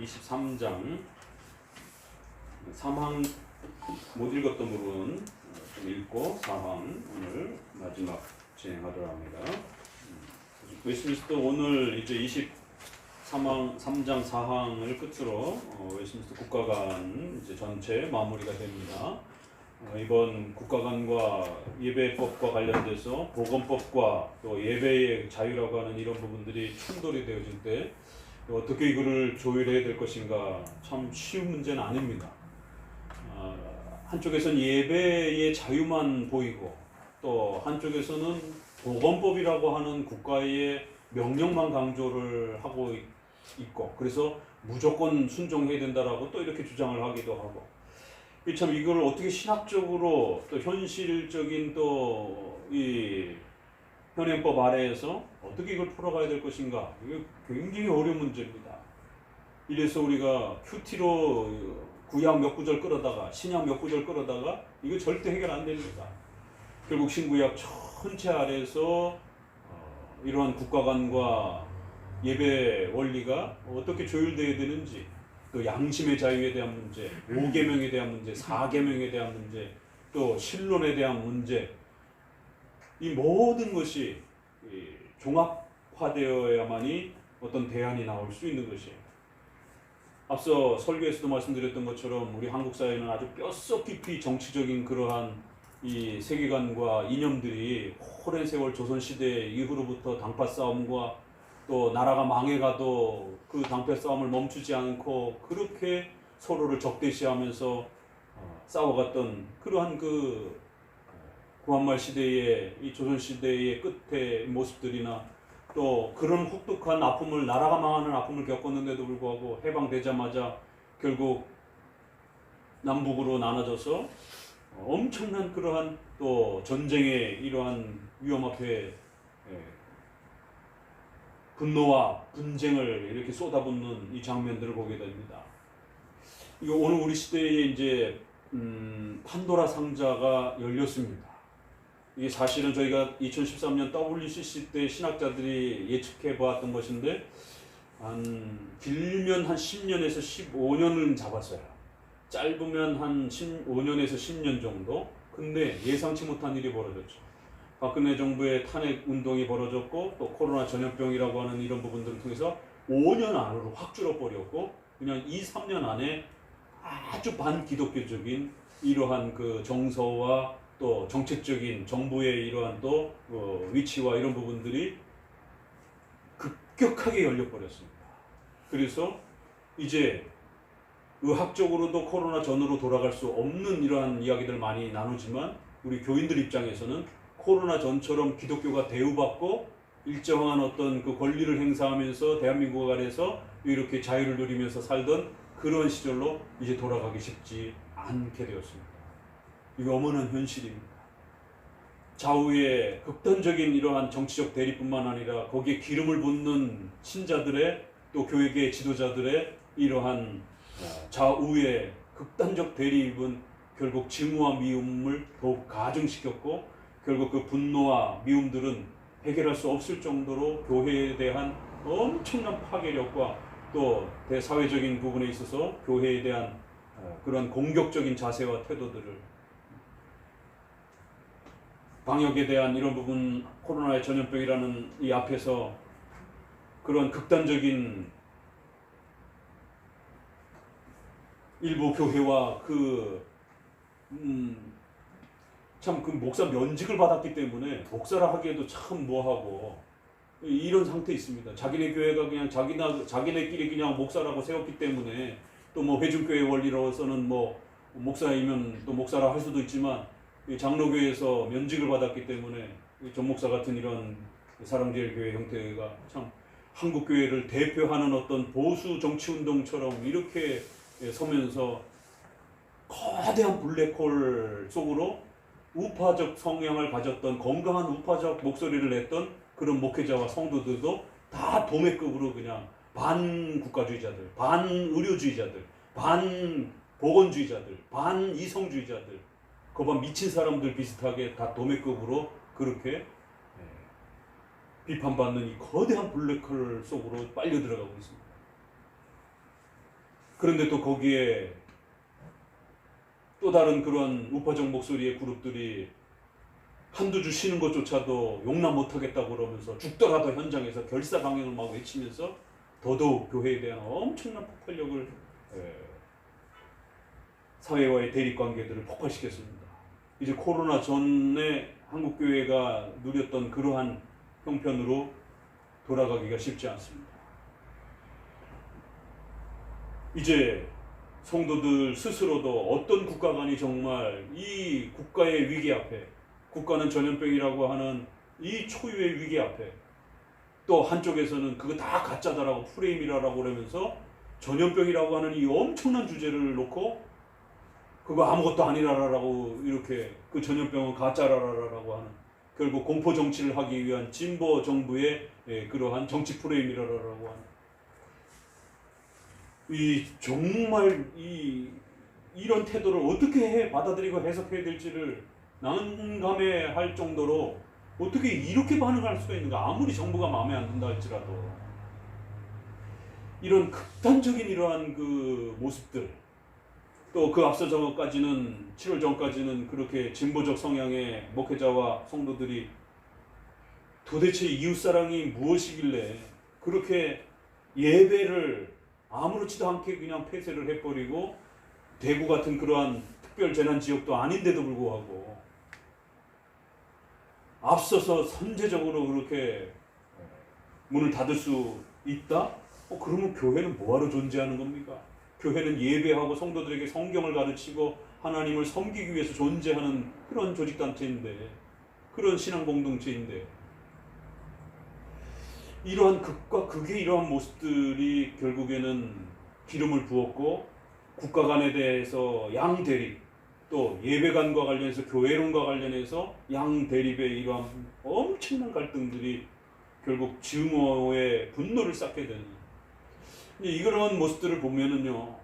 23장 3항 못 읽었던 부분 좀 읽고 4항 오늘 마지막 진행하도록 합니다. 웨스트민스터 오늘 이제 3장 4항을 끝으로 웨스트민스터 국가관 이제 전체 마무리가 됩니다. 이번 국가관과 예배법과 관련돼서 보건법과 또 예배의 자유라고 하는 이런 부분들이 충돌이 되어질 때 어떻게 이거를 조율해야 될 것인가 참 쉬운 문제는 아닙니다. 한쪽에서는 예배의 자유만 보이고 또 한쪽에서는 보건법이라고 하는 국가의 명령만 강조를 하고 있고 그래서 무조건 순종해야 된다라고 또 이렇게 주장을 하기도 하고 참 이걸 어떻게 신학적으로 또 현실적인 또 이 현행법 아래에서 어떻게 이걸 풀어가야 될 것인가 이게 굉장히 어려운 문제입니다. 이래서 우리가 큐티로 구약 몇 구절 끌어다가 신약 몇 구절 끌어다가 이거 절대 해결 안 됩니다. 결국 신구약 전체 아래에서 이러한 국가관과 예배 원리가 어떻게 조율되어야 되는지 또 양심의 자유에 대한 문제, 5계명에 대한 문제, 4계명에 대한 문제, 또 신론에 대한 문제 이 모든 것이 종합화되어야만이 어떤 대안이 나올 수 있는 것이에요. 앞서 설교에서도 말씀드렸던 것처럼 우리 한국 사회는 아주 뼛속 깊이 정치적인 그러한 이 세계관과 이념들이 오랜 세월 조선시대 이후로부터 당파 싸움과 또 나라가 망해가도 그 당파 싸움을 멈추지 않고 그렇게 서로를 적대시하면서 싸워갔던 그러한 그 구한말 시대의 이 조선 시대의 끝의 모습들이나 또 그런 혹독한 아픔을 나라가 망하는 아픔을 겪었는데도 불구하고 해방되자마자 결국 남북으로 나눠져서 엄청난 그러한 또 전쟁의 이러한 위험 앞에 분노와 분쟁을 이렇게 쏟아붓는 이 장면들을 보게 됩니다. 이거 오늘 우리 시대에 이제 판도라 상자가 열렸습니다. 이게 사실은 저희가 2013년 WCC 때 신학자들이 예측해 보았던 것인데 길면 한 10년에서 15년을 잡았어요. 짧으면 한 5년에서 10년 정도. 근데 예상치 못한 일이 벌어졌죠. 박근혜 정부의 탄핵 운동이 벌어졌고 또 코로나 전염병이라고 하는 이런 부분들을 통해서 5년 안으로 확 줄어버렸고 그냥 2-3년 안에 아주 반기독교적인 이러한 그 정서와 또 정책적인 정부의 이러한 또 위치와 이런 부분들이 급격하게 열려버렸습니다. 그래서 이제 의학적으로도 코로나 전으로 돌아갈 수 없는 이러한 이야기들 많이 나누지만 우리 교인들 입장에서는 코로나 전처럼 기독교가 대우받고 일정한 어떤 그 권리를 행사하면서 대한민국 안에서 이렇게 자유를 누리면서 살던 그런 시절로 이제 돌아가기 쉽지 않게 되었습니다. 이게 엄연한 현실입니다. 좌우의 극단적인 이러한 정치적 대립뿐만 아니라 거기에 기름을 붓는 신자들의 또 교회계 지도자들의 이러한 좌우의 극단적 대립은 결국 증오와 미움을 더욱 가중시켰고 결국 그 분노와 미움들은 해결할 수 없을 정도로 교회에 대한 엄청난 파괴력과 또 대사회적인 부분에 있어서 교회에 대한 그런 공격적인 자세와 태도들을 방역에 대한 이런 부분 코로나의 전염병이라는 이 앞에서 그런 극단적인 일부 교회와 참 그 목사 면직을 받았기 때문에 목사라 하기에도 참 뭐하고 이런 상태에 있습니다. 자기네 교회가 그냥 자기네끼리 그냥 목사라고 세웠기 때문에 또 뭐 회중교회 원리로서는 뭐 목사이면 또 목사라 할 수도 있지만 장로교회에서 면직을 받았기 때문에 전 목사 같은 이런 사랑제일교회 형태가 참 한국교회를 대표하는 어떤 보수 정치운동처럼 이렇게 서면서 거대한 블랙홀 속으로 우파적 성향을 가졌던 건강한 우파적 목소리를 냈던 그런 목회자와 성도들도 다 도매급으로 그냥 반국가주의자들, 반의료주의자들, 반보건주의자들, 반이성주의자들 거반 미친 사람들 비슷하게 다 도매급으로 그렇게 비판받는 이 거대한 블랙홀 속으로 빨려 들어가고 있습니다. 그런데 또 거기에 또 다른 그런 우파적 목소리의 그룹들이 한두 주 쉬는 것조차도 용납 못하겠다고 그러면서 죽더라도 현장에서 결사강연을 막 외치면서 더더욱 교회에 대한 엄청난 폭발력을 사회와의 대립관계들을 폭발시켰습니다. 이제 코로나 전에 한국교회가 누렸던 그러한 형편으로 돌아가기가 쉽지 않습니다. 이제 성도들 스스로도 어떤 국가관이 정말 이 국가의 위기 앞에, 국가는 전염병이라고 하는 이 초유의 위기 앞에, 또 한쪽에서는 그거 다 가짜다라고 프레임이라고 그러면서 전염병이라고 하는 이 엄청난 주제를 놓고 그거 아무것도 아니라라고 이렇게 그 전염병은 가짜라라고 하는, 결국 공포 정치를 하기 위한 진보 정부의 그러한 정치 프레임이라고 하는, 이 정말 이런 태도를 어떻게 받아들이고 해석해야 될지를 난감해할 정도로 어떻게 이렇게 반응할 수가 있는가. 아무리 정부가 마음에 안 든다 할지라도 이런 극단적인 이러한 그 모습들, 또 그 앞서 전까지는 7월 전까지는 그렇게 진보적 성향의 목회자와 성도들이 도대체 이웃사랑이 무엇이길래 그렇게 예배를 아무렇지도 않게 그냥 폐쇄를 해버리고, 대구 같은 그러한 특별 재난 지역도 아닌데도 불구하고 앞서서 선제적으로 그렇게 문을 닫을 수 있다? 그러면 교회는 뭐하러 존재하는 겁니까? 교회는 예배하고 성도들에게 성경을 가르치고 하나님을 섬기기 위해서 존재하는 그런 조직단체인데, 그런 신앙 공동체인데, 이러한 극과 극의 이러한 모습들이 결국에는 기름을 부었고, 국가간에 대해서 양대립, 또 예배관과 관련해서 교회론과 관련해서 양대립의 이러한 엄청난 갈등들이 결국 증오의 분노를 쌓게 되는, 이런 모습들을 보면은요,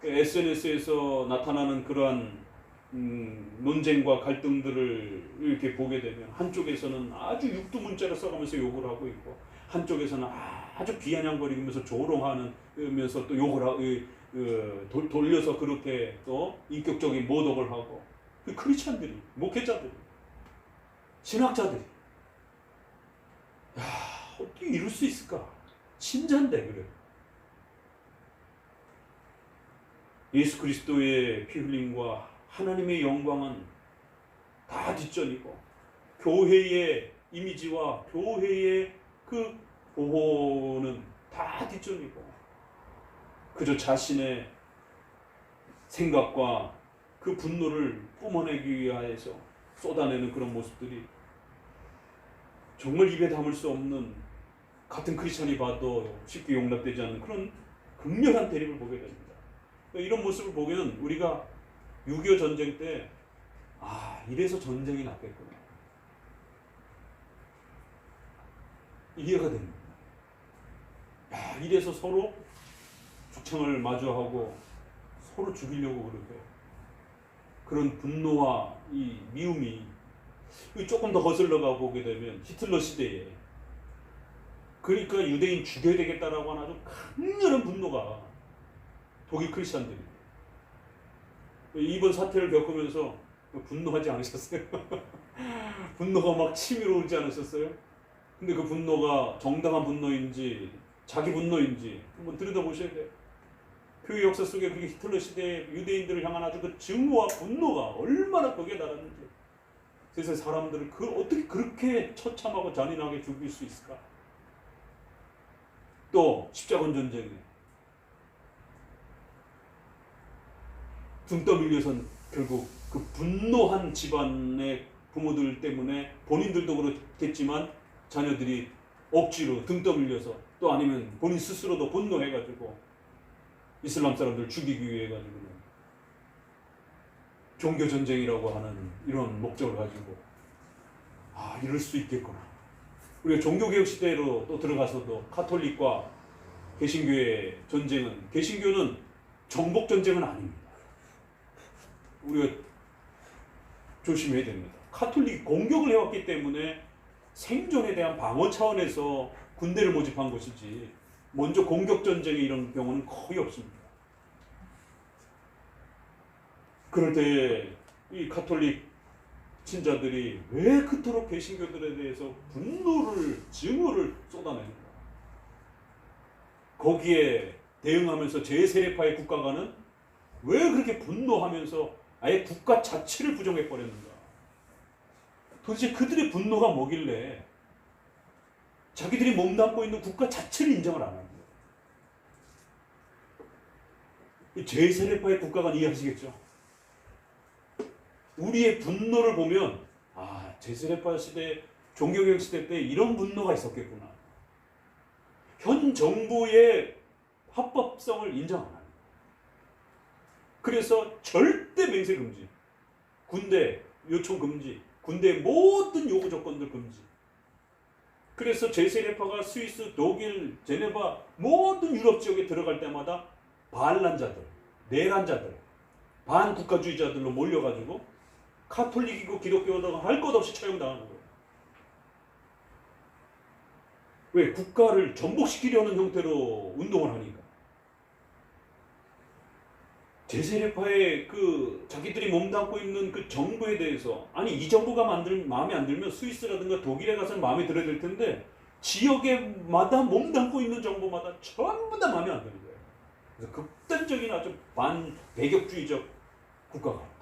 SNS에서 나타나는 그러한 논쟁과 갈등들을 이렇게 보게 되면 한쪽에서는 아주 육두문자를 써가면서 욕을 하고 있고, 한쪽에서는 아주 비아냥거리면서 조롱하면서 또 욕을 돌려서 그렇게 또 인격적인 모독을 하고, 그 크리스찬들이, 목회자들이, 신학자들이, 어떻게 이럴 수 있을까? 신자인데 그래. 예수 그리스도의 피 흘림과 하나님의 영광은 다 뒷전이고, 교회의 이미지와 교회의 그 보호는 다 뒷전이고, 그저 자신의 생각과 그 분노를 뿜어내기 위하여서 쏟아내는 그런 모습들이 정말 입에 담을 수 없는, 같은 크리스찬이 봐도 쉽게 용납되지 않는 그런 극렬한 대립을 보게 됩니다. 이런 모습을 보면 우리가 6.25 전쟁 때 이래서 전쟁이 났겠구나, 이해가 됩니다. 이래서 서로 죽창을 마주하고 서로 죽이려고 그렇게, 그런 분노와 이 미움이 조금 더 거슬러 가 보게 되면 히틀러 시대에, 그러니까 유대인 죽여야 되겠다라고 하는 아주 강렬한 분노가 독일 크리스찬들이 이번 사태를 겪으면서 분노하지 않으셨어요? 분노가 막 치밀어 오지 않으셨어요? 근데 그 분노가 정당한 분노인지 자기 분노인지 한번 들여다보셔야 돼요. 교회 역사 속에 그게 히틀러 시대의 유대인들을 향한 아주 그 증오와 분노가 얼마나 거기에 달았는지, 세상 사람들을 어떻게 그렇게 처참하고 잔인하게 죽일 수 있을까? 또 십자군 전쟁에 등 떠밀려선 결국 그 분노한 집안의 부모들 때문에, 본인들도 그렇겠지만 자녀들이 억지로 등 떠밀려서, 또 아니면 본인 스스로도 분노해가지고 이슬람 사람들을 죽이기 위해 가지고는 종교 전쟁이라고 하는 이런 목적을 가지고 이럴 수 있겠구나. 우리가 종교개혁 시대로 또 들어가서도 카톨릭과 개신교의 전쟁은, 개신교는 정복 전쟁은 아닙니다. 우리가 조심해야 됩니다. 카톨릭이 공격을 해왔기 때문에 생존에 대한 방어 차원에서 군대를 모집한 것이지 먼저 공격전쟁의 이런 경우는 거의 없습니다. 그럴 때 이 가톨릭 신자들이 왜 그토록 개신교들에 대해서 분노를, 증오를 쏟아내는가? 거기에 대응하면서 제3세력파의 국가가는 왜 그렇게 분노하면서 아예 국가 자체를 부정해버렸는가? 도대체 그들의 분노가 뭐길래 자기들이 몸담고 있는 국가 자체를 인정을 안 합니다. 제3세력파의 국가관 이해하시겠죠? 우리의 분노를 보면 제3세력파 시대, 종교개혁 시대 때 이런 분노가 있었겠구나. 현 정부의 합법성을 인정 안 합니다. 그래서 절대 맹세 금지, 군대 요청 금지, 군대의 모든 요구 조건들 금지. 그래서 제3세력파가 스위스, 독일, 제네바 모든 유럽 지역에 들어갈 때마다 반란자들, 내란자들, 반국가주의자들로 몰려가지고 카톨릭이고 기독교다가 할 것 없이 처형당하는 거예요. 왜? 국가를 전복시키려는 형태로 운동을 하니까. 제3세력파의 그 자기들이 몸담고 있는 그 정부에 대해서, 아니 이 정부가 마음에 안 들면 스위스라든가 독일에 가서는 마음에 들어야 될 텐데 지역에마다 몸담고 있는 정부마다 전부 다 마음에 안 드는 거예요. 그래서 극단적인 아주 반배격주의적 국가가.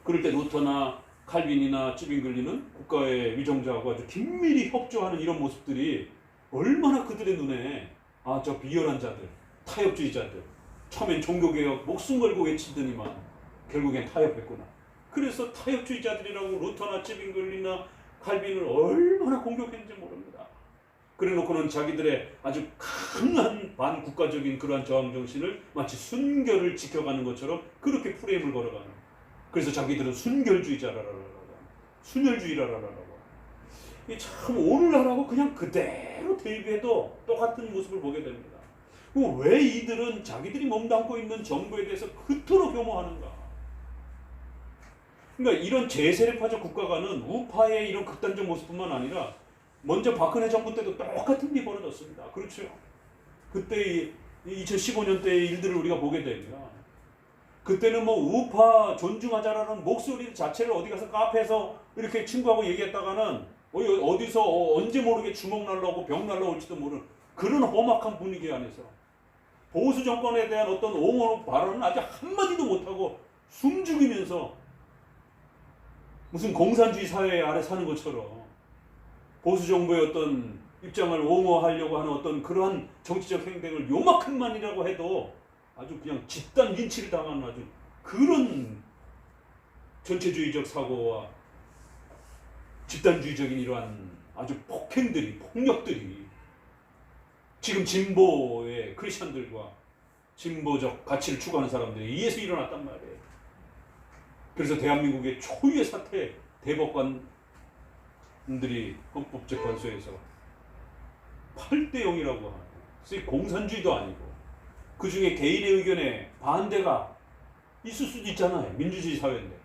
그럴 때 루터나 칼빈이나 찌빙글리는 국가의 위정자하고 아주 긴밀히 협조하는 이런 모습들이 얼마나 그들의 눈에 저 비열한 자들, 타협주의자들, 처음엔 종교개혁 목숨 걸고 외치더니만 결국엔 타협했구나. 그래서 타협주의자들이라고 루터나 찌빙글리나 칼빈을 얼마나 공격했는지 모릅니다. 그래놓고는 자기들의 아주 강한 반국가적인 그러한 저항정신을 마치 순결을 지켜가는 것처럼 그렇게 프레임을 걸어가는. 그래서 자기들은 순결주의자라라라, 순혈주의라라라라고. 이 참 오늘날하고 그냥 그대로 대비해도 똑같은 모습을 보게 됩니다. 왜 이들은 자기들이 몸담고 있는 정부에 대해서 그토록 혐오하는가? 그러니까 이런 제3세력파적 국가가는 우파의 이런 극단적 모습뿐만 아니라 먼저 박근혜 정부 때도 똑같은 일이 벌어졌습니다. 그렇죠? 그때 2015년 때의 일들을 우리가 보게 되면 그때는 뭐 우파 존중하자라는 목소리 자체를 어디 가서 카페에서 이렇게 친구하고 얘기했다가는 어디서 언제 모르게 주먹 날라오고 병 날라올지도 모르는 그런 험악한 분위기 안에서 보수 정권에 대한 어떤 옹호 발언은 아직 한마디도 못하고 숨죽이면서 무슨 공산주의 사회 아래 사는 것처럼 보수 정부의 어떤 입장을 옹호하려고 하는 어떤 그러한 정치적 행동을 요만큼만이라고 해도 아주 그냥 집단 린치를 당하는 아주 그런 전체주의적 사고와 집단주의적인 이러한 아주 폭력들이 지금 진보의 크리스천들과 진보적 가치를 추구하는 사람들에 의해서 일어났단 말이에요. 그래서 대한민국의 초유의 사태 대법관들이 헌법재판소에서 8대0이라고 하는 공산주의도 아니고 그 중에 개인의 의견에 반대가 있을 수도 있잖아요. 민주주의 사회인데.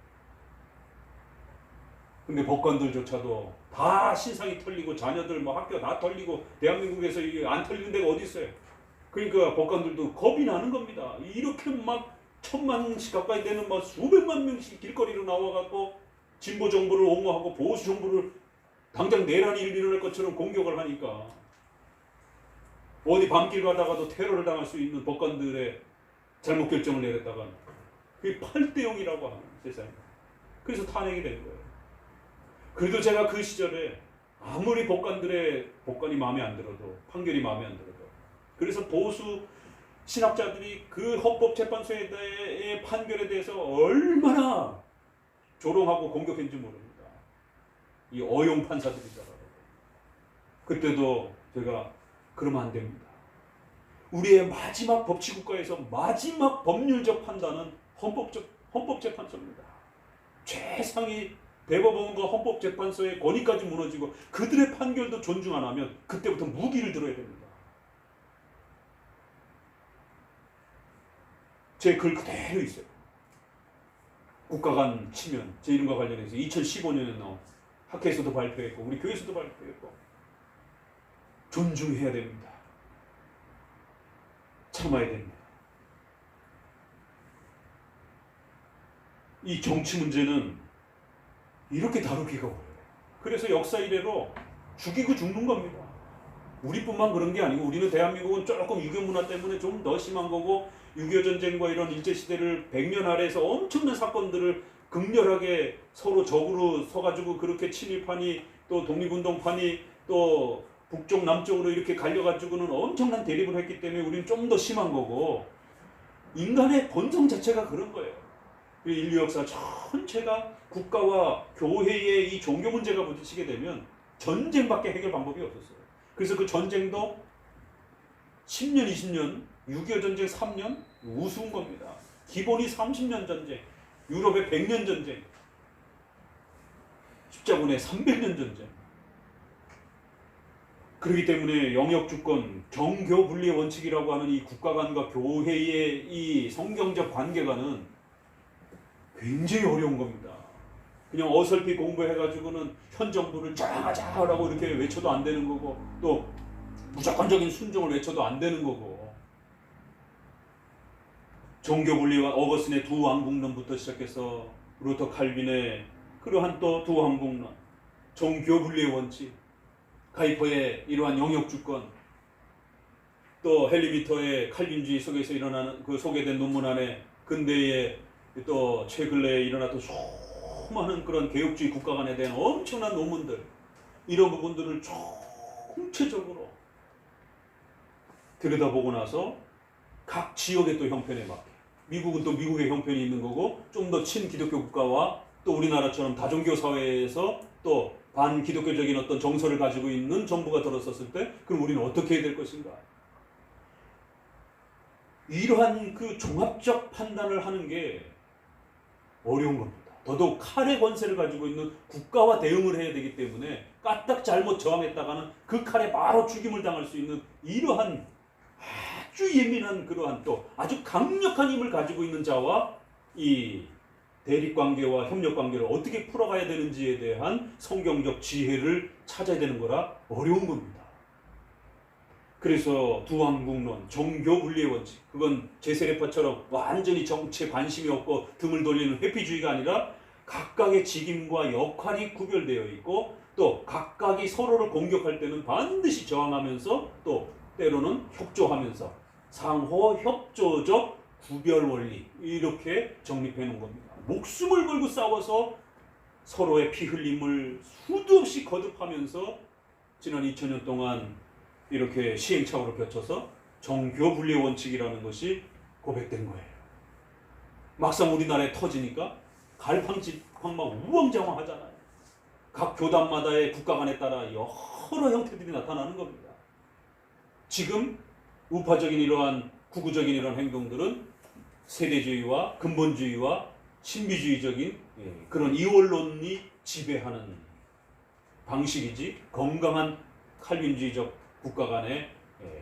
근데 법관들조차도 다 신상이 털리고 자녀들 뭐 학교 다 털리고 대한민국에서 이게 안 털리는 데가 어디 있어요. 그러니까 법관들도 겁이 나는 겁니다. 이렇게 막 1000만씩 가까이 되는 막 수백만 명씩 길거리로 나와갖고 진보 정부를 옹호하고 보수 정부를 당장 내란이 일어날 것처럼 공격을 하니까 어디 밤길 가다가도 테러를 당할 수 있는 법관들의 잘못 결정을 내렸다가 그게 8대0이라고 하는 세상에. 그래서 탄핵이 된 거예요. 그래도 제가 그 시절에 아무리 법관이 마음에 안 들어도 판결이 마음에 안 들어도 그래서 보수 신학자들이 그 헌법재판소에 대해 판결에 대해서 얼마나 조롱하고 공격했는지 모릅니다. 이 어용 판사들이잖아요. 그때도 제가 그러면 안 됩니다. 우리의 마지막 법치국가에서 마지막 법률적 판단은 헌법재판소입니다. 최상위 대법원과 헌법재판소의 권위까지 무너지고 그들의 판결도 존중 안 하면 그때부터 무기를 들어야 됩니다. 제 글 그대로 있어요. 국가 간 치면 제 이름과 관련해서 2015년에 나온 학회에서도 발표했고 우리 교회에서도 발표했고 존중해야 됩니다. 참아야 됩니다. 이 정치 문제는 이렇게 다루기가 어려워요. 그래서 역사 이래로 죽이고 죽는 겁니다. 우리뿐만 그런 게 아니고 우리는 대한민국은 조금 유교 문화 때문에 좀 더 심한 거고 6.25 전쟁과 이런 일제시대를 100년 아래에서 엄청난 사건들을 극렬하게 서로 적으로 서가지고 그렇게 친일파니 또 독립운동파니 또 북쪽 남쪽으로 이렇게 갈려가지고는 엄청난 대립을 했기 때문에 우리는 좀 더 심한 거고 인간의 본성 자체가 그런 거예요. 인류 역사 전체가 국가와 교회의 이 종교 문제가 부딪히게 되면 전쟁밖에 해결 방법이 없었어요. 그래서 그 전쟁도 10년, 20년, 6.25 전쟁 3년 우스운 겁니다. 기본이 30년 전쟁, 유럽의 100년 전쟁, 십자군의 300년 전쟁. 그렇기 때문에 영역주권, 정교분리의 원칙이라고 하는 이 국가 간과 교회의 이 성경적 관계가는 굉장히 어려운 겁니다. 그냥 어설피 공부해가지고는 현 정부를 쫙쫙하라고 이렇게 외쳐도 안 되는 거고 또 무조건적인 순종을 외쳐도 안 되는 거고 종교분리와 어거스틴의 두 왕국론부터 시작해서 루터 칼빈의 그러한 또 두 왕국론, 종교분리의 원칙, 가이퍼의 이러한 영역주권, 또 헬리미터의 칼빈주의 속에서 일어나는 그 소개된 논문 안에 근대의 또 최근래에 일어났던 수많은 그런 개혁주의 국가 간에 대한 엄청난 논문들, 이런 부분들을 총체적으로 들여다보고 나서 각 지역의 또 형편에 맞게, 미국은 또 미국의 형편이 있는 거고 좀 더 친기독교 국가와 또 우리나라처럼 다종교 사회에서 또 반기독교적인 어떤 정서를 가지고 있는 정부가 들어섰을 때 그럼 우리는 어떻게 해야 될 것인가? 이러한 그 종합적 판단을 하는 게 어려운 겁니다. 더더욱 칼의 권세를 가지고 있는 국가와 대응을 해야 되기 때문에 까딱 잘못 저항했다가는 그 칼에 바로 죽임을 당할 수 있는 이러한 아주 예민한 그러한 또 아주 강력한 힘을 가지고 있는 자와 이 대립관계와 협력관계를 어떻게 풀어가야 되는지에 대한 성경적 지혜를 찾아야 되는 거라 어려운 겁니다. 그래서 두왕국론, 종교분리의 원칙, 그건 제세례파처럼 완전히 정치에 관심이 없고 등을 돌리는 회피주의가 아니라 각각의 직임과 역할이 구별되어 있고 또 각각이 서로를 공격할 때는 반드시 저항하면서 또 때로는 협조하면서 상호 협조적 구별 원리, 이렇게 정립해 놓은 겁니다. 목숨을 걸고 싸워서 서로의 피 흘림을 수도 없이 거듭하면서 지난 2000년 동안 이렇게 시행착오를 거쳐서 정교분리의 원칙이라는 것이 고백된 거예요. 막상 우리나라에 터지니까 갈팡질팡 우왕좌왕하잖아요. 각 교단마다의 국가관에 따라 여러 형태들이 나타나는 겁니다. 지금 우파적인 이러한 구구적인 이런 행동들은 세대주의와 근본주의와 신비주의적인 그런 이원론이 지배하는 방식이지 건강한 칼빈주의적 국가 간의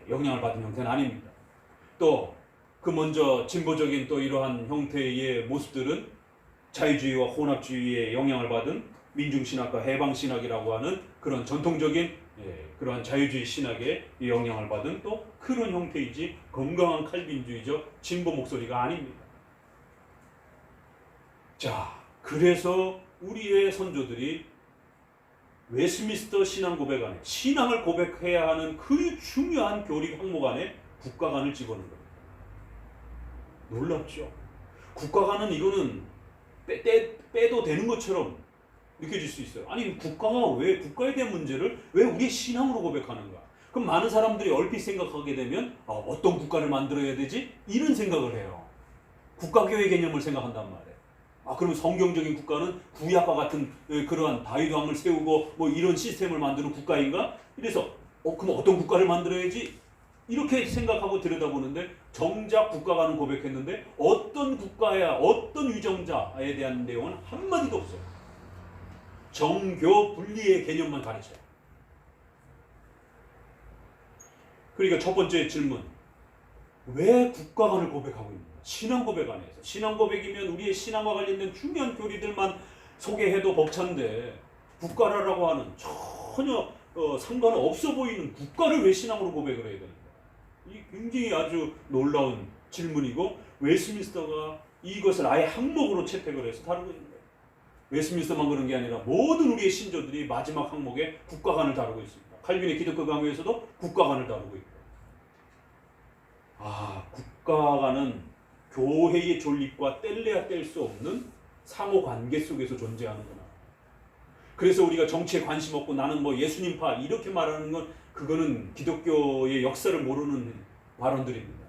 영향을 받은 형태는 아닙니다. 또 그 먼저 진보적인 또 이러한 형태의 모습들은 자유주의와 혼합주의의 영향을 받은 민중신학과 해방신학이라고 하는 그런 전통적인 그러한 자유주의 신학의 영향을 받은 또 그런 형태이지 건강한 칼빈주의적 진보 목소리가 아닙니다. 자, 그래서 우리의 선조들이 웨스트민스터 신앙 고백 안에 신앙을 고백해야 하는 그 중요한 교리 항목 안에 국가관을 집어넣은 겁니다. 놀랍죠? 국가관은 이거는 빼도 되는 것처럼 느껴질 수 있어요. 아니 국가가 왜 국가에 대한 문제를 왜 우리의 신앙으로 고백하는가? 그럼 많은 사람들이 얼핏 생각하게 되면 어떤 국가를 만들어야 되지? 이런 생각을 해요. 국가교회 개념을 생각한단 말이에요. 그러면 성경적인 국가는 구약과 같은 그러한 다윗 왕을 세우고 뭐 이런 시스템을 만드는 국가인가? 이래서 그럼 어떤 국가를 만들어야지? 이렇게 생각하고 들여다보는데 정작 국가관은 고백했는데 어떤 국가야 어떤 유정자에 대한 내용은 한마디도 없어요. 정교 분리의 개념만 가르쳐요. 그러니까 첫 번째 질문, 왜 국가관을 고백하고 있는가? 신앙 고백 안에서. 신앙 고백이면 우리의 신앙과 관련된 중요한 교리들만 소개해도 벅찬데 국가라고 하는 전혀 상관없어 보이는 국가를 왜 신앙으로 고백을 해야 되는가? 이 굉장히 아주 놀라운 질문이고 웨스트민스터가 이것을 아예 항목으로 채택을 해서 다루고 있는 거예요. 웨스트민스터만 그런 게 아니라 모든 우리의 신조들이 마지막 항목에 국가관을 다루고 있습니다. 칼빈의 기독교 강요에서도 국가관을 다루고 있고, 국가관은 교회의 존립과 뗄래야 뗄 수 없는 상호 관계 속에서 존재하는구나. 그래서 우리가 정치에 관심 없고 나는 뭐 예수님파 이렇게 말하는 건 그거는 기독교의 역사를 모르는 발언들입니다.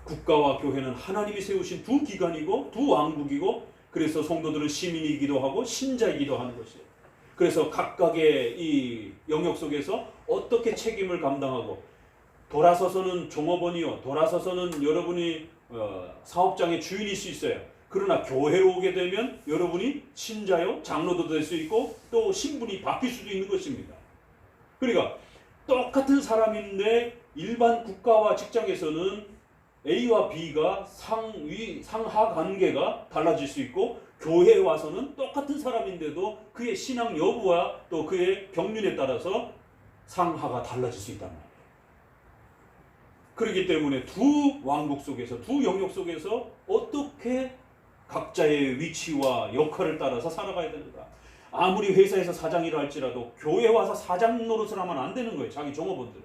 국가와 교회는 하나님이 세우신 두 기관이고 두 왕국이고, 그래서 성도들은 시민이기도 하고 신자이기도 하는 것이에요. 그래서 각각의 이 영역 속에서 어떻게 책임을 감당하고, 돌아서서는 종업원이요, 돌아서서는 여러분이 사업장의 주인일 수 있어요. 그러나 교회로 오게 되면 여러분이 신자요, 장로도 될 수 있고 또 신분이 바뀔 수도 있는 것입니다. 그러니까 똑같은 사람인데 일반 국가와 직장에서는 A와 B가 상하 관계가 달라질 수 있고, 교회에 와서는 똑같은 사람인데도 그의 신앙 여부와 또 그의 경륜에 따라서 상하가 달라질 수 있단 말이에요. 그렇기 때문에 두 왕국 속에서, 두 영역 속에서 어떻게 각자의 위치와 역할을 따라서 살아가야 되는가. 아무리 회사에서 사장이라 할지라도 교회 와서 사장 노릇을 하면 안 되는 거예요. 자기 종업원들.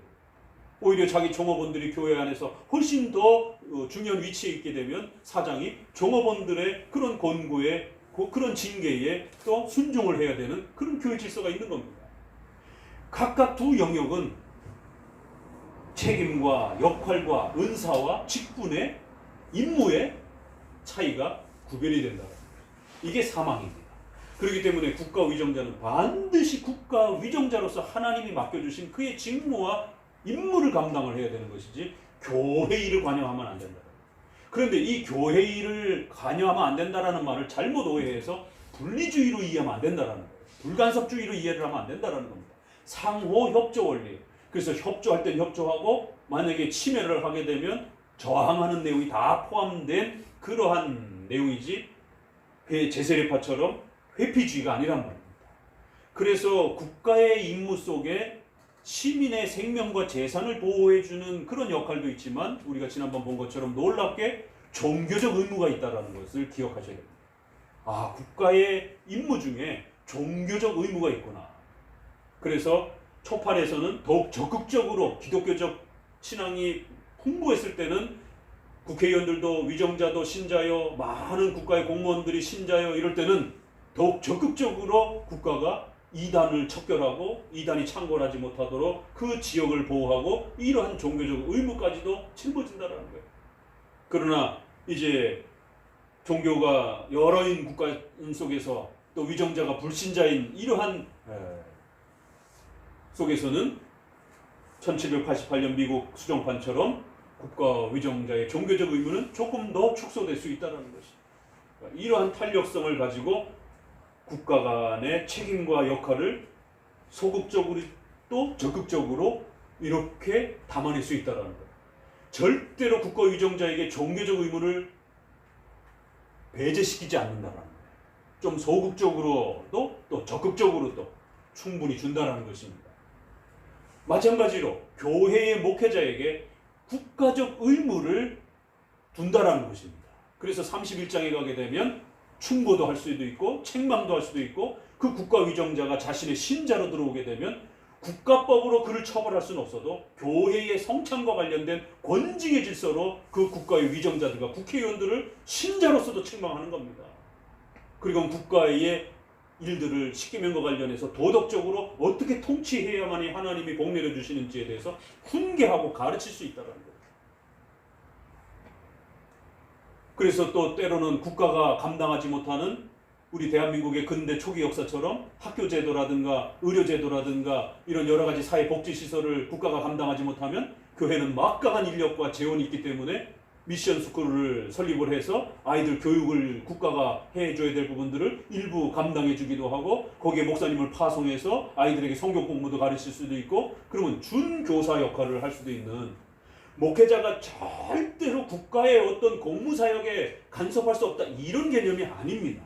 오히려 자기 종업원들이 교회 안에서 훨씬 더 중요한 위치에 있게 되면 사장이 종업원들의 그런 권고에, 그런 징계에 또 순종을 해야 되는 그런 교회 질서가 있는 겁니다. 각각 두 영역은 책임과 역할과 은사와 직분의 임무의 차이가 구별이 된다. 이게 사망입니다. 그렇기 때문에 국가 위정자는 반드시 국가 위정자로서 하나님이 맡겨주신 그의 직무와 임무를 감당을 해야 되는 것이지 교회 일을 관여하면 안 된다. 그런데 이 교회 일을 관여하면 안 된다라는 말을 잘못 오해해서 분리주의로 이해하면 안 된다라는 거예요. 불간섭주의로 이해를 하면 안 된다라는 겁니다. 상호 협조 원리. 그래서 협조할 땐 협조하고, 만약에 침해를 하게 되면 저항하는 내용이 다 포함된 그러한 내용이지 제세례파처럼 회피주의가 아니란 말입니다. 그래서 국가의 임무 속에 시민의 생명과 재산을 보호해주는 그런 역할도 있지만, 우리가 지난번 본 것처럼 놀랍게 종교적 의무가 있다는 것을 기억하셔야 됩니다. 국가의 임무 중에 종교적 의무가 있구나. 그래서 초판에서는 더욱 적극적으로 기독교적 신앙이 풍부했을 때는 국회의원들도 위정자도 신자요, 많은 국가의 공무원들이 신자요, 이럴 때는 더욱 적극적으로 국가가 이단을 척결하고 이단이 창궐하지 못하도록 그 지역을 보호하고 이러한 종교적 의무까지도 짊어진다는 거예요. 그러나 이제 종교가 여러인 국가 속에서 또 위정자가 불신자인 이러한 속에서는 1788년 미국 수정판처럼 국가 위정자의 종교적 의무는 조금 더 축소될 수 있다는 것이, 이러한 탄력성을 가지고 국가 간의 책임과 역할을 소극적으로 또 적극적으로 이렇게 담아낼 수 있다는 거예요. 절대로 국가 위정자에게 종교적 의무를 배제시키지 않는다는 거예요. 좀 소극적으로도 또 적극적으로도 충분히 준다는 것입니다. 마찬가지로 교회의 목회자에게 국가적 의무를 둔다라는 것입니다. 그래서 31장에 가게 되면 충고도 할 수도 있고 책망도 할 수도 있고, 그 국가 위정자가 자신의 신자로 들어오게 되면 국가법으로 그를 처벌할 수는 없어도 교회의 성찬과 관련된 권징의 질서로 그 국가의 위정자들과 국회의원들을 신자로서도 책망하는 겁니다. 그리고 국가의 일들을 십계명과 관련해서 도덕적으로 어떻게 통치해야만이 하나님이 복 내려주시는지에 대해서 훈계하고 가르칠 수 있다는 거예요. 그래서 또 때로는 국가가 감당하지 못하는 우리 대한민국의 근대 초기 역사처럼 학교제도라든가 의료제도라든가 이런 여러 가지 사회복지시설을 국가가 감당하지 못하면 교회는 막강한 인력과 재원이 있기 때문에 미션 스쿨을 설립을 해서 아이들 교육을 국가가 해줘야 될 부분들을 일부 감당해 주기도 하고, 거기에 목사님을 파송해서 아이들에게 성경 공부도 가르칠 수도 있고, 그러면 준교사 역할을 할 수도 있는 목회자가 절대로 국가의 어떤 공무사역에 간섭할 수 없다, 이런 개념이 아닙니다.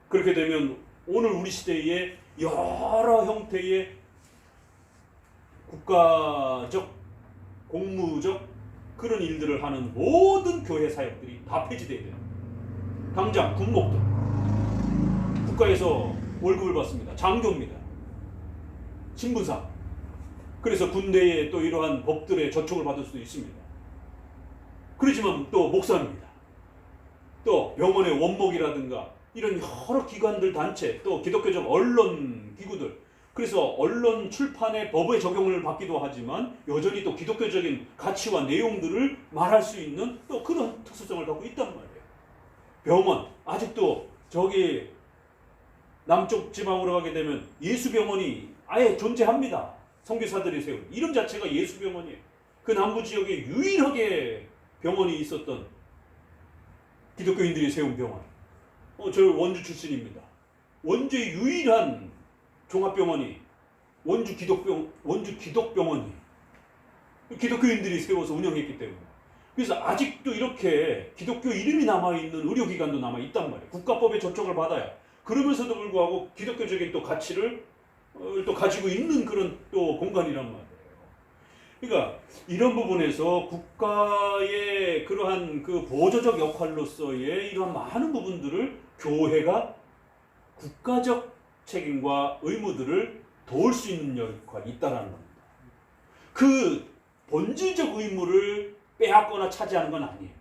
그렇게 되면 오늘 우리 시대에 여러 형태의 국가적, 공무적 그런 일들을 하는 모든 교회 사역들이 다 폐지돼야 돼요. 당장 군목들 국가에서 월급을 받습니다. 장교입니다. 신분상. 그래서 군대에 또 이러한 법들의 저촉을 받을 수도 있습니다. 그렇지만 또 목사입니다. 또 병원의 원목이라든가 이런 여러 기관들, 단체, 또 기독교적 언론 기구들, 그래서 언론 출판의 법의 적용을 받기도 하지만 여전히 또 기독교적인 가치와 내용들을 말할 수 있는 또 그런 특수성을 갖고 있단 말이에요. 병원, 아직도 저기 남쪽 지방으로 가게 되면 예수병원이 아예 존재합니다. 선교사들이 세운 이름 자체가 예수병원이에요. 그 남부 지역에 유일하게 병원이 있었던 기독교인들이 세운 병원. 저 원주 출신입니다. 원주의 유일한 종합병원이 원주 기독병원이 기독교인들이 세워서 운영했기 때문에. 그래서 아직도 이렇게 기독교 이름이 남아있는 의료기관도 남아있단 말이에요. 국가법의 저촉을 받아야. 그러면서도 불구하고 기독교적인 또 가치를 또 가지고 있는 그런 또 공간이란 말이에요. 그러니까 이런 부분에서 국가의 그러한 그 보조적 역할로서의 이러한 많은 부분들을 교회가 국가적 책임과 의무들을 도울 수 있는 역할이 있다라는 겁니다. 그 본질적 의무를 빼앗거나 차지하는 건 아니에요.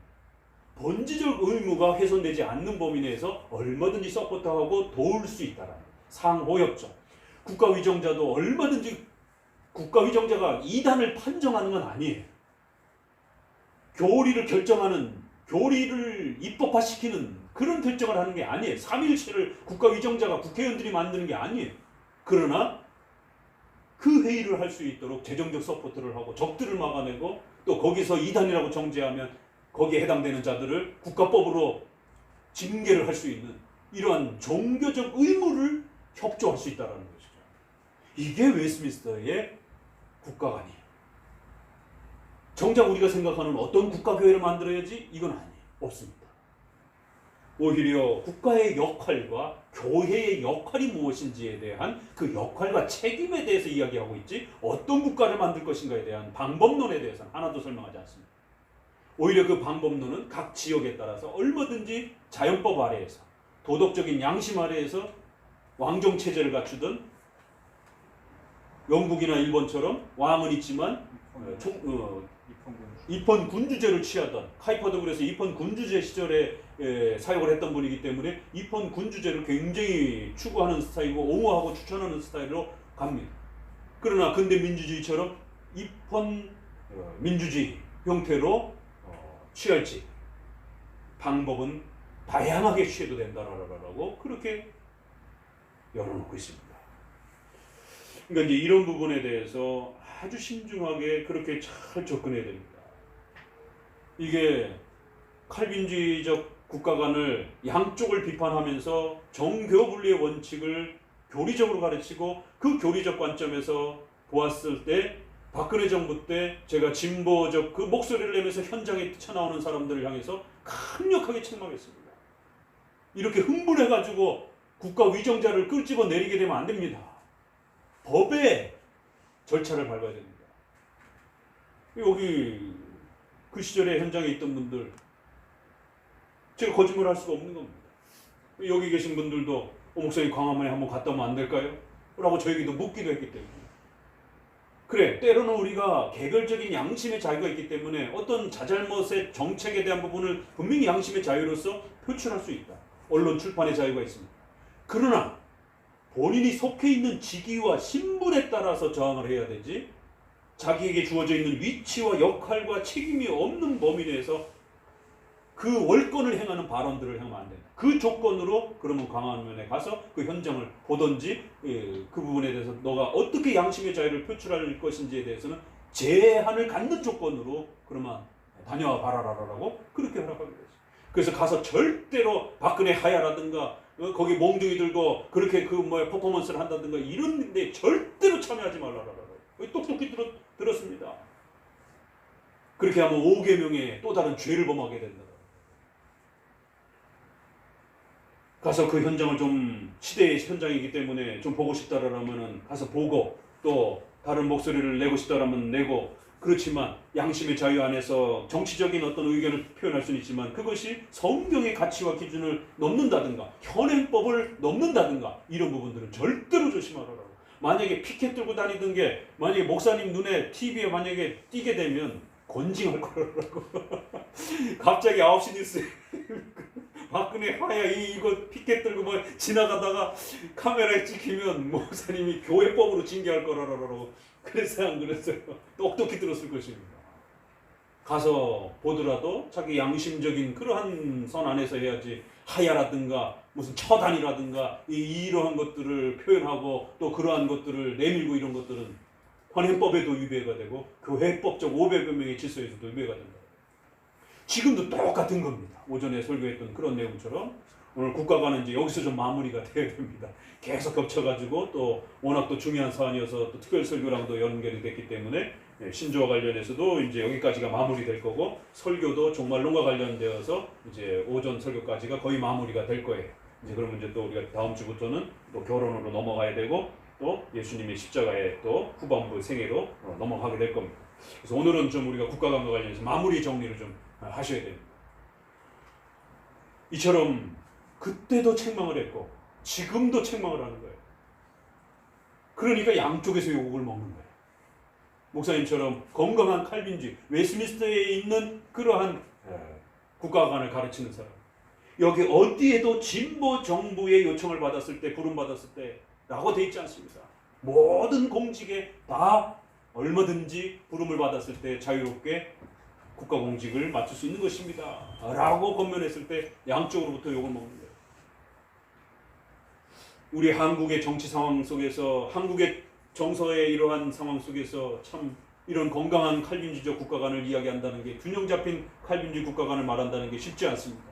본질적 의무가 훼손되지 않는 범위 내에서 얼마든지 서포트하고 도울 수 있다라는 거예요. 상호협조. 국가위정자도 얼마든지 국가위정자가 이단을 판정하는 건 아니에요. 교리를 결정하는, 교리를 입법화시키는 그런 결정을 하는 게 아니에요. 삼위일체를 국가위정자가 국회의원들이 만드는 게 아니에요. 그러나 그 회의를 할 수 있도록 재정적 서포트를 하고 적들을 막아내고 또 거기서 이단이라고 정죄하면 거기에 해당되는 자들을 국가법으로 징계를 할 수 있는 이러한 종교적 의무를 협조할 수 있다는 것이죠. 이게 웨스트민스터의 국가관이에요. 정작 우리가 생각하는 어떤 국가교회를 만들어야지 이건 아니에요. 없습니다. 오히려 국가의 역할과 교회의 역할이 무엇인지에 대한 그 역할과 책임에 대해서 이야기하고 있지 어떤 국가를 만들 것인가에 대한 방법론에 대해서는 하나도 설명하지 않습니다. 오히려 그 방법론은 각 지역에 따라서 얼마든지 자연법 아래에서 도덕적인 양심 아래에서 왕정체제를 갖추던 영국이나 일본처럼 왕은 있지만 입헌 군주제를 취하던 카이퍼도 그래서 입헌 군주제 시절에 사용을 했던 분이기 때문에 입헌 군주제를 굉장히 추구하는 스타일이고 옹호하고 추천하는 스타일로 갑니다. 그러나 근대 민주주의처럼 입헌 민주주의 형태로 취할지 방법은 다양하게 취해도 된다라고 그렇게 열어놓고 있습니다. 그러니까 이제 이런 부분에 대해서 아주 신중하게 그렇게 잘 접근해야 됩니다. 이게 칼빈주의적 국가관을 양쪽을 비판하면서 정교 분리의 원칙을 교리적으로 가르치고 그 교리적 관점에서 보았을 때 박근혜 정부 때 제가 진보적 그 목소리를 내면서 현장에 뛰쳐나오는 사람들을 향해서 강력하게 책망했습니다. 이렇게 흥분해가지고 국가 위정자를 끌집어 내리게 되면 안 됩니다. 법의 절차를 밟아야 됩니다. 여기 그 시절에 현장에 있던 분들 제가 거짓말할 수가 없는 겁니다. 여기 계신 분들도 목사님 광화문에 한번 갔다 오면 안 될까요? 라고 저에게도 묻기도 했기 때문에 그래 때로는 우리가 개별적인 양심의 자유가 있기 때문에 어떤 자잘못의 정책에 대한 부분을 분명히 양심의 자유로서 표출할 수 있다. 언론 출판의 자유가 있습니다. 그러나 본인이 속해 있는 직위와 신분에 따라서 저항을 해야 되지 자기에게 주어져 있는 위치와 역할과 책임이 없는 범위 내에서 그 월권을 행하는 발언들을 하면 안 된다. 그 조건으로 그러면 광화문에 가서 그 현장을 보든지 그 부분에 대해서 너가 어떻게 양심의 자유를 표출할 것인지에 대해서는 제한을 갖는 조건으로 그러면 다녀와 봐라라고 그렇게 허락하게 됐어요. 그래서 가서 절대로 박근혜 하야라든가 거기 몽둥이 들고 그렇게 그 퍼포먼스를 한다든가 이런 데 절대로 참여하지 말라라고 똑똑히 들었습니다. 그렇게 하면 5계명의 또 다른 죄를 범하게 된다. 가서 그 현장을 좀 시대의 현장이기 때문에 좀 보고 싶다라면은 가서 보고 또 다른 목소리를 내고 싶다라면 내고 그렇지만 양심의 자유 안에서 정치적인 어떤 의견을 표현할 수는 있지만 그것이 성경의 가치와 기준을 넘는다든가 현행법을 넘는다든가 이런 부분들은 절대로 조심하라고. 만약에 피켓 들고 다니던 게 만약에 목사님 눈에 TV에 만약에 띄게 되면 권징할 거라고. 갑자기 9시 뉴스에 박근혜 하야 이거 피켓 들고 뭐 지나가다가 카메라에 찍히면 목사님이 교회법으로 징계할 거라고. 그래서 안 그랬어요. 똑똑히 들었을 것입니다. 가서 보더라도 자기 양심적인 그러한 선 안에서 해야지 하야라든가 무슨 처단이라든가 이러한 것들을 표현하고 또 그러한 것들을 내밀고 이런 것들은 헌행법에도 위배가 되고 교회법적 500여 명의 질서에서도 위배가 된다. 지금도 똑같은 겁니다. 오전에 설교했던 그런 내용처럼 오늘 국가관은 이제 여기서 좀 마무리가 되어야 됩니다. 계속 겹쳐가지고 또 워낙 또 중요한 사안이어서 또 특별 설교랑도 연결이 됐기 때문에 신조와 관련해서도 이제 여기까지가 마무리될 거고 설교도 종말론과 관련되어서 이제 오전 설교까지가 거의 마무리가 될 거예요. 이제 그러면 이제 또 우리가 다음 주부터는 또 결혼으로 넘어가야 되고 또 예수님의 십자가의 또 후반부 생애로 넘어가게 될 겁니다. 그래서 오늘은 좀 우리가 국가관과 관련해서 마무리 정리를 좀 하셔야 됩니다. 이처럼 그때도 책망을 했고 지금도 책망을 하는 거예요. 그러니까 양쪽에서 욕을 먹는 거예요. 목사님처럼 건강한 칼빈주의, 웨스민스터에 있는 그러한 국가관을 가르치는 사람. 여기 어디에도 진보 정부의 요청을 받았을 때, 부름받았을 때 라고 돼 있지 않습니다. 모든 공직에 다 얼마든지 부름을 받았을 때 자유롭게 국가공직을 맡을 수 있는 것입니다. 라고 권면했을 때 양쪽으로부터 욕을 먹는 거예요. 우리 한국의 정치 상황 속에서 한국의 정서의 이러한 상황 속에서 참 이런 건강한 칼빈주의적 국가관을 이야기한다는 게 균형 잡힌 칼빈주의 국가관을 말한다는 게 쉽지 않습니다.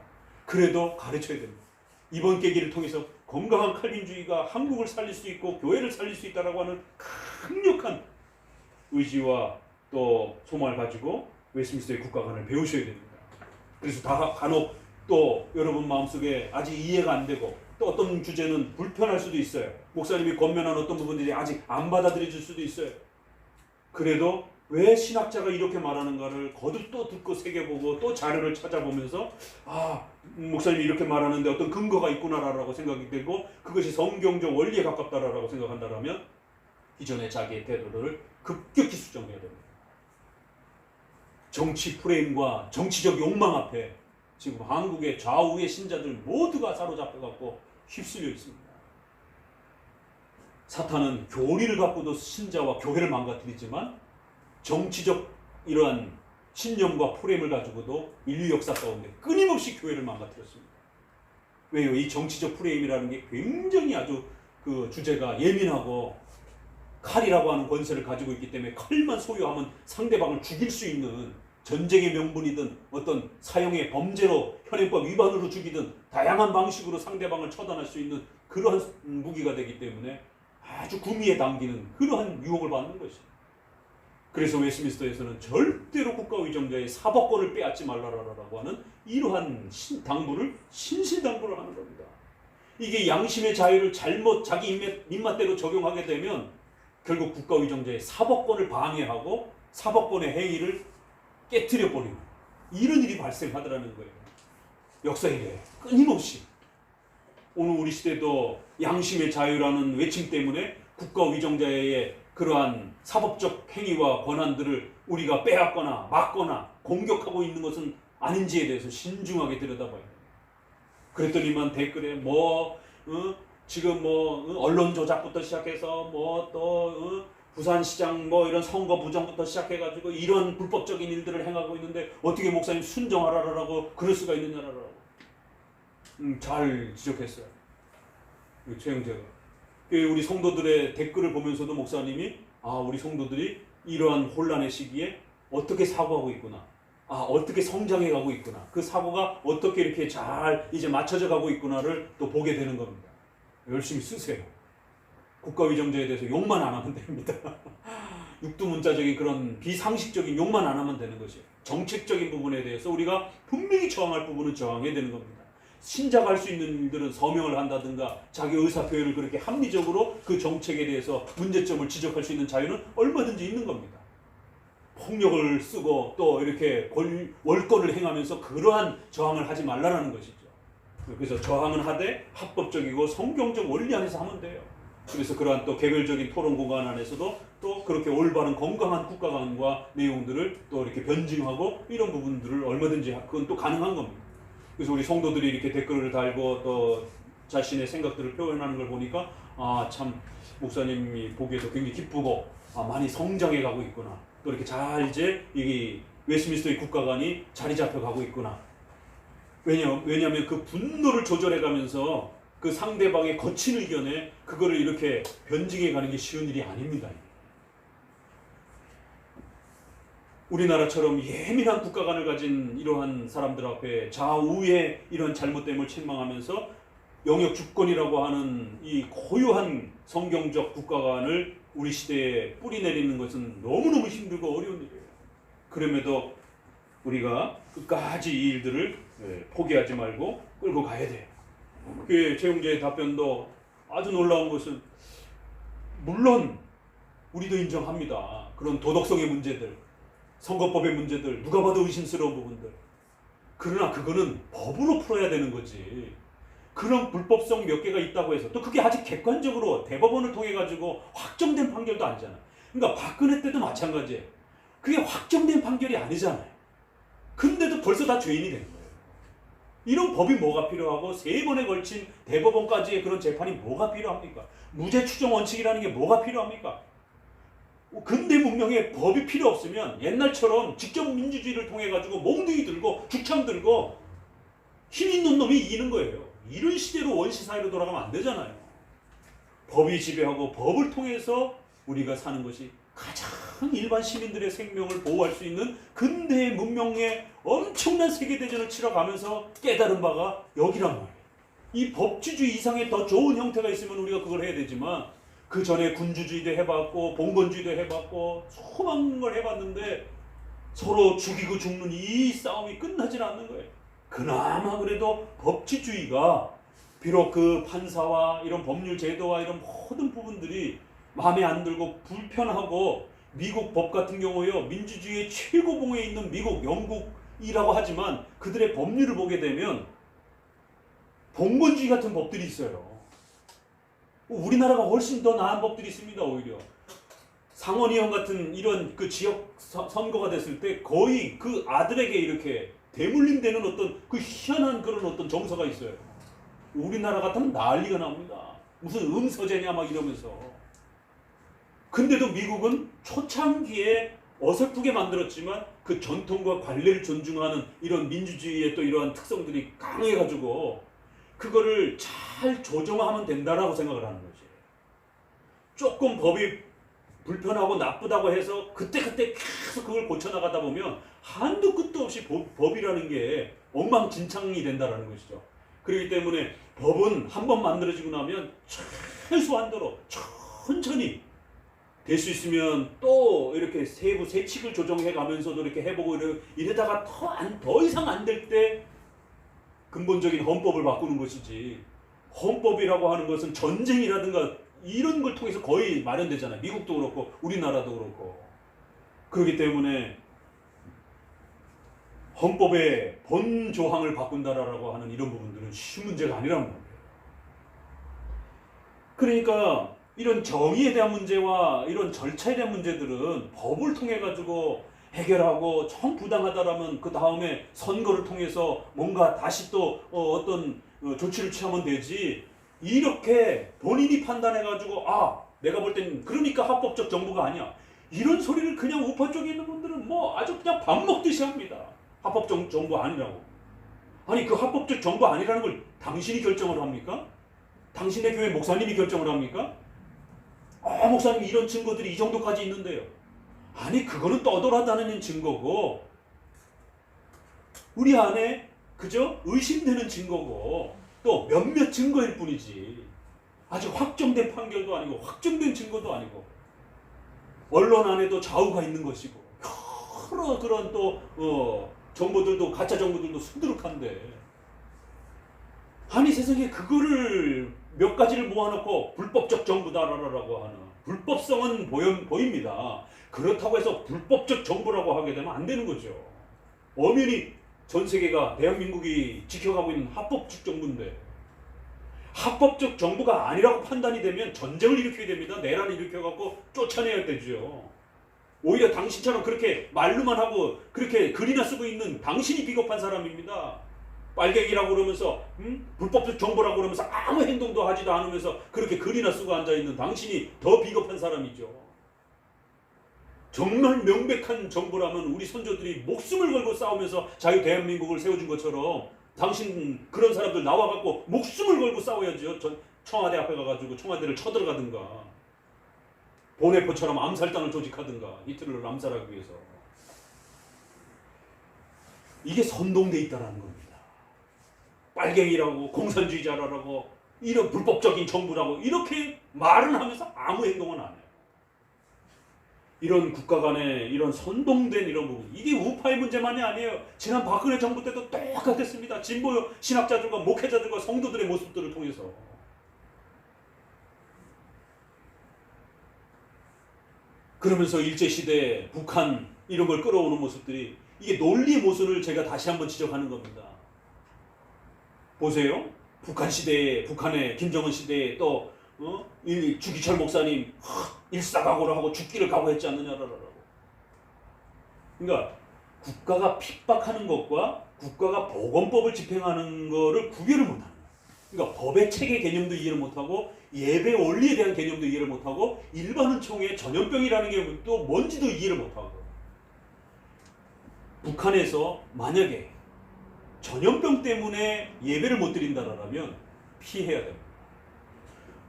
그래도 가르쳐야 됩니다. 이번 계기를 통해서 건강한 칼빈주의가 한국을 살릴 수 있고 교회를 살릴 수 있다라고 하는 강력한 의지와 또 소망을 가지고 웨스민스터의 국가관을 배우셔야 됩니다. 그래서 다 간혹 또 여러분 마음속에 아직 이해가 안 되고 또 어떤 주제는 불편할 수도 있어요. 목사님이 권면한 어떤 부분들이 아직 안 받아들여질 수도 있어요. 그래도 왜 신학자가 이렇게 말하는가를 거듭 또 듣고 새겨보고 또 자료를 찾아보면서 목사님이 이렇게 말하는데 어떤 근거가 있구나라고 생각이 되고 그것이 성경적 원리에 가깝다라고 생각한다면 이전에 자기의 태도를 급격히 수정해야 됩니다. 정치 프레임과 정치적 욕망 앞에 지금 한국의 좌우의 신자들 모두가 사로잡혀갖고 휩쓸려 있습니다. 사탄은 교리를 갖고도 신자와 교회를 망가뜨리지만 정치적 이러한 신념과 프레임을 가지고도 인류 역사 가운데 끊임없이 교회를 망가뜨렸습니다. 왜요? 이 정치적 프레임이라는 게 굉장히 아주 그 주제가 예민하고 칼이라고 하는 권세를 가지고 있기 때문에 칼만 소유하면 상대방을 죽일 수 있는 전쟁의 명분이든 어떤 사형의 범죄로 현행법 위반으로 죽이든 다양한 방식으로 상대방을 처단할 수 있는 그러한 무기가 되기 때문에 아주 구미에 당기는 그러한 유혹을 받는 것입니다. 그래서 웨스민스터에서는 절대로 국가의정자의 사법권을 빼앗지 말라라고 하는 이러한 당부를 신신당부를 하는 겁니다. 이게 양심의 자유를 잘못 자기 입맛대로 적용하게 되면 결국 국가의정자의 사법권을 방해하고 사법권의 행위를 깨트려버리는 이런 일이 발생하더라는 거예요. 역사에 끊임없이 오늘 우리 시대도 양심의 자유라는 외침 때문에 국가의정자의 그러한 사법적 행위와 권한들을 우리가 빼앗거나 막거나 공격하고 있는 것은 아닌지에 대해서 신중하게 들여다봐야 돼요. 그랬더니만 댓글에 지금 언론 조작부터 시작해서 부산시장 이런 선거 부정부터 시작해가지고 이런 불법적인 일들을 행하고 있는데 어떻게 목사님 순정하라라고 그럴 수가 있느냐라고 잘 지적했어요. 최영재가 우리 성도들의 댓글을 보면서도 목사님이 우리 성도들이 이러한 혼란의 시기에 어떻게 사고하고 있구나, 어떻게 성장해가고 있구나, 그 사고가 어떻게 이렇게 잘 이제 맞춰져 가고 있구나를 또 보게 되는 겁니다. 열심히 쓰세요. 국가의정자에 대해서 욕만 안 하면 됩니다. 육두문자적인 그런 비상식적인 욕만 안 하면 되는 것이에요. 정책적인 부분에 대해서 우리가 분명히 저항할 부분은 저항해야 되는 겁니다. 신작할 수 있는 일들은 서명을 한다든가 자기 의사 표현을 그렇게 합리적으로 그 정책에 대해서 문제점을 지적할 수 있는 자유는 얼마든지 있는 겁니다. 폭력을 쓰고 또 이렇게 월권을 행하면서 그러한 저항을 하지 말라는 것이죠. 그래서 저항은 하되 합법적이고 성경적 원리 안에서 하면 돼요. 그래서 그러한 또 개별적인 토론 공간 안에서도 또 그렇게 올바른 건강한 국가관과 내용들을 또 이렇게 변증하고 이런 부분들을 얼마든지 그건 또 가능한 겁니다. 그래서 우리 성도들이 이렇게 댓글을 달고 또 자신의 생각들을 표현하는 걸 보니까 참 목사님이 보기에도 굉장히 기쁘고 많이 성장해 가고 있구나. 또 이렇게 잘 이제 이 웨스트민스터의 국가관이 자리 잡혀 가고 있구나. 왜냐하면 그 분노를 조절해 가면서 그 상대방의 거친 의견에 그거를 이렇게 변증해 가는 게 쉬운 일이 아닙니다. 우리나라처럼 예민한 국가관을 가진 이러한 사람들 앞에 좌우의 이런 잘못됨을 책망하면서 영역 주권이라고 하는 이 고유한 성경적 국가관을 우리 시대에 뿌리내리는 것은 너무너무 힘들고 어려운 일이에요. 그럼에도 우리가 끝까지 이 일들을 포기하지 말고 끌고 가야 돼요. 그 최용재의 답변도 아주 놀라운 것은 물론 우리도 인정합니다. 그런 도덕성의 문제들, 선거법의 문제들, 누가 봐도 의심스러운 부분들. 그러나 그거는 법으로 풀어야 되는 거지. 그런 불법성 몇 개가 있다고 해서 또 그게 아직 객관적으로 대법원을 통해 가지고 확정된 판결도 아니잖아. 그러니까 박근혜 때도 마찬가지예요. 그게 확정된 판결이 아니잖아요. 근데도 벌써 다 죄인이 된 거예요. 이런 법이 뭐가 필요하고 3번에 걸친 대법원까지의 그런 재판이 뭐가 필요합니까? 무죄 추정 원칙이라는 게 뭐가 필요합니까? 근대 문명에 법이 필요 없으면 옛날처럼 직접 민주주의를 통해 가지고 몽둥이 들고 죽창 들고 힘 있는 놈이 이기는 거예요. 이런 시대로 원시 사회로 돌아가면 안 되잖아요. 법이 지배하고 법을 통해서 우리가 사는 것이 가장 일반 시민들의 생명을 보호할 수 있는 근대의 문명의 엄청난 세계대전을 치러가면서 깨달은 바가 여기란 말이에요. 이 법치주의 이상의 더 좋은 형태가 있으면 우리가 그걸 해야 되지만 그 전에 군주주의도 해봤고 봉건주의도 해봤고 수많은 걸 해봤는데 서로 죽이고 죽는 이 싸움이 끝나질 않는 거예요. 그나마 그래도 법치주의가 비록 그 판사와 이런 법률 제도와 이런 모든 부분들이 마음에 안 들고 불편하고 미국 법 같은 경우요 민주주의의 최고봉에 있는 미국, 영국이라고 하지만 그들의 법률을 보게 되면 봉건주의 같은 법들이 있어요. 우리나라가 훨씬 더 나은 법들이 있습니다. 오히려 상원의원 같은 이런 그 지역 선거가 됐을 때 거의 그 아들에게 이렇게 대물림되는 어떤 그 희한한 그런 어떤 정서가 있어요. 우리나라 같으면 난리가 납니다. 무슨 음서제냐 막 이러면서. 근데도 미국은 초창기에 어설프게 만들었지만 그 전통과 관례를 존중하는 이런 민주주의의 또 이러한 특성들이 강해가지고 그거를 잘 조정하면 된다라고 생각을 하는 거지. 조금 법이 불편하고 나쁘다고 해서 그때그때 계속 그걸 고쳐나가다 보면 한도 끝도 없이 법이라는 게 엉망진창이 된다라는 것이죠. 그렇기 때문에 법은 한번 만들어지고 나면 최소한도로 천천히 될 수 있으면 또 이렇게 세부 세칙을 조정해 가면서도 이렇게 해보고 이러다가 더 이상 안 될 때 근본적인 헌법을 바꾸는 것이지, 헌법이라고 하는 것은 전쟁이라든가 이런 걸 통해서 거의 마련되잖아요. 미국도 그렇고 우리나라도 그렇고. 그렇기 때문에 헌법의 본 조항을 바꾼다라고 하는 이런 부분들은 쉬운 문제가 아니라는 거예요. 그러니까 이런 정의에 대한 문제와 이런 절차에 대한 문제들은 법을 통해 가지고 해결하고 정 부당하다라면 그 다음에 선거를 통해서 뭔가 다시 또 어떤 조치를 취하면 되지, 이렇게 본인이 판단해 가지고 내가 볼 땐 그러니까 합법적 정부가 아니야, 이런 소리를 그냥 우파 쪽에 있는 분들은 뭐 아주 그냥 밥 먹듯이 합니다. 합법적 정부 아니라고. 아니 그 합법적 정부 아니라는 걸 당신이 결정을 합니까? 당신의 교회 목사님이 결정을 합니까? 목사님 이런 증거들이 이 정도까지 있는데요. 아니 그거는 떠돌아다니는 증거고 우리 안에 그저 의심되는 증거고 또 몇몇 증거일 뿐이지 아직 확정된 판결도 아니고 확정된 증거도 아니고 언론 안에도 좌우가 있는 것이고 여러 그런 또 정보들도 가짜 정보들도 수두룩한데 아니 세상에 그거를 몇 가지를 모아놓고 불법적 정부다라고 하는 불법성은 보입니다. 그렇다고 해서 불법적 정부라고 하게 되면 안 되는 거죠. 엄연히 전 세계가 대한민국이 지켜가고 있는 합법적 정부인데 합법적 정부가 아니라고 판단이 되면 전쟁을 일으켜야 됩니다. 내란을 일으켜갖고 쫓아내야 되죠. 오히려 당신처럼 그렇게 말로만 하고 그렇게 글이나 쓰고 있는 당신이 비겁한 사람입니다. 빨갱이라고 그러면서 불법적 정부라고 그러면서 아무 행동도 하지도 않으면서 그렇게 글이나 쓰고 앉아있는 당신이 더 비겁한 사람이죠. 정말 명백한 정부라면 우리 선조들이 목숨을 걸고 싸우면서 자유 대한민국을 세워준 것처럼 당신 그런 사람들 나와갖고 목숨을 걸고 싸워야죠. 청와대 앞에 가가지고 청와대를 쳐들어가든가 보네포처럼 암살단을 조직하든가 히틀러를 암살하기 위해서. 이게 선동돼 있다는 겁니다. 빨갱이라고 공산주의자라고 이런 불법적인 정부라고 이렇게 말은 하면서 아무 행동은 안 해요. 이런 국가 간의 이런 선동된 이런 부분, 이게 우파의 문제만이 아니에요. 지난 박근혜 정부 때도 똑같았습니다. 진보 신학자들과 목회자들과 성도들의 모습들을 통해서. 그러면서 일제시대 북한 이런 걸 끌어오는 모습들이 이게 논리의 모순을 제가 다시 한번 지적하는 겁니다. 보세요. 북한 시대에 북한의 김정은 시대에 또 주기철 목사님 일사각오를 하고 죽기를 각오했지 않느냐라고. 그러니까 국가가 핍박하는 것과 국가가 보건법을 집행하는 거를 구별을 못하는 거예요. 그러니까 법의 체계 개념도 이해를 못하고 예배 원리에 대한 개념도 이해를 못하고 일반은총의 전염병이라는 게 또 뭔지도 이해를 못하고. 북한에서 만약에 전염병 때문에 예배를 못 드린다라면 피해야 됩니다.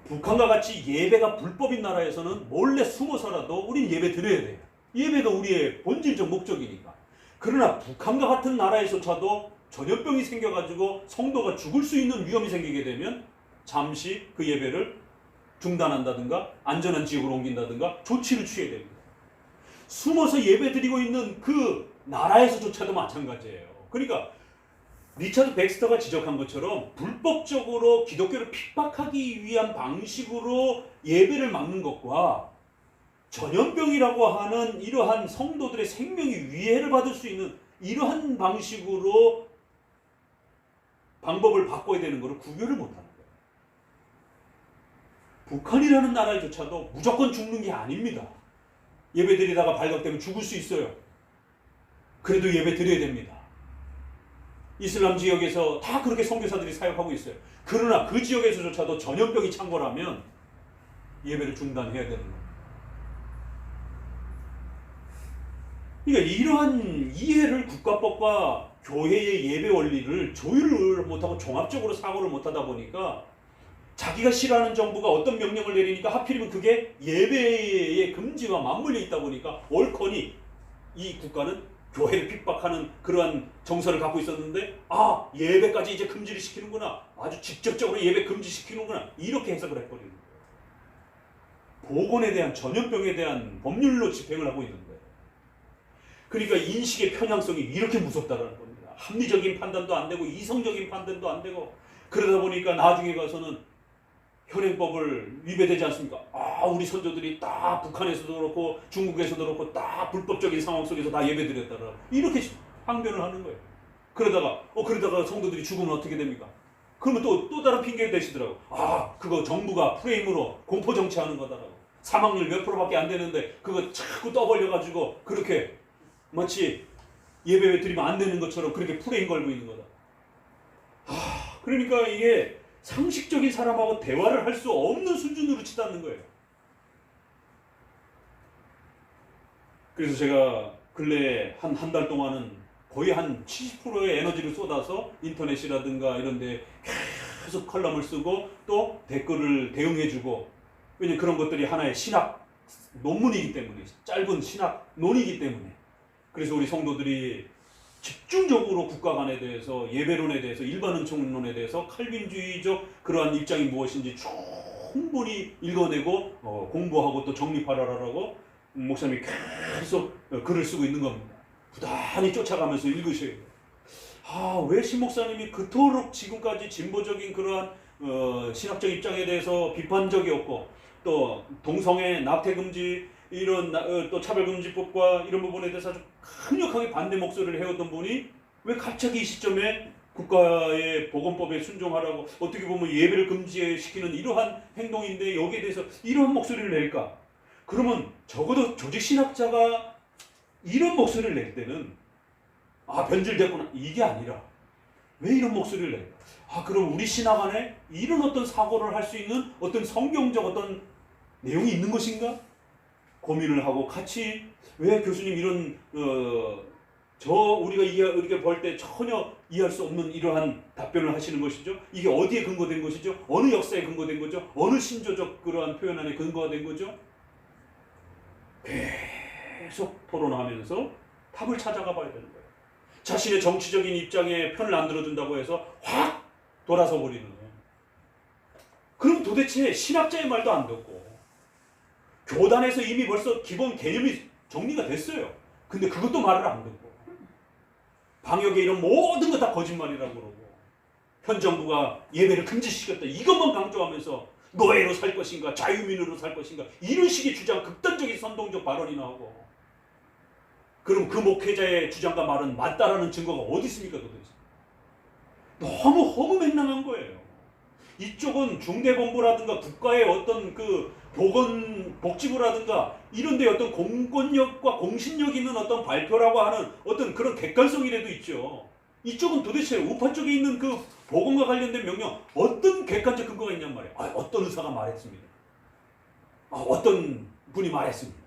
북한과 같이 예배가 불법인 나라에서는 몰래 숨어서라도 우린 예배 드려야 돼요. 예배가 우리의 본질적 목적이니까. 그러나 북한과 같은 나라에서조차도 전염병이 생겨가지고 성도가 죽을 수 있는 위험이 생기게 되면 잠시 그 예배를 중단한다든가 안전한 지역으로 옮긴다든가 조치를 취해야 됩니다. 숨어서 예배 드리고 있는 그 나라에서조차도 마찬가지예요. 그러니까 리차드 백스터가 지적한 것처럼 불법적으로 기독교를 핍박하기 위한 방식으로 예배를 막는 것과 전염병이라고 하는 이러한 성도들의 생명이 위해를 받을 수 있는 이러한 방식으로 방법을 바꿔야 되는 것을 구별을 못하는 거예요. 북한이라는 나라조차도 무조건 죽는 게 아닙니다. 예배 드리다가 발각되면 죽을 수 있어요. 그래도 예배 드려야 됩니다. 이슬람 지역에서 다 그렇게 선교사들이 사역하고 있어요. 그러나 그 지역에서조차도 전염병이 창궐하면 예배를 중단해야 되는 겁니다. 그러니까 이러한 이해를 국가법과 교회의 예배 원리를 조율을 못하고 종합적으로 사고를 못하다 보니까 자기가 싫어하는 정부가 어떤 명령을 내리니까 하필이면 그게 예배의 금지와 맞물려 있다 보니까 옳거니 이 국가는 교회를 핍박하는 그러한 정서를 갖고 있었는데 예배까지 이제 금지를 시키는구나. 아주 직접적으로 예배 금지시키는구나. 이렇게 해석을 해버리는 거예요. 보건에 대한 전염병에 대한 법률로 집행을 하고 있는 거예요. 그러니까 인식의 편향성이 이렇게 무섭다는 겁니다. 합리적인 판단도 안 되고 이성적인 판단도 안 되고 그러다 보니까 나중에 가서는 현행법을 위배되지 않습니까? 우리 선조들이 딱 북한에서도 그렇고 중국에서도 그렇고 딱 불법적인 상황 속에서 다 예배드렸다라 이렇게 항변을 하는 거예요. 그러다가 성도들이 죽으면 어떻게 됩니까? 그러면 또 다른 핑계를 대시더라고. 그거 정부가 프레임으로 공포 정치하는 거다라고. 사망률 몇 프로밖에 안 되는데 그거 자꾸 떠벌려가지고 그렇게 마치 예배 드리면 안 되는 것처럼 그렇게 프레임 걸고 있는 거다. 그러니까 이게 상식적인 사람하고 대화를 할 수 없는 수준으로 치닫는 거예요. 그래서 제가 근래 한 달 동안은 거의 한 70%의 에너지를 쏟아서 인터넷이라든가 이런 데 계속 컬럼을 쓰고 또 댓글을 대응해주고, 왜냐면 그런 것들이 하나의 신학 논문이기 때문에, 짧은 신학 논이기 때문에. 그래서 우리 성도들이 집중적으로 국가관에 대해서, 예배론에 대해서, 일반은총론에 대해서 칼빈주의적 그러한 입장이 무엇인지 충분히 읽어내고 공부하고 또 정립하라라고 목사님이 계속 글을 쓰고 있는 겁니다. 부단히 쫓아가면서 읽으셔야 돼요. 왜 신목사님이 그토록 지금까지 진보적인 그러한 신학적 입장에 대해서 비판적이었고 또 동성애 낙태금지 이런 또 차별금지법과 이런 부분에 대해서 아주 강력하게 반대 목소리를 해왔던 분이 왜 갑자기 이 시점에 국가의 보건법에 순종하라고 어떻게 보면 예배를 금지시키는 이러한 행동인데 여기에 대해서 이런 목소리를 낼까? 그러면 적어도 조직신학자가 이런 목소리를 낼 때는 변질됐구나 이게 아니라 왜 이런 목소리를 낼까? 그럼 우리 신학 안에 이런 어떤 사고를 할 수 있는 어떤 성경적 어떤 내용이 있는 것인가? 고민을 하고 같이 왜 교수님 이런 우리가 볼 때 전혀 이해할 수 없는 이러한 답변을 하시는 것이죠? 이게 어디에 근거된 것이죠? 어느 역사에 근거된 거죠? 어느 신조적 그러한 표현 안에 근거가 된 거죠? 계속 토론하면서 답을 찾아가 봐야 되는 거예요. 자신의 정치적인 입장에 편을 안 들어준다고 해서 확 돌아서 버리는 거예요. 그럼 도대체 신학자의 말도 안 듣고 교단에서 이미 벌써 기본 개념이 정리가 됐어요. 근데 그것도 말을 안 듣고 방역의 이런 모든 거 다 거짓말이라고 그러고 현 정부가 예배를 금지시켰다 이것만 강조하면서 노예로 살 것인가 자유민으로 살 것인가 이런 식의 주장 극단적인 선동적 발언이 나오고 그럼 그 목회자의 주장과 말은 맞다라는 증거가 어디 있습니까 도대체? 너무 허무맹랑한 거예요. 이쪽은 중대본부라든가 국가의 어떤 그 보건복지부라든가 이런 데 어떤 공권력과 공신력 있는 어떤 발표라고 하는 어떤 그런 객관성이라도 있죠. 이쪽은 도대체 우파 쪽에 있는 그 보건과 관련된 명령 어떤 객관적 근거가 있냔 말이에요. 어떤 의사가 말했습니다. 어떤 분이 말했습니다.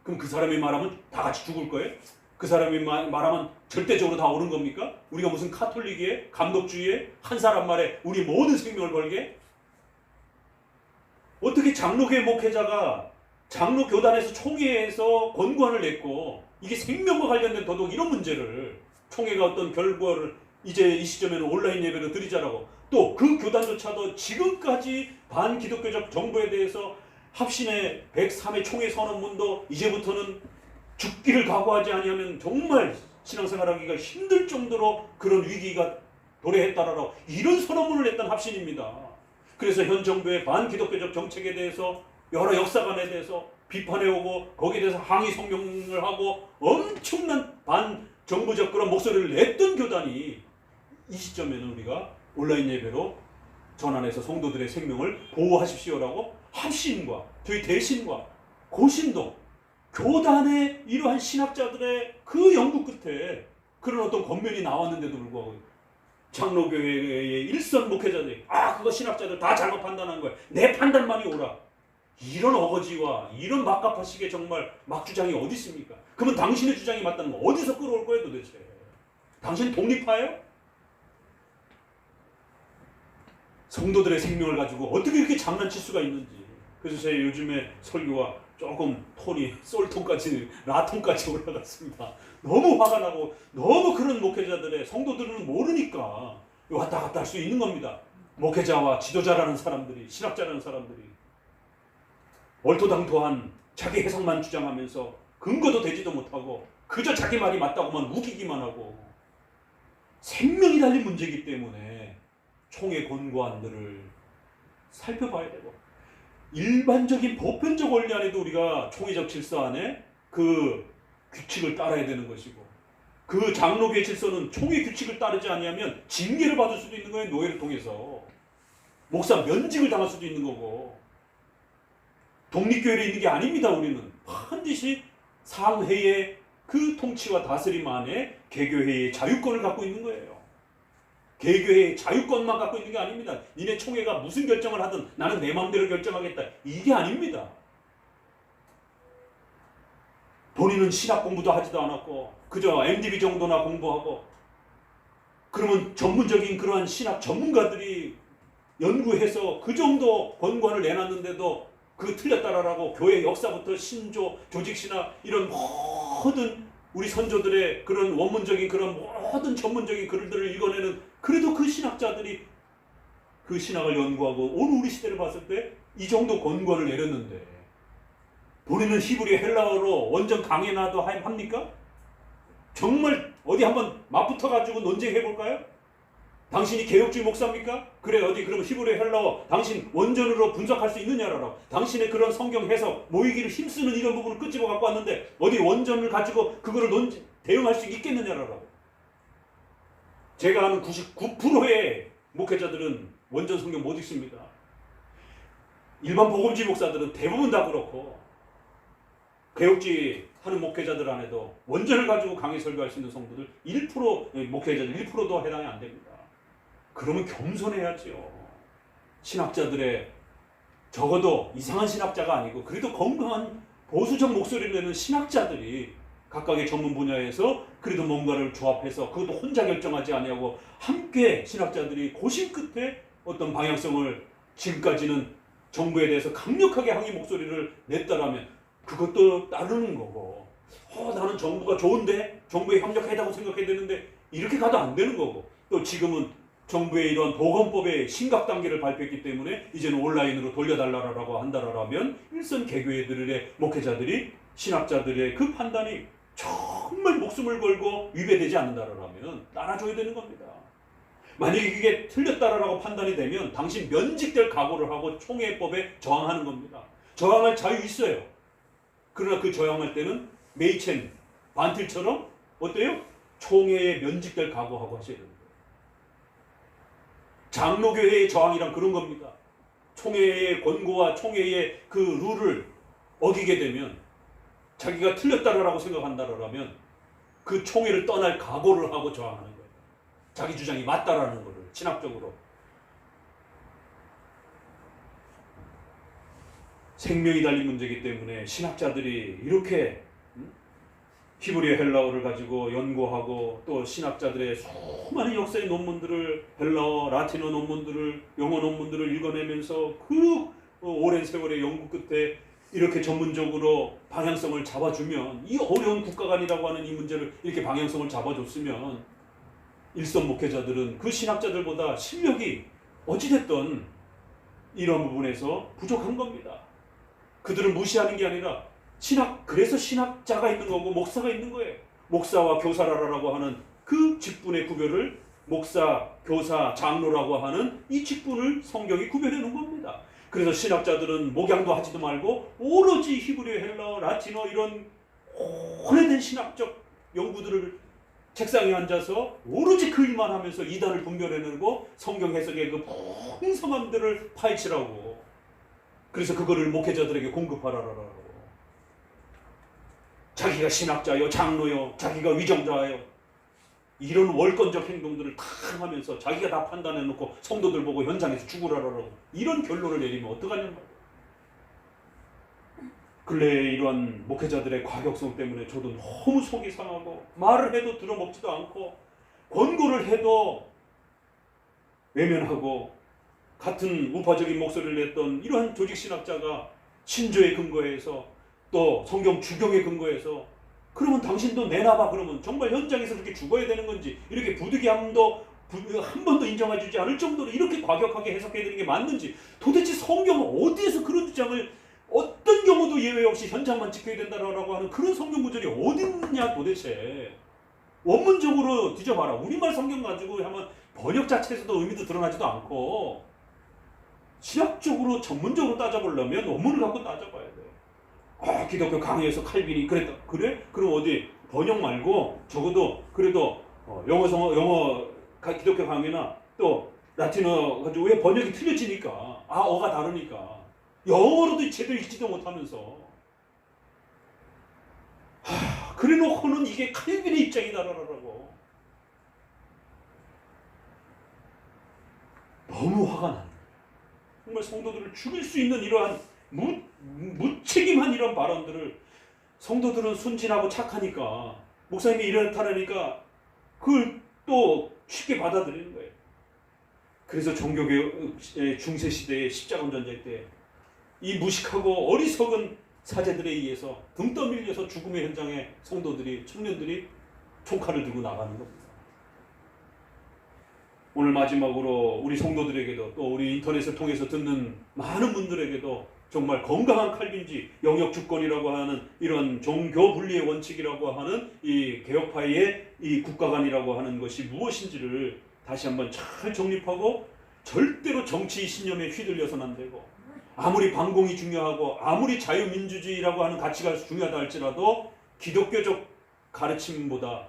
그럼 그 사람이 말하면 다 같이 죽을 거예요? 그 사람이 말하면 절대적으로 다 옳은 겁니까? 우리가 무슨 카톨릭이에 감독주의에 한 사람 말에 우리 모든 생명을 걸게? 어떻게 장로교회 목회자가 장로교단에서 총회에서 권고안을 냈고 이게 생명과 관련된 도덕 이런 문제를 총회가 어떤 결과를 이제 이 시점에는 온라인 예배로 드리자라고 또 그 교단조차도 지금까지 반기독교적 정부에 대해서 합신의 103회 총회 선언문도 이제부터는 죽기를 각오하지 아니하면 정말 신앙생활하기가 힘들 정도로 그런 위기가 도래했다라고 이런 선언문을 냈던 합신입니다. 그래서 현 정부의 반기독교적 정책에 대해서 여러 역사관에 대해서 비판해오고 거기에 대해서 항의 성명을 하고 엄청난 반정부적 그런 목소리를 냈던 교단이 이 시점에는 우리가 온라인 예배로 전환해서 성도들의 생명을 보호하십시오라고 합신과 저희 대신과 고신도 교단의 이러한 신학자들의 그 연구 끝에 그런 어떤 권면이 나왔는데도 불구하고 장로교회의 일선 목회자들이 그거 신학자들 다 잘못 판단한 거야. 내 판단만이 옳아. 이런 어거지와 이런 막가파식의 정말 막주장이 어디 있습니까? 그러면 당신의 주장이 맞다는 거 어디서 끌어올 거예요 도대체? 당신 독립파예요? 성도들의 생명을 가지고 어떻게 이렇게 장난칠 수가 있는지. 그래서 제 요즘에 설교가 조금 톤이 솔톤까지 라톤까지 올라갔습니다. 너무 화가 나고 너무 그런 목회자들의 성도들은 모르니까 왔다 갔다 할 수 있는 겁니다. 목회자와 지도자라는 사람들이 신학자라는 사람들이 얼토당토한 자기 해석만 주장하면서 근거도 되지도 못하고 그저 자기 말이 맞다고만 우기기만 하고 생명이 달린 문제이기 때문에 총회 권고안들을 살펴봐야 되고 일반적인 보편적 원리 안에도 우리가 총회적 질서 안에 그 규칙을 따라야 되는 것이고 그 장로교의 질서는 총회 규칙을 따르지 아니하면 징계를 받을 수도 있는 거예요. 노예를 통해서 목사 면직을 당할 수도 있는 거고 독립교회에 있는 게 아닙니다. 우리는 반드시 상회의 그 통치와 다스림 안에 개교회의 자유권을 갖고 있는 거예요. 개교회의 자유권만 갖고 있는 게 아닙니다. 니네 총회가 무슨 결정을 하든 나는 내 마음대로 결정하겠다. 이게 아닙니다. 본인은 신학 공부도 하지도 않았고 그저 MDB 정도나 공부하고 그러면 전문적인 그러한 신학 전문가들이 연구해서 그 정도 권고안을 내놨는데도 그거 틀렸다라고 교회 역사부터 신조, 조직신학 이런 모든 우리 선조들의 그런 원문적인 그런 모든 전문적인 글들을 읽어내는 그래도 그 신학자들이 그 신학을 연구하고 오늘 우리 시대를 봤을 때 이 정도 권고안을 내렸는데 본인은 히브리 헬라어로 원전 강해나도 합니까? 정말 어디 한번 맞붙어가지고 논쟁해볼까요? 당신이 개혁주의 목사입니까? 그래 어디 그러면 히브리 헬라어 당신 원전으로 분석할 수 있느냐라고. 당신의 그런 성경 해석 모이기를 힘쓰는 이런 부분을 끄집어 갖고 왔는데 어디 원전을 가지고 그거를 대응할 수 있겠느냐라고. 제가 아는 99%의 목회자들은 원전 성경 못 읽습니다. 일반 복음주의 목사들은 대부분 다 그렇고, 개혁주의 하는 목회자들 안에도 원전을 가지고 강의 설교할 수 있는 성도들 1%, 목회자들 1%도 해당이 안 됩니다. 그러면 겸손해야지요. 신학자들의, 적어도 이상한 신학자가 아니고 그래도 건강한 보수적 목소리를 내는 신학자들이 각각의 전문 분야에서 그래도 뭔가를 조합해서, 그것도 혼자 결정하지 아니하고 함께 신학자들이 고심 끝에 어떤 방향성을, 지금까지는 정부에 대해서 강력하게 항의 목소리를 냈다라면 그것도 따르는 거고, 나는 정부가 좋은데 정부에 협력하다고 생각해야 되는데 이렇게 가도 안 되는 거고, 또 지금은 정부의 이런 보건법의 심각 단계를 발표했기 때문에 이제는 온라인으로 돌려달라고 한다라면 일선 개교회들의 목회자들이, 신학자들의 그 판단이 정말 목숨을 걸고 위배되지 않는다라면 따라줘야 되는 겁니다. 만약에 그게 틀렸다라고 판단이 되면 당신 면직될 각오를 하고 총회법에 저항하는 겁니다. 저항할 자유 있어요. 그러나 그 저항할 때는 메이첸, 반틀처럼 어때요? 총회에 면직될 각오하고 하셔야 됩니다. 장로교회의 저항이란 그런 겁니다. 총회의 권고와 총회의 그 룰을 어기게 되면, 자기가 틀렸다라고 생각한다라면 그 총회를 떠날 각오를 하고 저항하는 거예요. 자기 주장이 맞다라는 것을 신학적으로. 생명이 달린 문제이기 때문에 신학자들이 이렇게 히브리 헬라어를 가지고 연구하고, 또 신학자들의 수많은 역사의 논문들을, 헬라어, 라틴어 논문들을, 영어 논문들을 읽어내면서 그 오랜 세월의 연구 끝에 이렇게 전문적으로 방향성을 잡아주면, 이 어려운 국가관이라고 하는 이 문제를 이렇게 방향성을 잡아줬으면 일선 목회자들은 그 신학자들보다 실력이 어찌됐든 이런 부분에서 부족한 겁니다. 그들을 무시하는 게 아니라 그래서 신학자가 있는 거고 목사가 있는 거예요. 목사와 교사라고 하는 그 직분의 구별을, 목사, 교사, 장로라고 하는 이 직분을 성경이 구별해 놓은 겁니다. 그래서 신학자들은 목양도 하지도 말고 오로지 히브리, 헬라어, 라틴어 이런 오래된 신학적 연구들을 책상에 앉아서 오로지 그 일만 하면서 이단을 분별해내고 성경 해석의 그 풍성함들을 파헤치라고. 그래서 그거를 목회자들에게 공급하라라고. 자기가 신학자요, 장로요, 자기가 위정자요, 이런 월권적 행동들을 다 하면서 자기가 다 판단해놓고 성도들 보고 현장에서 죽으라라고 이런 결론을 내리면 어떡하냐는 말이에요. 근래에 이러한 목회자들의 과격성 때문에 저도 너무 속이 상하고, 말을 해도 들어먹지도 않고, 권고를 해도 외면하고, 같은 우파적인 목소리를 냈던 이러한 조직신학자가 신조에 근거해서, 또 성경 주경에 근거해서, 그러면 당신도 내놔봐, 그러면 정말 현장에서 그렇게 죽어야 되는 건지, 이렇게 부득이함도 한 번도 인정해주지 않을 정도로 이렇게 과격하게 해석해야 되는 게 맞는지, 도대체 성경은 어디에서 그런 주장을, 어떤 경우도 예외 없이 현장만 지켜야 된다라고 하는 그런 성경 구절이 어디 있냐 도대체. 원문적으로 뒤져봐라. 우리말 성경 가지고 하면 번역 자체에서도 의미도 드러나지도 않고, 신학적으로 전문적으로 따져보려면 원문을 갖고 따져봐야 돼. 기독교 강의에서 칼빈이 그랬다. 그래? 그럼 어디 번역 말고 적어도 그래도 영어 기독교 강의나 또 라틴어 가지고 왜 번역이 틀려지니까, 어가 다르니까 영어로도 제대로 읽지도 못하면서, 그래 놓고는 이게 칼빈의 입장이다라고. 너무 화가 나는 거예요. 정말 성도들을 죽일 수 있는 이러한 무책임한 이런 발언들을, 성도들은 순진하고 착하니까, 목사님이 이렇다니까 그걸 또 쉽게 받아들이는 거예요. 그래서 종교개혁 중세시대의 십자군전쟁 때 이 무식하고 어리석은 사제들에 의해서 등 떠밀려서 죽음의 현장에 성도들이, 청년들이 총칼을 들고 나가는 겁니다. 오늘 마지막으로 우리 성도들에게도, 또 우리 인터넷을 통해서 듣는 많은 분들에게도 정말 건강한 칼빈주의, 영역 주권이라고 하는 이런 종교 분리의 원칙이라고 하는 이 개혁파의 이 국가관이라고 하는 것이 무엇인지를 다시 한번 잘 정립하고, 절대로 정치 신념에 휘둘려서는 안 되고, 아무리 반공이 중요하고 아무리 자유민주주의라고 하는 가치가 중요하다 할지라도 기독교적 가르침보다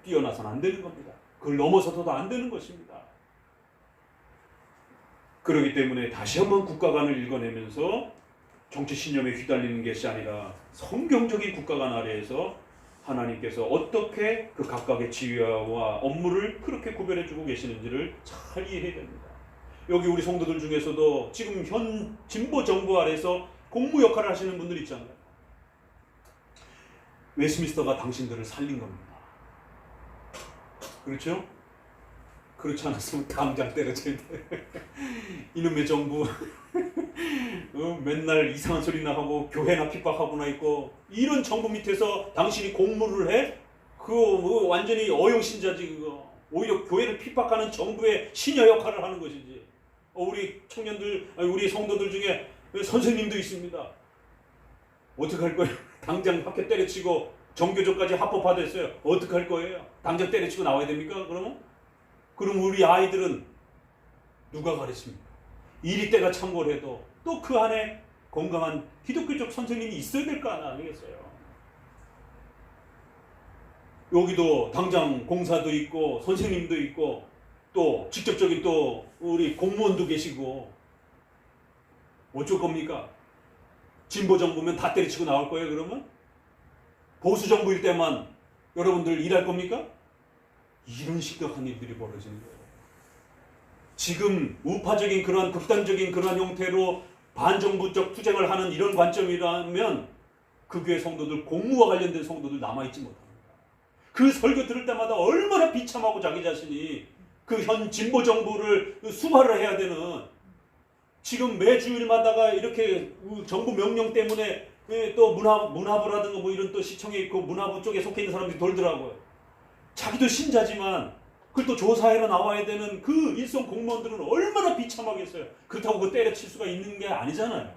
뛰어나서는 안 되는 겁니다. 그걸 넘어서서도 안 되는 것입니다. 그렇기 때문에 다시 한번 국가관을 읽어내면서 정치 신념에 휘달리는 것이 아니라 성경적인 국가관 아래에서 하나님께서 어떻게 그 각각의 지위와 업무를 그렇게 구별해주고 계시는지를 잘 이해해야 됩니다. 여기 우리 성도들 중에서도 지금 현 진보 정부 아래에서 공무 역할을 하시는 분들 있잖아요. 웨스트민스터가 당신들을 살린 겁니다. 그렇죠? 그렇지 않았으면 당장 때려쳐야 돼. 이놈의 정부 맨날 이상한 소리나 하고 교회나 핍박하고나 있고, 이런 정부 밑에서 당신이 공무를 해? 그거 완전히 어용신자지. 그거 오히려 교회를 핍박하는 정부의 신여 역할을 하는 것이지. 우리 청년들, 우리 성도들 중에 선생님도 있습니다. 어떻게 할 거예요? 당장 학교 때려치고 정교조까지 합법화됐어요. 어떻게 할 거예요? 당장 때려치고 나와야 됩니까? 그럼 우리 아이들은 누가 가르칩니까? 이리 때가 참고해도 또 그 안에 건강한 기독교적 선생님이 있어야 될 거 아니겠어요? 여기도 당장 공사도 있고 선생님도 있고 또 직접적인 또 우리 공무원도 계시고, 어쩔 겁니까? 진보 정부면 다 때려치고 나올 거예요, 그러면? 보수 정부일 때만 여러분들 일할 겁니까? 이런 심각한 일들이 벌어지는 거예요. 지금 우파적인 그러한 극단적인 그러한 형태로 반정부적 투쟁을 하는 이런 관점이라면 그 교회 성도들, 공무와 관련된 성도들 남아있지 못합니다. 그 설교 들을 때마다 얼마나 비참하고 자기 자신이 그 현 진보 정부를 수발을 해야 되는, 지금 매주일마다가 이렇게 정부 명령 때문에 또 문화부라든가 뭐 이런 또 시청에 있고 문화부 쪽에 속해 있는 사람들이 돌더라고요. 자기도 신자지만 그걸 또 조사하러 나와야 되는 그 일선 공무원들은 얼마나 비참하겠어요. 그렇다고 그 때려칠 수가 있는 게 아니잖아요.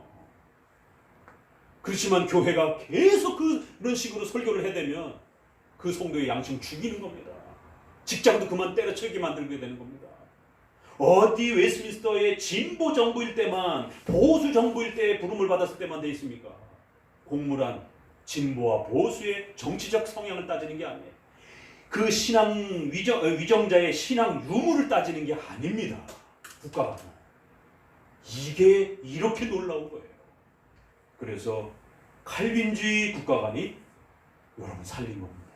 그렇지만 교회가 계속 그런 식으로 설교를 해대면 그 성도의 양심 죽이는 겁니다. 직장도 그만 때려치게 만들게 되는 겁니다. 어디 웨스트민스터의 진보 정부일 때만, 보수 정부일 때 부름을 받았을 때만 돼 있습니까? 공무란 진보와 보수의 정치적 성향을 따지는 게 아니에요. 그 신앙 위정자의 신앙 유무를 따지는 게 아닙니다. 국가가. 이게 이렇게 놀라운 거예요. 그래서 칼빈주의 국가관이 여러분 살린 겁니다.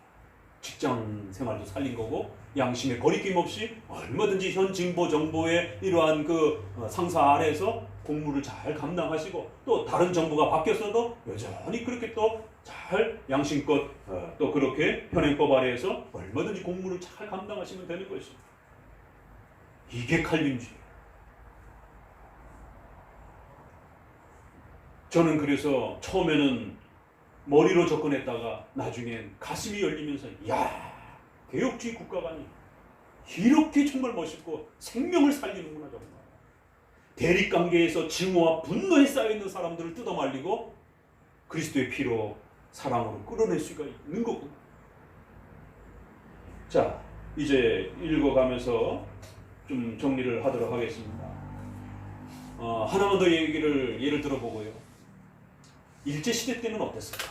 직장 생활도 살린 거고, 양심의 거리낌 없이 얼마든지 현 진보 정부의 이러한 그 상사 아래에서 공무를 잘 감당하시고, 또 다른 정부가 바뀌었어도 여전히 그렇게 또 잘 양심껏 또 그렇게 현행법 아래에서 얼마든지 공무를 잘 감당하시면 되는 것입니다. 이게 칼빈주의예요. 저는 그래서 처음에는 머리로 접근했다가 나중엔 가슴이 열리면서, 야, 개혁주의 국가관이 이렇게 정말 멋있고 생명을 살리는구나. 정말 대립관계에서 증오와 분노에 쌓여있는 사람들을 뜯어말리고 그리스도의 피로 사랑으로 끌어낼 수가 있는 거군요. 자, 이제 읽어가면서 좀 정리를 하도록 하겠습니다. 하나만 더 예를 들어보고요. 일제시대 때는 어땠을까?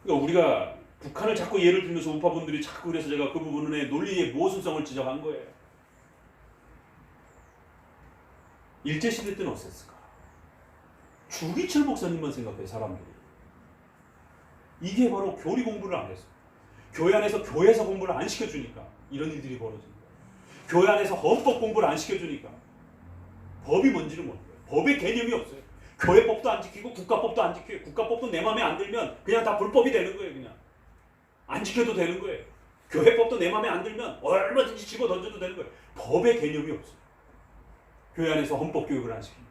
그러니까 우리가 북한을 자꾸 예를 들면서 우파분들이 자꾸, 그래서 제가 그 부분의 논리의 모순성을 지적한 거예요. 일제시대 때는 어땠을까? 주기철 목사님만 생각해, 사람들이. 이게 바로 교리 공부를 안 했어요. 교회 안에서 교회에서 공부를 안 시켜주니까 이런 일들이 벌어집니다. 교회 안에서 헌법 공부를 안 시켜주니까 법이 뭔지를 몰라요. 법의 개념이 없어요. 교회법도 안 지키고 국가법도 안 지켜요. 국가법도 내 마음에 안 들면 그냥 다 불법이 되는 거예요. 그냥 안 지켜도 되는 거예요. 교회법도 내 마음에 안 들면 얼마든지 집어 던져도 되는 거예요. 법의 개념이 없어요. 교회 안에서 헌법 교육을 안 시킵니다.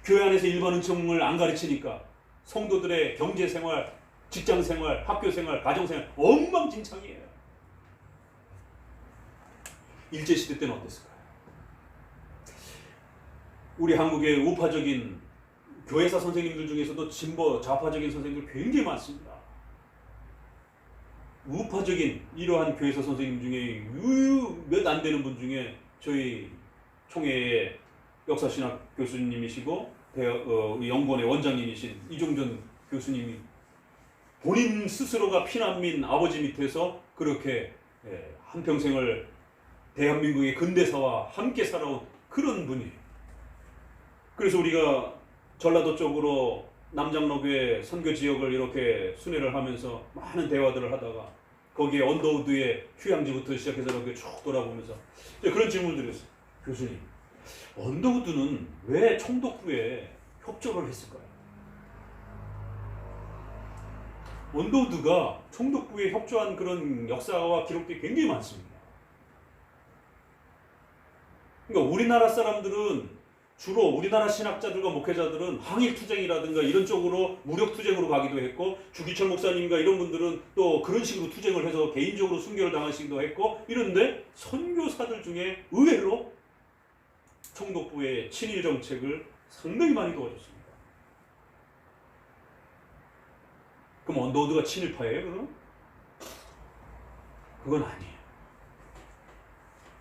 교회 안에서 일반 은총을 안 가르치니까 성도들의 경제생활, 직장생활, 학교생활, 가정생활 엉망진창이에요. 일제시대 때는 어땠을까요? 우리 한국의 우파적인 교회사 선생님들 중에서도 진보 좌파적인 선생님들 굉장히 많습니다. 우파적인 이러한 교회사 선생님 중에 몇 안 되는 분 중에 저희 총회의 역사신학 교수님이시고 연구원의 원장님이신 이종전 교수님이 본인 스스로가 피난민 아버지 밑에서 그렇게 한평생을 대한민국의 근대사와 함께 살아온 그런 분이에요. 그래서 우리가 전라도 쪽으로 남장로교회 선교 지역을 이렇게 순회를 하면서 많은 대화들을 하다가 거기에 언더우드의 휴양지부터 시작해서 이렇게 쭉 돌아보면서 그런 질문을 드렸어요. 교수님, 언더우드는 왜 총독부에 협조를 했을까요? 언더우드가 총독부에 협조한 그런 역사와 기록들이 굉장히 많습니다. 그러니까 우리나라 사람들은 주로 우리나라 신학자들과 목회자들은 항일투쟁이라든가 이런 쪽으로 무력투쟁으로 가기도 했고, 주기철 목사님과 이런 분들은 또 그런 식으로 투쟁을 해서 개인적으로 순교를 당하시기도 했고, 이런데 선교사들 중에 의외로 총독부의 친일 정책을 상당히 많이 도와줬습니다. 그럼 언더우드가 친일파예요, 그럼? 그건 아니에요.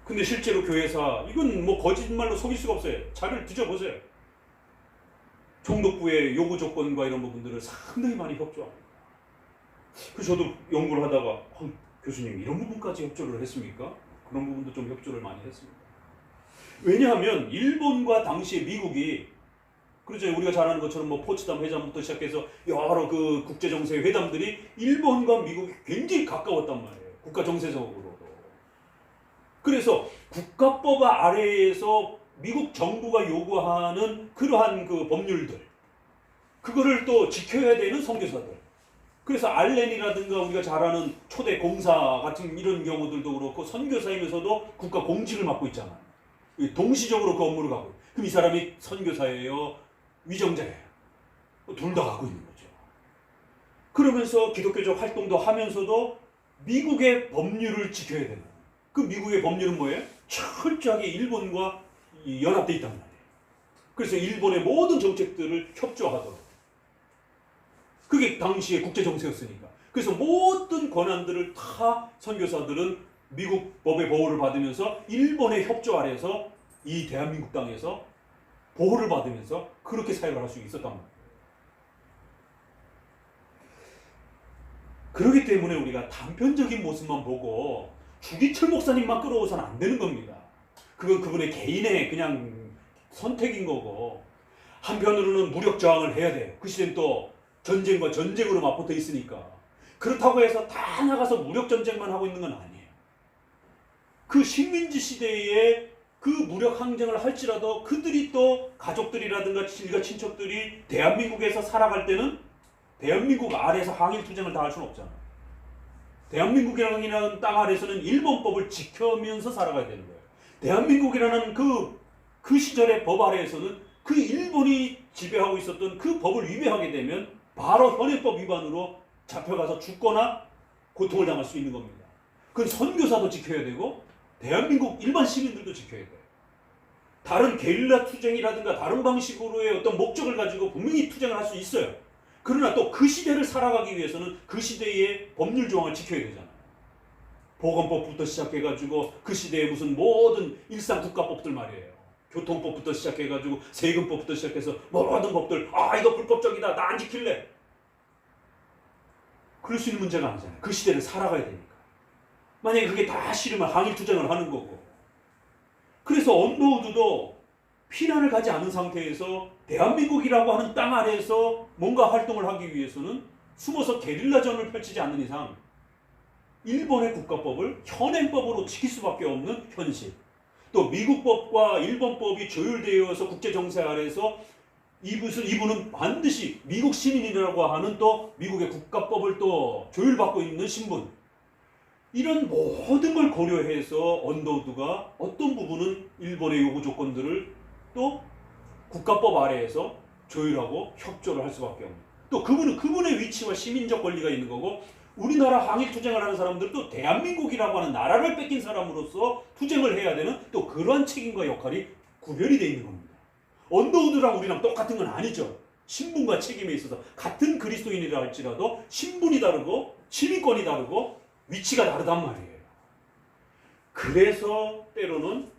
근데 실제로 교회사, 이건 뭐 거짓말로 속일 수가 없어요. 자료를 뒤져보세요. 총독부의 요구 조건과 이런 부분들을 상당히 많이 협조합니다. 그래서 저도 연구를 하다가 교수님 이런 부분까지 협조를 했습니까? 그런 부분도 좀 협조를 많이 했습니다. 왜냐하면 일본과 당시에 미국이, 그렇죠, 우리가 잘 아는 것처럼 뭐 포츠담 회담부터 시작해서 여러 그 국제정세 회담들이 일본과 미국이 굉장히 가까웠단 말이에요. 국가 정세적으로도. 그래서 국가법 아래에서 미국 정부가 요구하는 그러한 그 법률들, 그거를 또 지켜야 되는 선교사들. 그래서 알렌이라든가 우리가 잘 아는 초대 공사 같은 이런 경우들도 그렇고 선교사이면서도 국가 공직을 맡고 있잖아요. 동시적으로 그 업무를 하고. 그럼 이 사람이 선교사예요, 위정자예요? 둘 다 하고 있는 거죠. 그러면서 기독교적 활동도 하면서도 미국의 법률을 지켜야 되는. 그 미국의 법률은 뭐예요? 철저하게 일본과 연합되어 있단 말이에요. 그래서 일본의 모든 정책들을 협조하도록. 그게 당시의 국제정세였으니까. 그래서 모든 권한들을 다 선교사들은 미국 법의 보호를 받으면서 일본의 협조 아래에서 이 대한민국 땅에서 보호를 받으면서 그렇게 사역을 할 수 있었단 말이에요. 그렇기 때문에 우리가 단편적인 모습만 보고 주기철 목사님만 끌어오서는 안 되는 겁니다. 그건 그분의 개인의 그냥 선택인 거고, 한편으로는 무력 저항을 해야 돼요. 그 시대는 또 전쟁과 전쟁으로 맞붙어 있으니까. 그렇다고 해서 다 나가서 무력 전쟁만 하고 있는 건 아니에요. 그 식민지 시대에 그 무력 항쟁을 할지라도 그들이 또 가족들이라든가 일가 친척들이 대한민국에서 살아갈 때는 대한민국 아래에서 항일투쟁을 당할 수는 없잖아요. 대한민국이라는 땅 아래에서는 일본법을 지켜면서 살아가야 되는 거예요. 대한민국이라는 그 시절의 법 아래에서는 그 일본이 지배하고 있었던 그 법을 위배하게 되면 바로 현행법 위반으로 잡혀가서 죽거나 고통을 당할 수 있는 겁니다. 그건 선교사도 지켜야 되고 대한민국 일반 시민들도 지켜야 돼요. 다른 게릴라 투쟁이라든가 다른 방식으로의 어떤 목적을 가지고 분명히 투쟁을 할 수 있어요. 그러나 또 그 시대를 살아가기 위해서는 그 시대의 법률 조항을 지켜야 되잖아요. 보건법부터 시작해가지고 그 시대의 무슨 모든 일상 국가법들 말이에요. 교통법부터 시작해가지고 세금법부터 시작해서 모든 법들, 이거 불법적이다, 나 안 지킬래. 그럴 수 있는 문제가 아니잖아요. 그 시대를 살아가야 되니까. 만약에 그게 다 싫으면 항일투쟁을 하는 거고. 그래서 언더우드도 피난을 가지 않은 상태에서 대한민국이라고 하는 땅 아래에서 뭔가 활동을 하기 위해서는 숨어서 게릴라전을 펼치지 않는 이상 일본의 국가법을 현행법으로 지킬 수밖에 없는 현실. 또 미국법과 일본법이 조율되어서 국제정세 아래에서 이분은 반드시 미국 시민이라고 하는 또 미국의 국가법을 또 조율받고 있는 신분. 이런 모든 걸 고려해서 언더우드가 어떤 부분은 일본의 요구 조건들을 또 국가법 아래에서 조율하고 협조를 할 수밖에 없는. 또 그분은 그분의 위치와 시민적 권리가 있는 거고, 우리나라 항일투쟁을 하는 사람들도 대한민국이라고 하는 나라를 뺏긴 사람으로서 투쟁을 해야 되는 또 그러한 책임과 역할이 구별이 되어 있는 겁니다. 언더우드랑 우리랑 똑같은 건 아니죠. 신분과 책임에 있어서 같은 그리스도인이라 할지라도 신분이 다르고 시민권이 다르고 위치가 다르단 말이에요. 그래서 때로는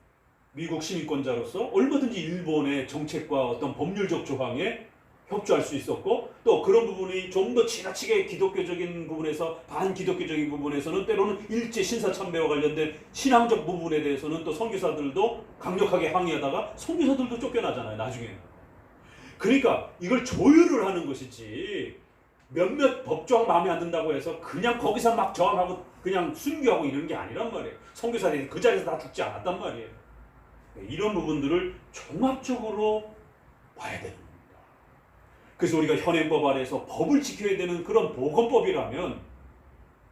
미국 시민권자로서 얼마든지 일본의 정책과 어떤 법률적 조항에 협조할 수 있었고, 또 그런 부분이 좀 더 지나치게 기독교적인 부분에서 반기독교적인 부분에서는 때로는 일제 신사참배와 관련된 신앙적 부분에 대해서는 또 선교사들도 강력하게 항의하다가 선교사들도 쫓겨나잖아요, 나중에. 그러니까 이걸 조율을 하는 것이지 몇몇 법조항 마음에 안 든다고 해서 그냥 거기서 막 저항하고 그냥 순교하고 이런 게 아니란 말이에요. 선교사들이 그 자리에서 다 죽지 않았단 말이에요. 이런 부분들을 종합적으로 봐야 되는 겁니다. 그래서 우리가 현행법 아래에서 법을 지켜야 되는 그런 보건법이라면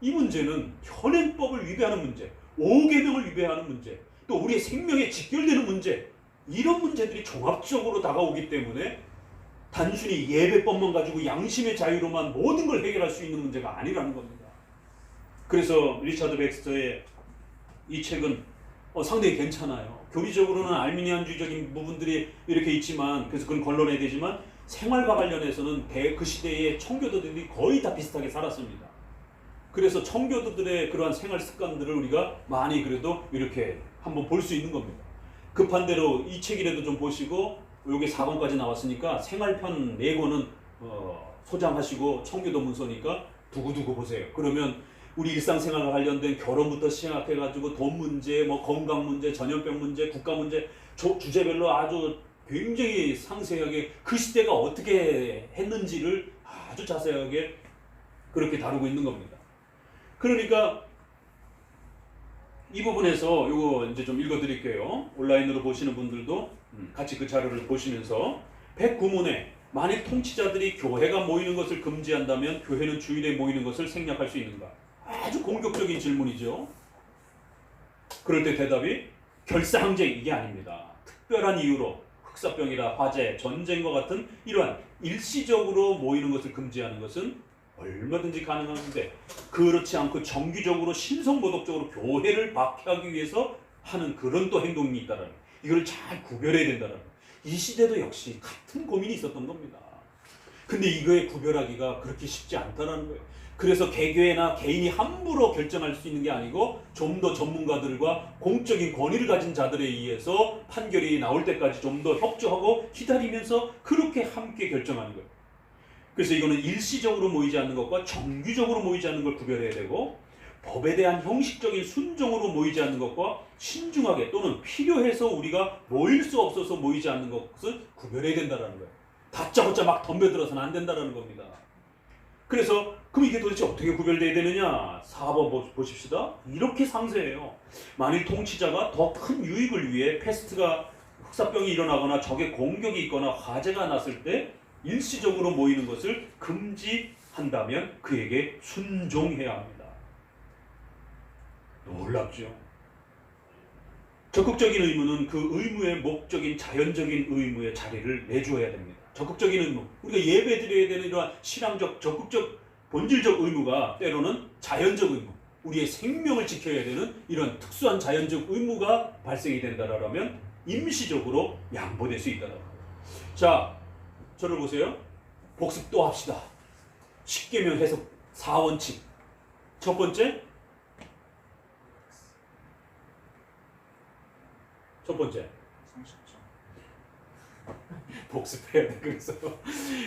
이 문제는 현행법을 위배하는 문제, 5계명을 위배하는 문제, 또 우리의 생명에 직결되는 문제, 이런 문제들이 종합적으로 다가오기 때문에 단순히 예배법만 가지고 양심의 자유로만 모든 걸 해결할 수 있는 문제가 아니라는 겁니다. 그래서 리차드 백스터의 이 책은 상당히 괜찮아요. 교리적으로는 알미니안주의적인 부분들이 이렇게 있지만, 그래서 그건 걸러내야 되지만 생활과 관련해서는 그 시대의 청교도들이 거의 다 비슷하게 살았습니다. 그래서 청교도들의 그러한 생활 습관들을 우리가 많이 그래도 이렇게 한번 볼 수 있는 겁니다. 급한 대로 이 책이라도 좀 보시고, 여기 4권까지 나왔으니까 생활편 4권은 소장하시고 청교도 문서니까 두고두고 보세요. 그러면 우리 일상생활과 관련된 결혼부터 시작해가지고 돈 문제, 뭐 건강 문제, 전염병 문제, 국가 문제, 주제별로 아주 굉장히 상세하게 그 시대가 어떻게 했는지를 아주 자세하게 그렇게 다루고 있는 겁니다. 그러니까 이 부분에서 이거 이제 좀 읽어드릴게요. 온라인으로 보시는 분들도 같이 그 자료를 보시면서 109문에 만일 통치자들이 교회가 모이는 것을 금지한다면 교회는 주일에 모이는 것을 생략할 수 있는가? 아주 공격적인 질문이죠. 그럴 때 대답이 결사항쟁 이게 아닙니다. 특별한 이유로 흑사병이나 화재, 전쟁과 같은 이러한 일시적으로 모이는 것을 금지하는 것은 얼마든지 가능한데, 그렇지 않고 정기적으로 신성모독적으로 교회를 박해하기 위해서 하는 그런 또 행동이 있다라는, 이걸 잘 구별해야 된다라는, 이 시대도 역시 같은 고민이 있었던 겁니다. 근데 이거에 구별하기가 그렇게 쉽지 않다라는 거예요. 그래서 개교회나 개인이 함부로 결정할 수 있는 게 아니고 좀 더 전문가들과 공적인 권위를 가진 자들에 의해서 판결이 나올 때까지 좀 더 협조하고 기다리면서 그렇게 함께 결정하는 거예요. 그래서 이거는 일시적으로 모이지 않는 것과 정기적으로 모이지 않는 걸 구별해야 되고, 법에 대한 형식적인 순종으로 모이지 않는 것과 신중하게 또는 필요해서 우리가 모일 수 없어서 모이지 않는 것을 구별해야 된다는 거예요. 다짜고짜 막 덤벼들어서는 안 된다는 겁니다. 그래서 그럼 이게 도대체 어떻게 구별돼야 되느냐? 4번 보십시다. 이렇게 상세해요. 만일 통치자가 더 큰 유익을 위해 패스트가 흑사병이 일어나거나 적의 공격이 있거나 화재가 났을 때 일시적으로 모이는 것을 금지한다면 그에게 순종해야 합니다. 놀랍죠? 적극적인 의무는 그 의무의 목적인 자연적인 의무의 자리를 내주어야 됩니다. 적극적인 의무, 우리가 예배 드려야 되는 이러한 신앙적, 적극적, 본질적 의무가 때로는 자연적 의무, 우리의 생명을 지켜야 되는 이런 특수한 자연적 의무가 발생이 된다라면 임시적으로 양보될 수 있다는 거예요. 자, 저를 보세요. 복습 또 합시다. 십계명 해석 4원칙. 첫 번째, 상식적. 복습해야 돼. 그래서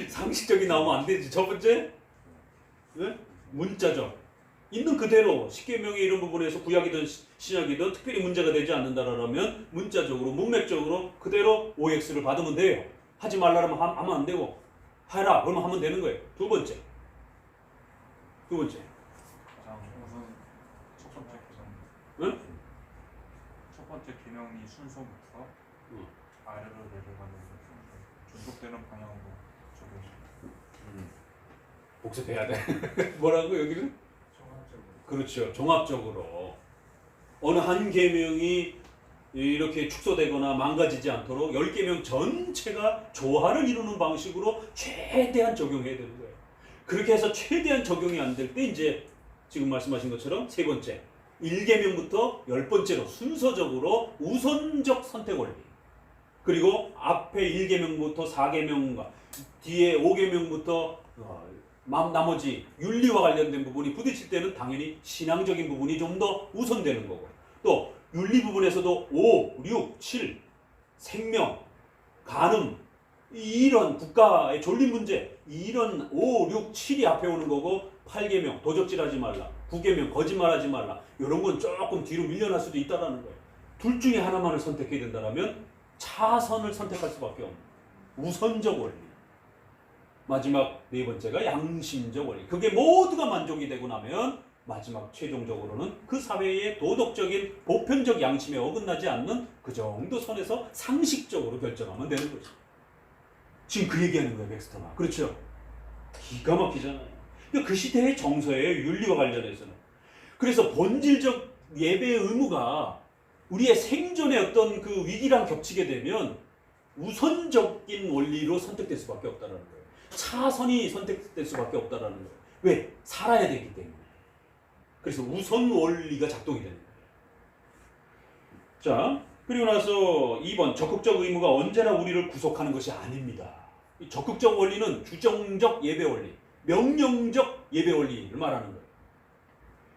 상식적이 나오면 안 되지. 첫 번째, 네? 문자적. 있는 그대로 십계명의 이런 부분에서 구약이든 신약이든 특별히 문제가 되지 않는다라면 문자적으로, 문맥적으로 그대로 OX를 받으면 돼요. 하지 말라면 하면 안 되고, 하라 그러면 하면 되는 거예요. 두 번째. 우선 첫 번째 개정. 응? 첫 번째 개명이 순서부터 아래로 내려가는 존속되는 방향으로 적용. 복습해야 돼. 뭐라고 여기는? 종합적으로. 그렇죠. 종합적으로 어느 한 계명이 이렇게 축소되거나 망가지지 않도록 10계명 전체가 조화를 이루는 방식으로 최대한 적용해야 되는 거예요. 그렇게 해서 최대한 적용이 안 될 때 이제 지금 말씀하신 것처럼 세 번째 1계명부터 10번째로 순서적으로 우선적 선택 원리, 그리고 앞에 1계명부터 4계명과 뒤에 5계명부터 나머지 윤리와 관련된 부분이 부딪힐 때는 당연히 신앙적인 부분이 좀 더 우선되는 거고, 또 윤리 부분에서도 5, 6, 7 생명, 간음 이런 국가의 존립 문제, 이런 5, 6, 7이 앞에 오는 거고, 8계명 도적질하지 말라, 9계명 거짓말하지 말라, 이런 건 조금 뒤로 밀려날 수도 있다라는 거예요. 둘 중에 하나만을 선택해야 된다면 차선을 선택할 수밖에 없는 우선적 원리. 마지막 네 번째가 양심적 원리. 그게 모두가 만족이 되고 나면 마지막 최종적으로는 그 사회의 도덕적인 보편적 양심에 어긋나지 않는 그 정도 선에서 상식적으로 결정하면 되는 거죠. 지금 그 얘기하는 거예요, 맥스터가. 그렇죠? 기가 막히잖아요. 그 시대의 정서예요, 윤리와 관련해서는. 그래서 본질적 예배의 의무가 우리의 생존의 어떤 그 위기랑 겹치게 되면 우선적인 원리로 선택될 수밖에 없다는 거예요. 차선이 선택될 수밖에 없다는 거예요. 왜? 살아야 되기 때문에. 그래서 우선 원리가 작동이 되는 거예요. 자, 그리고 나서 2번, 적극적 의무가 언제나 우리를 구속하는 것이 아닙니다. 이 적극적 원리는 규정적 예배 원리, 명령적 예배 원리를 말하는 거예요.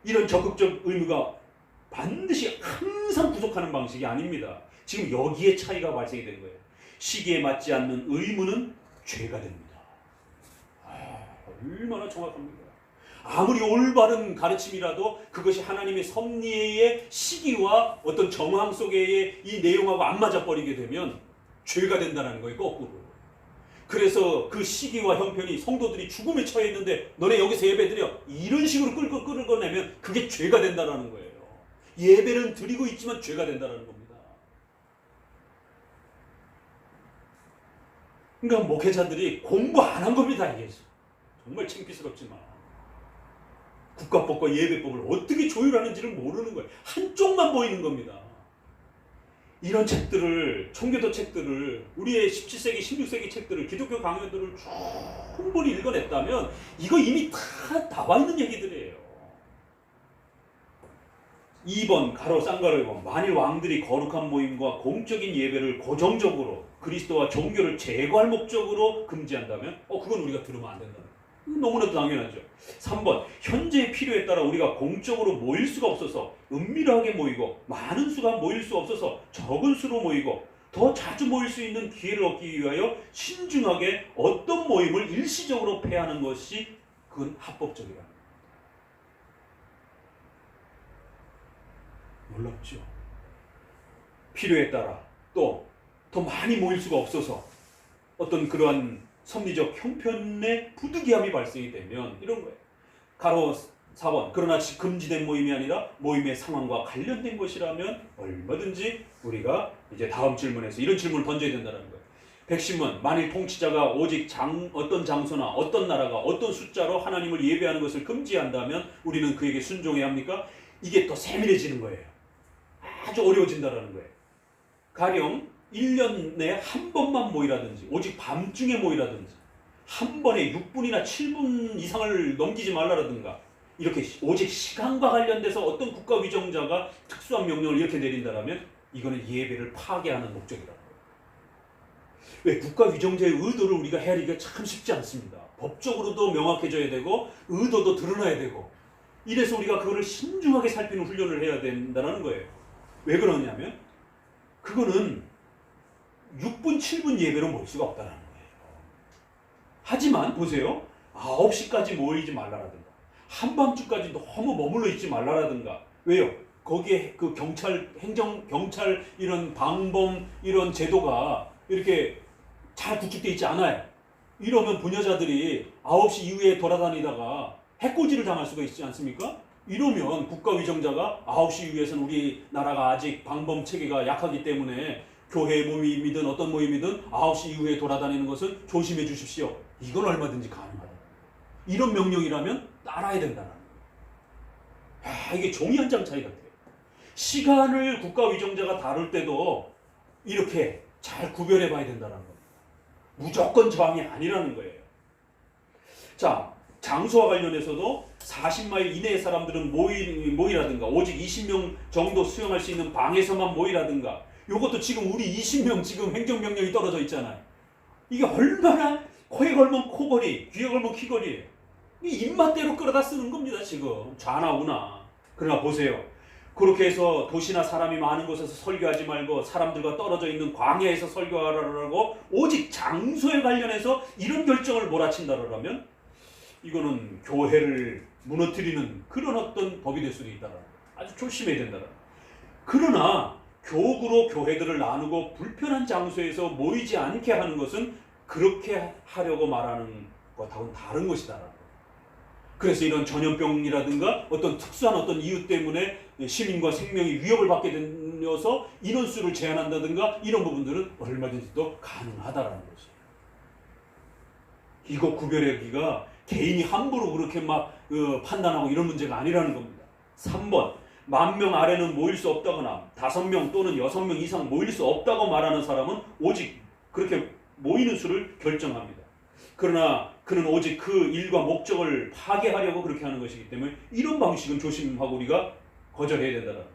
이런 적극적 의무가 반드시 항상 구속하는 방식이 아닙니다. 지금 여기에 차이가 발생이 된 거예요. 시기에 맞지 않는 의무는 죄가 됩니다. 얼마나 정확합니까? 아무리 올바른 가르침이라도 그것이 하나님의 섭리의 시기와 어떤 정황 속의 이 내용하고 안 맞아버리게 되면 죄가 된다는 거예요, 거꾸로. 그래서 그 시기와 형편이 성도들이 죽음에 처해 있는데 너네 여기서 예배드려, 이런 식으로 끌어내면 그게 죄가 된다는 거예요. 예배는 드리고 있지만 죄가 된다는 겁니다. 그러니까 목회자들이 공부 안 한 겁니다. 이게 정말 창피스럽지만 국가법과 예배법을 어떻게 조율하는지를 모르는 거예요. 한쪽만 보이는 겁니다. 이런 책들을, 청교도 책들을, 우리의 17세기, 16세기 책들을, 기독교 강요들을 충분히 읽어냈다면 이거 이미 다 나와 있는 얘기들이에요. 2번 가로 쌍가로 2번, 만일 왕들이 거룩한 모임과 공적인 예배를 고정적으로 그리스도와 종교를 제거할 목적으로 금지한다면 그건 우리가 들으면 안 된다는 거예요. 너무나도 당연하죠. 3번, 현재의 필요에 따라 우리가 공적으로 모일 수가 없어서 은밀하게 모이고 많은 수가 모일 수 없어서 적은 수로 모이고 더 자주 모일 수 있는 기회를 얻기 위하여 신중하게 어떤 모임을 일시적으로 폐하는 것이 그건 합법적이다. 놀랍죠. 필요에 따라 또 더 많이 모일 수가 없어서 어떤 그러한 섭리적 형편의 부득이함이 발생이 되면 이런 거예요. 가로 4번, 그러나 금지된 모임이 아니라 모임의 상황과 관련된 것이라면 얼마든지 우리가 이제 다음 질문에서 이런 질문을 던져야 된다는 거예요. 110문, 만일 통치자가 오직 어떤 장소나 어떤 나라가 어떤 숫자로 하나님을 예배하는 것을 금지한다면 우리는 그에게 순종해야 합니까? 이게 더 세밀해지는 거예요. 아주 어려워진다는 거예요. 가령 1년 내에 한 번만 모이라든지 오직 밤중에 모이라든지 한 번에 6분이나 7분 이상을 넘기지 말라라든가 이렇게 오직 시간과 관련돼서 어떤 국가 위정자가 특수한 명령을 이렇게 내린다면 이거는 예배를 파괴하는 목적이라고. 왜? 국가 위정자의 의도를 우리가 헤아리기가 참 쉽지 않습니다. 법적으로도 명확해져야 되고 의도도 드러나야 되고 이래서 우리가 그거를 신중하게 살피는 훈련을 해야 된다는 거예요. 왜 그러냐면 그거는 6분, 7분 예배로 모일 수가 없다는 거예요. 하지만 보세요. 9시까지 모이지 말라라든가 한밤중까지 너무 머물러 있지 말라라든가. 왜요? 거기에 그 경찰 이런 방범 이런 제도가 이렇게 잘 구축되어 있지 않아요. 이러면 부녀자들이 9시 이후에 돌아다니다가 해코지를 당할 수가 있지 않습니까? 이러면 국가 위정자가 9시 이후에서는 우리나라가 아직 방범 체계가 약하기 때문에 교회 모임이든 어떤 모임이든 9시 이후에 돌아다니는 것을 조심해 주십시오. 이건 얼마든지 가능하다. 이런 명령이라면 따라야 된다는 거예요. 이게 종이 한 장 차이 같아요. 시간을 국가 위정자가 다룰 때도 이렇게 잘 구별해 봐야 된다는 겁니다. 무조건 저항이 아니라는 거예요. 자, 장소와 관련해서도 40마일 이내의 사람들은 모이라든가 오직 20명 정도 수용할 수 있는 방에서만 모이라든가 요것도 지금 우리 20명 지금 행정명령이 떨어져 있잖아요. 이게 얼마나 코에 걸면 코걸이, 귀에 걸면 귀걸이에요. 이 입맛대로 끌어다 쓰는 겁니다, 지금. 좌나 우나. 그러나 보세요. 그렇게 해서 도시나 사람이 많은 곳에서 설교하지 말고 사람들과 떨어져 있는 광야에서 설교하라고 오직 장소에 관련해서 이런 결정을 몰아친다라면 이거는 교회를 무너뜨리는 그런 어떤 법이 될 수도 있다라는 거예요. 아주 조심해야 된다라는 거예요. 그러나 교구로 교회들을 나누고 불편한 장소에서 모이지 않게 하는 것은 그렇게 하려고 말하는 것하고는 다른 것이다라는 거예요. 그래서 이런 전염병이라든가 어떤 특수한 어떤 이유 때문에 시민과 생명이 위협을 받게 되어서 인원수를 제한한다든가 이런 부분들은 얼마든지 또 가능하다라는 거죠. 이거 구별하기가 개인이 함부로 그렇게 막 판단하고 이런 문제가 아니라는 겁니다. 3번 10,000명 아래는 모일 수 없다거나 5명 또는 6명 이상 모일 수 없다고 말하는 사람은 오직 그렇게 모이는 수를 결정합니다. 그러나 그는 오직 그 일과 목적을 파괴하려고 그렇게 하는 것이기 때문에 이런 방식은 조심하고 우리가 거절해야 된다는 거예요.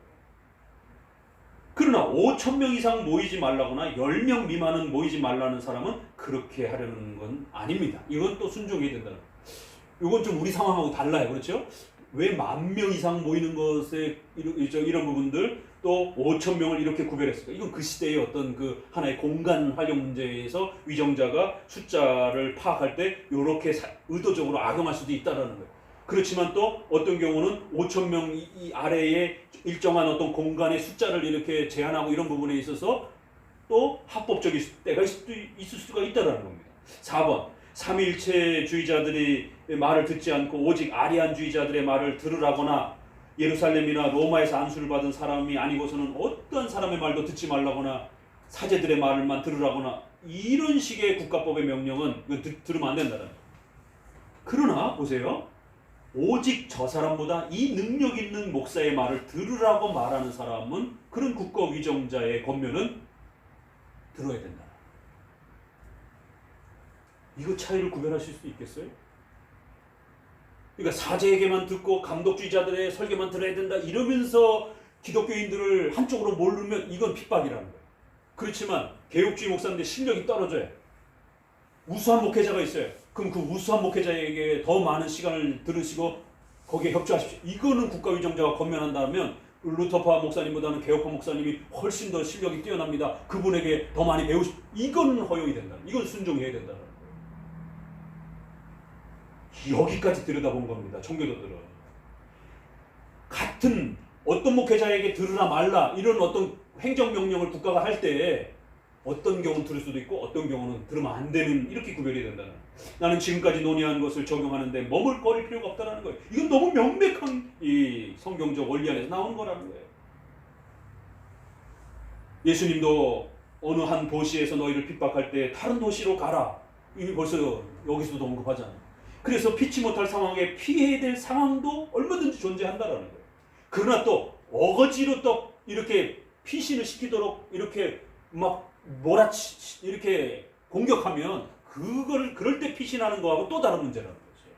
그러나 5,000명 이상 모이지 말라거나 10명 미만은 모이지 말라는 사람은 그렇게 하려는 건 아닙니다. 이건 또 순종해야 된다는 거예요. 이건 좀 우리 상황하고 달라요. 그렇죠? 왜 10,000명 이상 모이는 것에 이런 부분들 또 5,000명을 이렇게 구별했을까? 이건 그 시대의 어떤 그 하나의 공간 활용 문제에서 위정자가 숫자를 파악할 때 이렇게 의도적으로 악용할 수도 있다라는 거예요. 그렇지만 또 어떤 경우는 5,000명 이 아래에 일정한 어떤 공간의 숫자를 이렇게 제한하고 이런 부분에 있어서 또 합법적일 때가 있을 수가 있다라는 겁니다. 4번 삼위일체주의자들이 말을 듣지 않고 오직 아리안주의자들의 말을 들으라거나 예루살렘이나 로마에서 안수를 받은 사람이 아니고서는 어떠한 사람의 말도 듣지 말라거나 사제들의 말을만 들으라거나 이런 식의 국가법의 명령은 들으면 안 된다는 거예요. 그러나 보세요. 오직 저 사람보다 이 능력 있는 목사의 말을 들으라고 말하는 사람은 그런 국가위정자의 권면은 들어야 된다. 이거 차이를 구별하실 수 있겠어요? 그러니까 사제에게만 듣고 감독주의자들의 설교만 들어야 된다 이러면서 기독교인들을 한쪽으로 몰르면 이건 핍박이라는 거예요. 그렇지만 개혁주의 목사인데 실력이 떨어져요. 우수한 목회자가 있어요. 그럼 그 우수한 목회자에게 더 많은 시간을 들으시고 거기에 협조하십시오. 이거는 국가위정자가 권면한다면 루터파 목사님보다는 개혁파 목사님이 훨씬 더 실력이 뛰어납니다. 그분에게 더 많이 배우십시오. 이건 허용이 된다. 이건 순종해야 된다. 여기까지 들여다본 겁니다. 청교도들은. 같은 어떤 목회자에게 들으라 말라 이런 어떤 행정명령을 국가가 할 때 어떤 경우는 들을 수도 있고 어떤 경우는 들으면 안 되는 이렇게 구별이 된다는 거예요. 나는 지금까지 논의한 것을 적용하는데 머물거릴 필요가 없다는 거예요. 이건 너무 명백한 이 성경적 원리 안에서 나오는 거라는 거예요. 예수님도 어느 한 도시에서 너희를 핍박할 때 다른 도시로 가라. 이미 벌써 여기서도 언급하잖아요. 그래서 피치 못할 상황에 피해야 될 상황도 얼마든지 존재한다라는 거예요. 그러나 또 어거지로 또 이렇게 피신을 시키도록 이렇게 막 이렇게 공격하면 그럴 때 피신하는 거하고 또 다른 문제라는 거죠.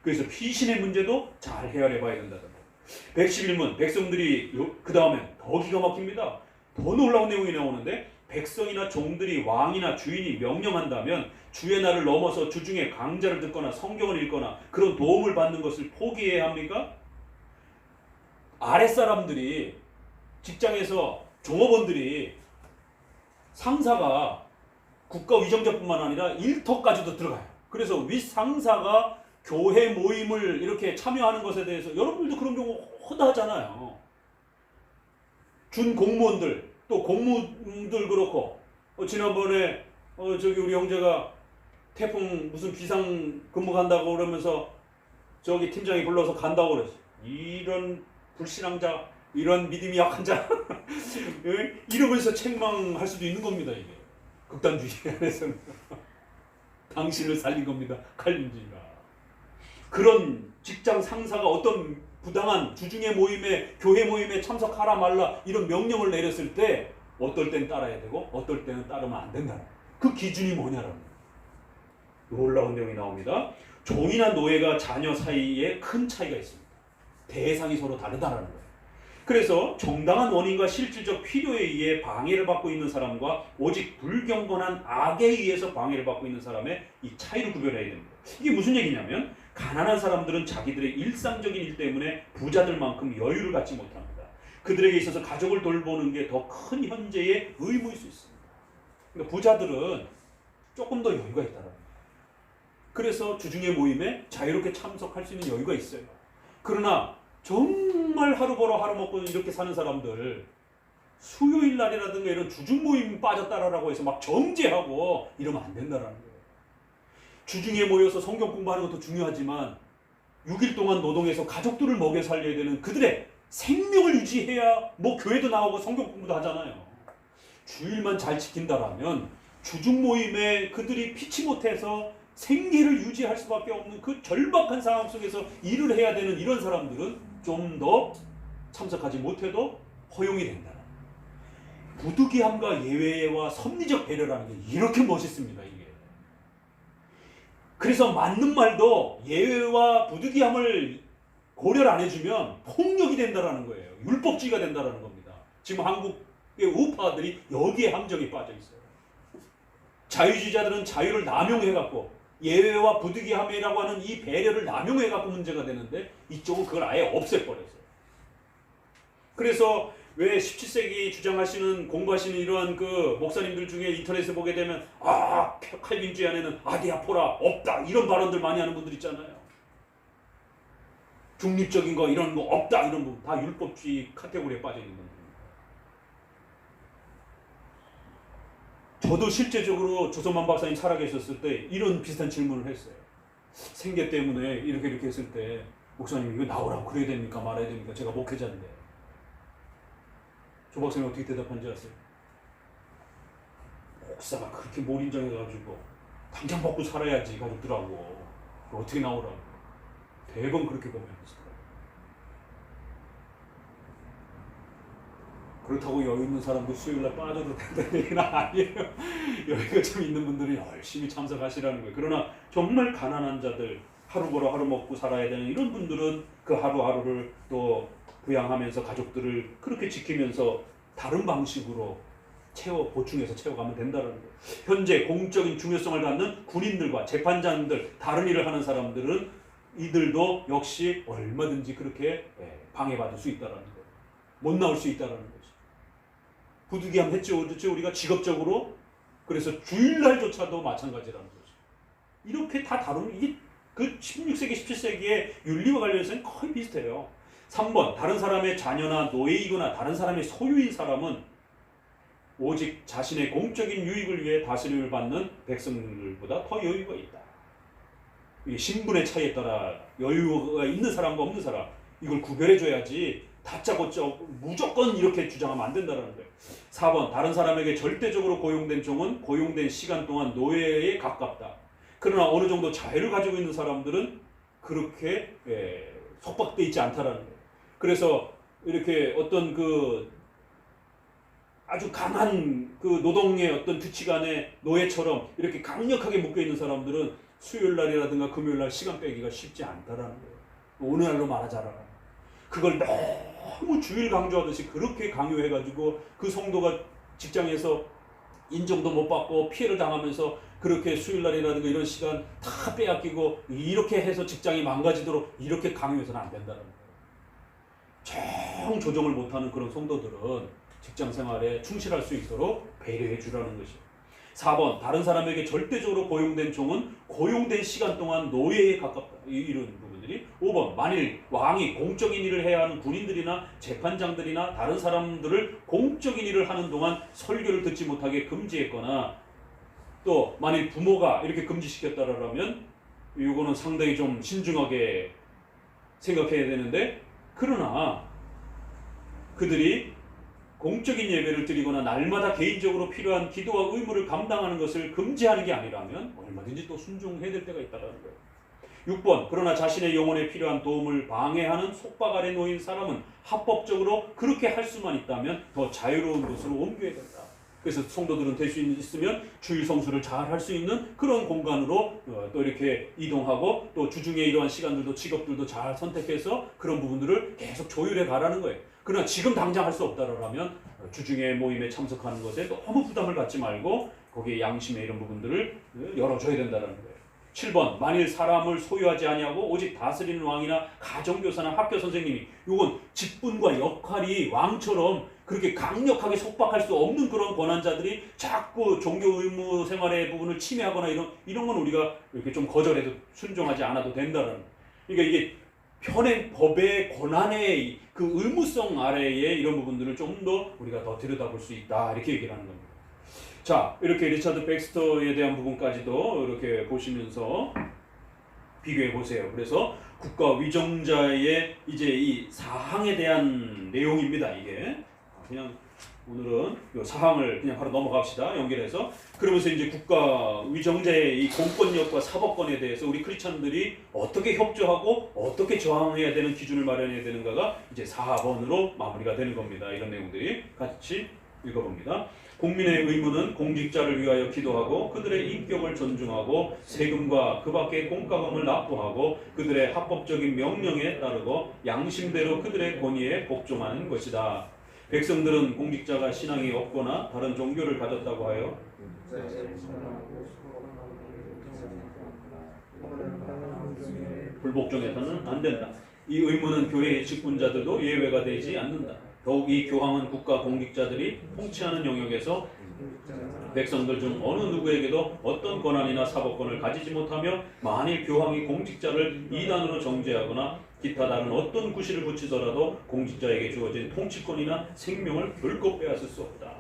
그래서 피신의 문제도 잘 헤아려 봐야 된다는 거예요. 111문 백성들이 그 다음에 더 기가 막힙니다. 더 놀라운 내용이 나오는데 백성이나 종들이 왕이나 주인이 명령한다면 주의 날을 넘어서 주중에 강좌를 듣거나 성경을 읽거나 그런 도움을 받는 것을 포기해야 합니까? 아랫사람들이 직장에서 종업원들이 상사가 국가위정자뿐만 아니라 일터까지도 들어가요. 그래서 윗상사가 교회 모임을 이렇게 참여하는 것에 대해서 여러분들도 그런 경우 허다하잖아요. 준 공무원들 또 공무원들 그렇고 지난번에 저기 우리 형제가 태풍 무슨 비상 근무 간다고 그러면서 저기 팀장이 불러서 간다고 그랬어. 이런 불신앙자, 이런 믿음이 약한 자 이러면서 책망할 수도 있는 겁니다. 이게 극단주의 안에서는 당신을 살린 겁니다. 칼빈주의가. 그런 직장 상사가 어떤 부당한 주중의 모임에 교회 모임에 참석하라 말라 이런 명령을 내렸을 때 어떨 땐 따라야 되고 어떨 때는 따르면 안 된다. 그 기준이 뭐냐라는 거예요. 놀라운 내용이 나옵니다. 종이나 노예가 자녀 사이에 큰 차이가 있습니다. 대상이 서로 다르다라는 거예요. 그래서 정당한 원인과 실질적 필요에 의해 방해를 받고 있는 사람과 오직 불경건한 악에 의해서 방해를 받고 있는 사람의 이 차이를 구별해야 됩니다. 이게 무슨 얘기냐면 가난한 사람들은 자기들의 일상적인 일 때문에 부자들만큼 여유를 갖지 못합니다. 그들에게 있어서 가족을 돌보는 게 더 큰 현재의 의무일 수 있습니다. 그러니까 부자들은 조금 더 여유가 있다는 거예요. 그래서 주중의 모임에 자유롭게 참석할 수 있는 여유가 있어요. 그러나 정말 하루 벌어 하루 먹고 이렇게 사는 사람들 수요일 날이라든가 이런 주중 모임 빠졌다라고 해서 막 정죄하고 이러면 안 된다는 거예요. 주중에 모여서 성경 공부하는 것도 중요하지만 6일 동안 노동해서 가족들을 먹여 살려야 되는 그들의 생명을 유지해야 뭐 교회도 나오고 성경 공부도 하잖아요. 주일만 잘 지킨다라면 주중 모임에 그들이 피치 못해서 생계를 유지할 수밖에 없는 그 절박한 상황 속에서 일을 해야 되는 이런 사람들은 좀 더 참석하지 못해도 허용이 된다. 부득이함과 예외와 섭리적 배려라는 게 이렇게 멋있습니다. 이게. 그래서 맞는 말도 예외와 부득이함을 고려를 안 해주면 폭력이 된다라는 거예요. 율법주의가 된다라는 겁니다. 지금 한국의 우파들이 여기에 함정에 빠져 있어요. 자유주의자들은 자유를 남용해갖고 예외와 부득이함이라고 하는 이 배려를 남용해갖고 문제가 되는데 이쪽은 그걸 아예 없애버렸어요. 그래서 왜 17세기 주장하시는 공부하시는 이러한 그 목사님들 중에 인터넷에 보게 되면 칼빈주의 안에는 아디아포라 없다 이런 발언들 많이 하는 분들 있잖아요. 중립적인 거 이런 거 없다 이런 부분 다 율법주의 카테고리에 빠져 있는 분들입니다. 저도 실제적으로 조선만 박사님 살아계셨을 때 이런 비슷한 질문을 했어요. 생계 때문에 이렇게 했을 때 목사님 이거 나오라고 그래야 됩니까 말아야 됩니까? 제가 목회자인데. 조 박사님 어떻게 대답한지 아세요? 목사가 그렇게 몰인정해가지고 당장 먹고 살아야지 가족들하고 어떻게 나오라고. 대번 그렇게 고민했어요. 그렇다고 여유 있는 사람도 수요일날 빠져도 된다는 얘기는 아니에요. 여유가 좀 있는 분들이 열심히 참석하시라는 거예요. 그러나 정말 가난한 자들, 하루 벌어 하루 먹고 살아야 되는 이런 분들은 그 하루하루를 또 부양하면서 가족들을 그렇게 지키면서 다른 방식으로 보충해서 채워가면 된다는 거예요. 현재 공적인 중요성을 갖는 군인들과 재판장들, 다른 일을 하는 사람들은 이들도 역시 얼마든지 그렇게 방해받을 수 있다는 거예요. 못 나올 수 있다는 거죠. 부득이함 했죠. 우리가 직업적으로. 그래서 주일날조차도 마찬가지라는 거죠. 이렇게 다 다루면 이게 그 16세기, 17세기의 윤리와 관련해서는 거의 비슷해요. 3번, 다른 사람의 자녀나 노예이거나 다른 사람의 소유인 사람은 오직 자신의 공적인 유익을 위해 다스림을 받는 백성들보다 더 여유가 있다. 이 신분의 차이에 따라 여유가 있는 사람과 없는 사람 이걸 구별해줘야지 다짜고짜 무조건 이렇게 주장하면 안 된다는 거예요. 4번, 다른 사람에게 절대적으로 고용된 종은 고용된 시간 동안 노예에 가깝다. 그러나 어느 정도 자유를 가지고 있는 사람들은 그렇게 속박되어 있지 않다라는 거예요. 그래서 이렇게 어떤 그 아주 강한 그 노동의 어떤 규칙 안에 노예처럼 이렇게 강력하게 묶여 있는 사람들은 수요일 날이라든가 금요일 날 시간 빼기가 쉽지 않다라는 거예요. 어느 날로 말하자라. 그걸 너무 주일 강조하듯이 그렇게 강요해가지고 그 성도가 직장에서 인정도 못 받고 피해를 당하면서 그렇게 수요일 날이라든가 이런 시간 다 빼앗기고 이렇게 해서 직장이 망가지도록 이렇게 강요해서는 안 된다는 거예요. 정 조정을 못하는 그런 성도들은 직장 생활에 충실할 수 있도록 배려해 주라는 것이에요. 4번, 다른 사람에게 절대적으로 고용된 종은 고용된 시간 동안 노예에 가깝다. 이런 부분들이. 5번, 만일 왕이 공적인 일을 해야 하는 군인들이나 재판장들이나 다른 사람들을 공적인 일을 하는 동안 설교를 듣지 못하게 금지했거나 또 만일 부모가 이렇게 금지시켰다라면 이거는 상당히 좀 신중하게 생각해야 되는데, 그러나 그들이 공적인 예배를 드리거나 날마다 개인적으로 필요한 기도와 의무를 감당하는 것을 금지하는 게 아니라면 얼마든지 또 순종해야 될 때가 있다는 거예요. 6번, 그러나 자신의 영혼에 필요한 도움을 방해하는 속박 아래 놓인 사람은 합법적으로 그렇게 할 수만 있다면 더 자유로운 곳으로 옮겨야 된다. 그래서 성도들은 될 수 있으면 주일 성수를 잘 할 수 있는 그런 공간으로 또 이렇게 이동하고 또 주중에 이러한 시간들도 직업들도 잘 선택해서 그런 부분들을 계속 조율해 가라는 거예요. 그러나 지금 당장 할 수 없다라면 주중에 모임에 참석하는 것에 너무 부담을 갖지 말고 거기에 양심의 이런 부분들을 열어줘야 된다는 거예요. 7번 만일 사람을 소유하지 아니하고 오직 다스리는 왕이나 가정교사나 학교 선생님이, 이건 직분과 역할이 왕처럼 그렇게 강력하게 속박할 수 없는 그런 권한자들이 자꾸 종교 의무 생활의 부분을 침해하거나 이런 건 우리가 이렇게 좀 거절해도 순종하지 않아도 된다는. 그러니까 이게 현행 법의 권한의 그 의무성 아래에 이런 부분들을 좀 더 우리가 더 들여다볼 수 있다, 이렇게 얘기를 하는 겁니다. 자, 이렇게 리차드 백스터에 대한 부분까지도 이렇게 보시면서 비교해 보세요. 그래서 국가 위정자의 이제 이 사항에 대한 내용입니다. 이게 그냥 오늘은 이 사항을 그냥 바로 넘어갑시다. 연결해서. 그러면서 이제 국가 위정자의 이 공권력과 사법권에 대해서 우리 크리스천들이 어떻게 협조하고 어떻게 저항해야 되는 기준을 마련해야 되는가가 이제 4번으로 마무리가 되는 겁니다. 이런 내용들이 같이 읽어봅니다. 국민의 의무는 공직자를 위하여 기도하고 그들의 인격을 존중하고 세금과 그 밖의 공과금을 납부하고 그들의 합법적인 명령에 따르고 양심대로 그들의 권위에 복종하는 것이다. 백성들은 공직자가 신앙이 없거나 다른 종교를 가졌다고 하여 불복종해서는 안 된다. 이 의무는 교회의 직분자들도 예외가 되지 않는다. 더욱 이 교황은 국가 공직자들이 통치하는 영역에서 백성들 중 어느 누구에게도 어떤 권한이나 사법권을 가지지 못하며 만일 교황이 공직자를 이단으로 정죄하거나 기타 다른 어떤 구실을 붙이더라도 공직자에게 주어진 통치권이나 생명을 결코 빼앗을 수 없다.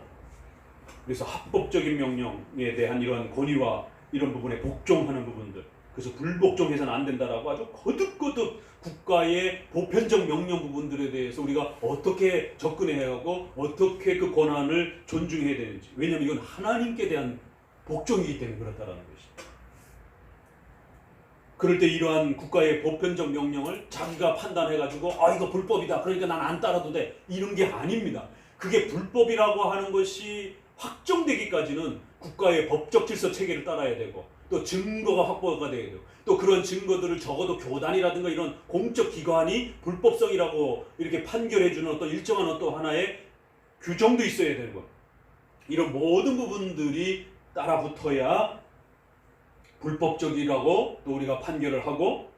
그래서 합법적인 명령에 대한 이런 권위와 이런 부분에 복종하는 부분들, 그래서 불복종해서는 안 된다라고 아주 거듭거듭 국가의 보편적 명령 부분들에 대해서 우리가 어떻게 접근해야 하고 어떻게 그 권한을 존중해야 되는지. 왜냐하면 이건 하나님께 대한 복종이기 때문에 그렇다라는 것입니다. 그럴 때 이러한 국가의 보편적 명령을 자기가 판단해가지고 이거 불법이다, 그러니까 난 안 따라도 돼, 이런 게 아닙니다. 그게 불법이라고 하는 것이 확정되기까지는 국가의 법적 질서 체계를 따라야 되고 또 증거가 확보가 돼야 되고 또 그런 증거들을 적어도 교단이라든가 이런 공적 기관이 불법성이라고 이렇게 판결해주는 어떤 일정한 어떤 하나의 규정도 있어야 되는 것. 이런 모든 부분들이 따라붙어야 불법적이라고 또 우리가 판결을 하고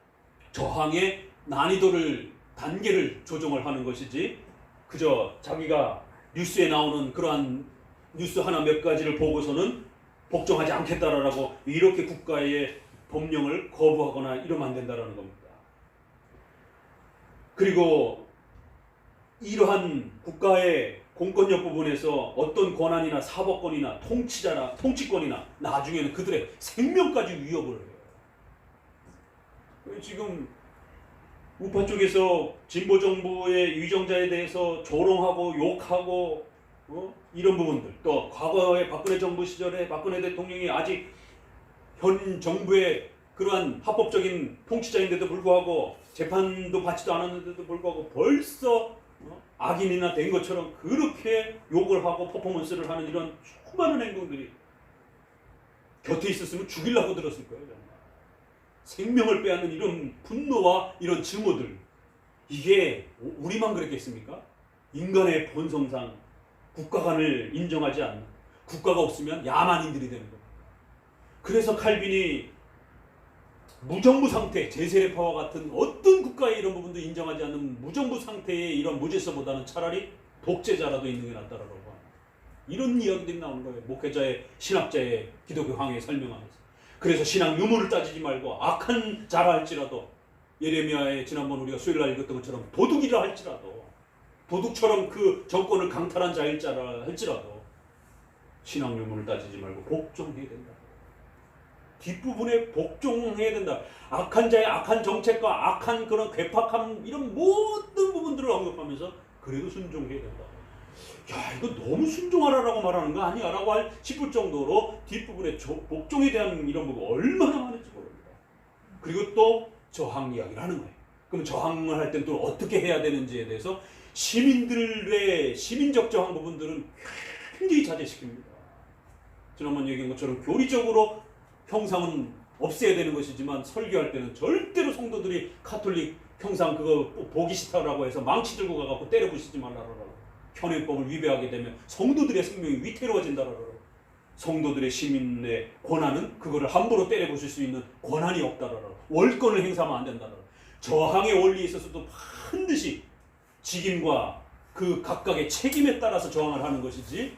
저항의 난이도를 단계를 조정을 하는 것이지, 그저 자기가 뉴스에 나오는 그러한 뉴스 하나 몇 가지를 보고서는 복종하지 않겠다라고 이렇게 국가의 법령을 거부하거나 이러면 안 된다라는 겁니다. 그리고 이러한 국가의 공권력 부분에서 어떤 권한이나 사법권이나 통치권이나 나중에는 그들의 생명까지 위협을 해요. 지금 우파 쪽에서 진보 정부의 위정자에 대해서 조롱하고 욕하고 이런 부분들, 또 과거의 박근혜 정부 시절에 박근혜 대통령이 아직 현 정부의 그러한 합법적인 통치자인데도 불구하고 재판도 받지도 않았는데도 불구하고 벌써 악인이나 된 것처럼 그렇게 욕을 하고 퍼포먼스를 하는 이런 수많은 행동들이 곁에 있었으면 죽이려고 들었을 거예요. 정말. 생명을 빼앗는 이런 분노와 이런 증오들, 이게 우리만 그랬겠습니까? 인간의 본성상 국가관을 인정하지 않는, 국가가 없으면 야만인들이 되는 겁니다. 그래서 칼빈이 무정부 상태, 제세례파와 같은 어떤 국가의 이런 부분도 인정하지 않는 무정부 상태의 이런 무질서보다는 차라리 독재자라도 있는 게 낫다라고 합니다. 이런 이야기들이 나오는 거예요. 목회자의, 신학자의, 기독교 강의 설명하면서. 그래서 신앙 유무를 따지지 말고 악한 자라 할지라도, 예레미야의 지난번 우리가 수요일날 읽었던 것처럼 도둑이라 할지라도, 도둑처럼 그 정권을 강탈한 자일 자라 할지라도 신앙 유무를 따지지 말고 복종해야 된다. 뒷부분에 복종해야 된다. 악한 자의 악한 정책과 악한 그런 괴팍함, 이런 모든 부분들을 언급하면서 그래도 순종해야 된다. 야, 이거 너무 순종하라라고 말하는 거 아니야? 라고 싶을 정도로 뒷부분에 복종에 대한 이런 부분 얼마나 많은지 모릅니다. 그리고 또 저항 이야기를 하는 거예요. 그럼 저항을 할 땐 또 어떻게 해야 되는지에 대해서 시민들의 시민적 저항 부분들은 굉장히 자제시킵니다. 지난번 얘기한 것처럼 교리적으로 형상은 없애야 되는 것이지만 설교할 때는 절대로 성도들이 카톨릭 평상 그거 보기 싫다라고 해서 망치 들고 가갖고 때려 부시지 말라라고. 현행법을 위배하게 되면 성도들의 생명이 위태로워진다라고. 성도들의 시민의 권한은 그거를 함부로 때려 부실 수 있는 권한이 없다라고. 월권을 행사하면 안 된다라고. 저항의 원리에 있어서도 반드시 직임과 그 각각의 책임에 따라서 저항을 하는 것이지,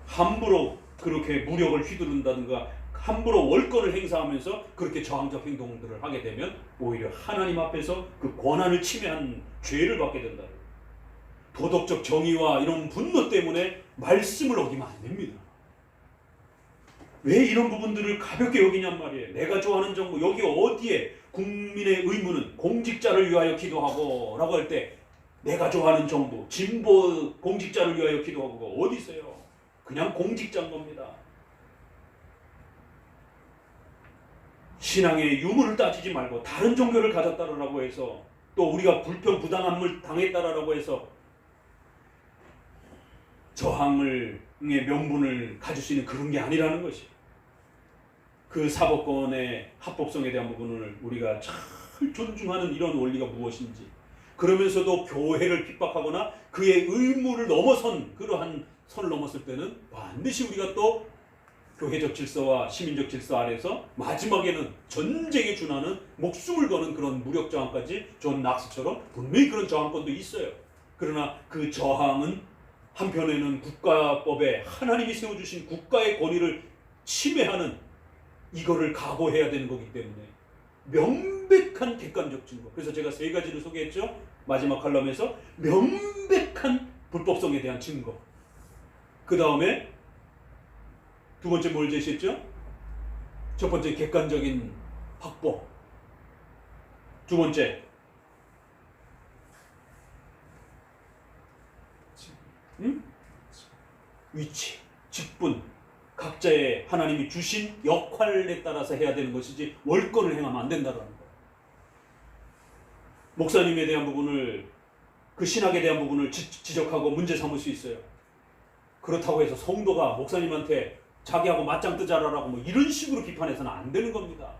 함부로 그렇게 무력을 휘두른다든가 함부로 월권을 행사하면서 그렇게 저항적 행동들을 하게 되면 오히려 하나님 앞에서 그 권한을 침해한 죄를 받게 된다. 도덕적 정의와 이런 분노 때문에 말씀을 어기면 안 됩니다. 왜 이런 부분들을 가볍게 여기냔 말이에요. 내가 좋아하는 정부, 여기 어디에 국민의 의무는 공직자를 위하여 기도하고 라고 할 때 내가 좋아하는 정부, 진보 공직자를 위하여 기도하고가 어디 있어요? 그냥 공직자인 겁니다. 신앙의 유무를 따지지 말고 다른 종교를 가졌다라고 해서, 또 우리가 불평 부당함을 당했다라고 해서 저항의 명분을 가질 수 있는 그런 게 아니라는 것이에요. 그 사법권의 합법성에 대한 부분을 우리가 잘 존중하는 이런 원리가 무엇인지, 그러면서도 교회를 핍박하거나 그의 의무를 넘어선 그러한 선을 넘었을 때는 반드시 우리가 또 교회적 질서와 시민적 질서 아래서 마지막에는 전쟁에 준하는 목숨을 거는 그런 무력 저항까지, 존 낙스처럼 분명히 그런 저항권도 있어요. 그러나 그 저항은 한편에는 국가법에 하나님이 세워주신 국가의 권위를 침해하는 이거를 각오해야 되는 거기 때문에 명백한 객관적 증거. 그래서 제가 세 가지를 소개했죠. 마지막 칼럼에서 명백한 불법성에 대한 증거. 그 다음에 두 번째 뭘 제시했죠? 첫 번째 객관적인 확보. 두 번째 위치, 직분, 각자의 하나님이 주신 역할에 따라서 해야 되는 것이지 월권을 행하면 안 된다는 거. 목사님에 대한 부분을, 그 신학에 대한 부분을 지적하고 문제 삼을 수 있어요. 그렇다고 해서 성도가 목사님한테 자기하고 맞짱 뜨자라고 뭐 이런 식으로 비판해서는 안 되는 겁니다.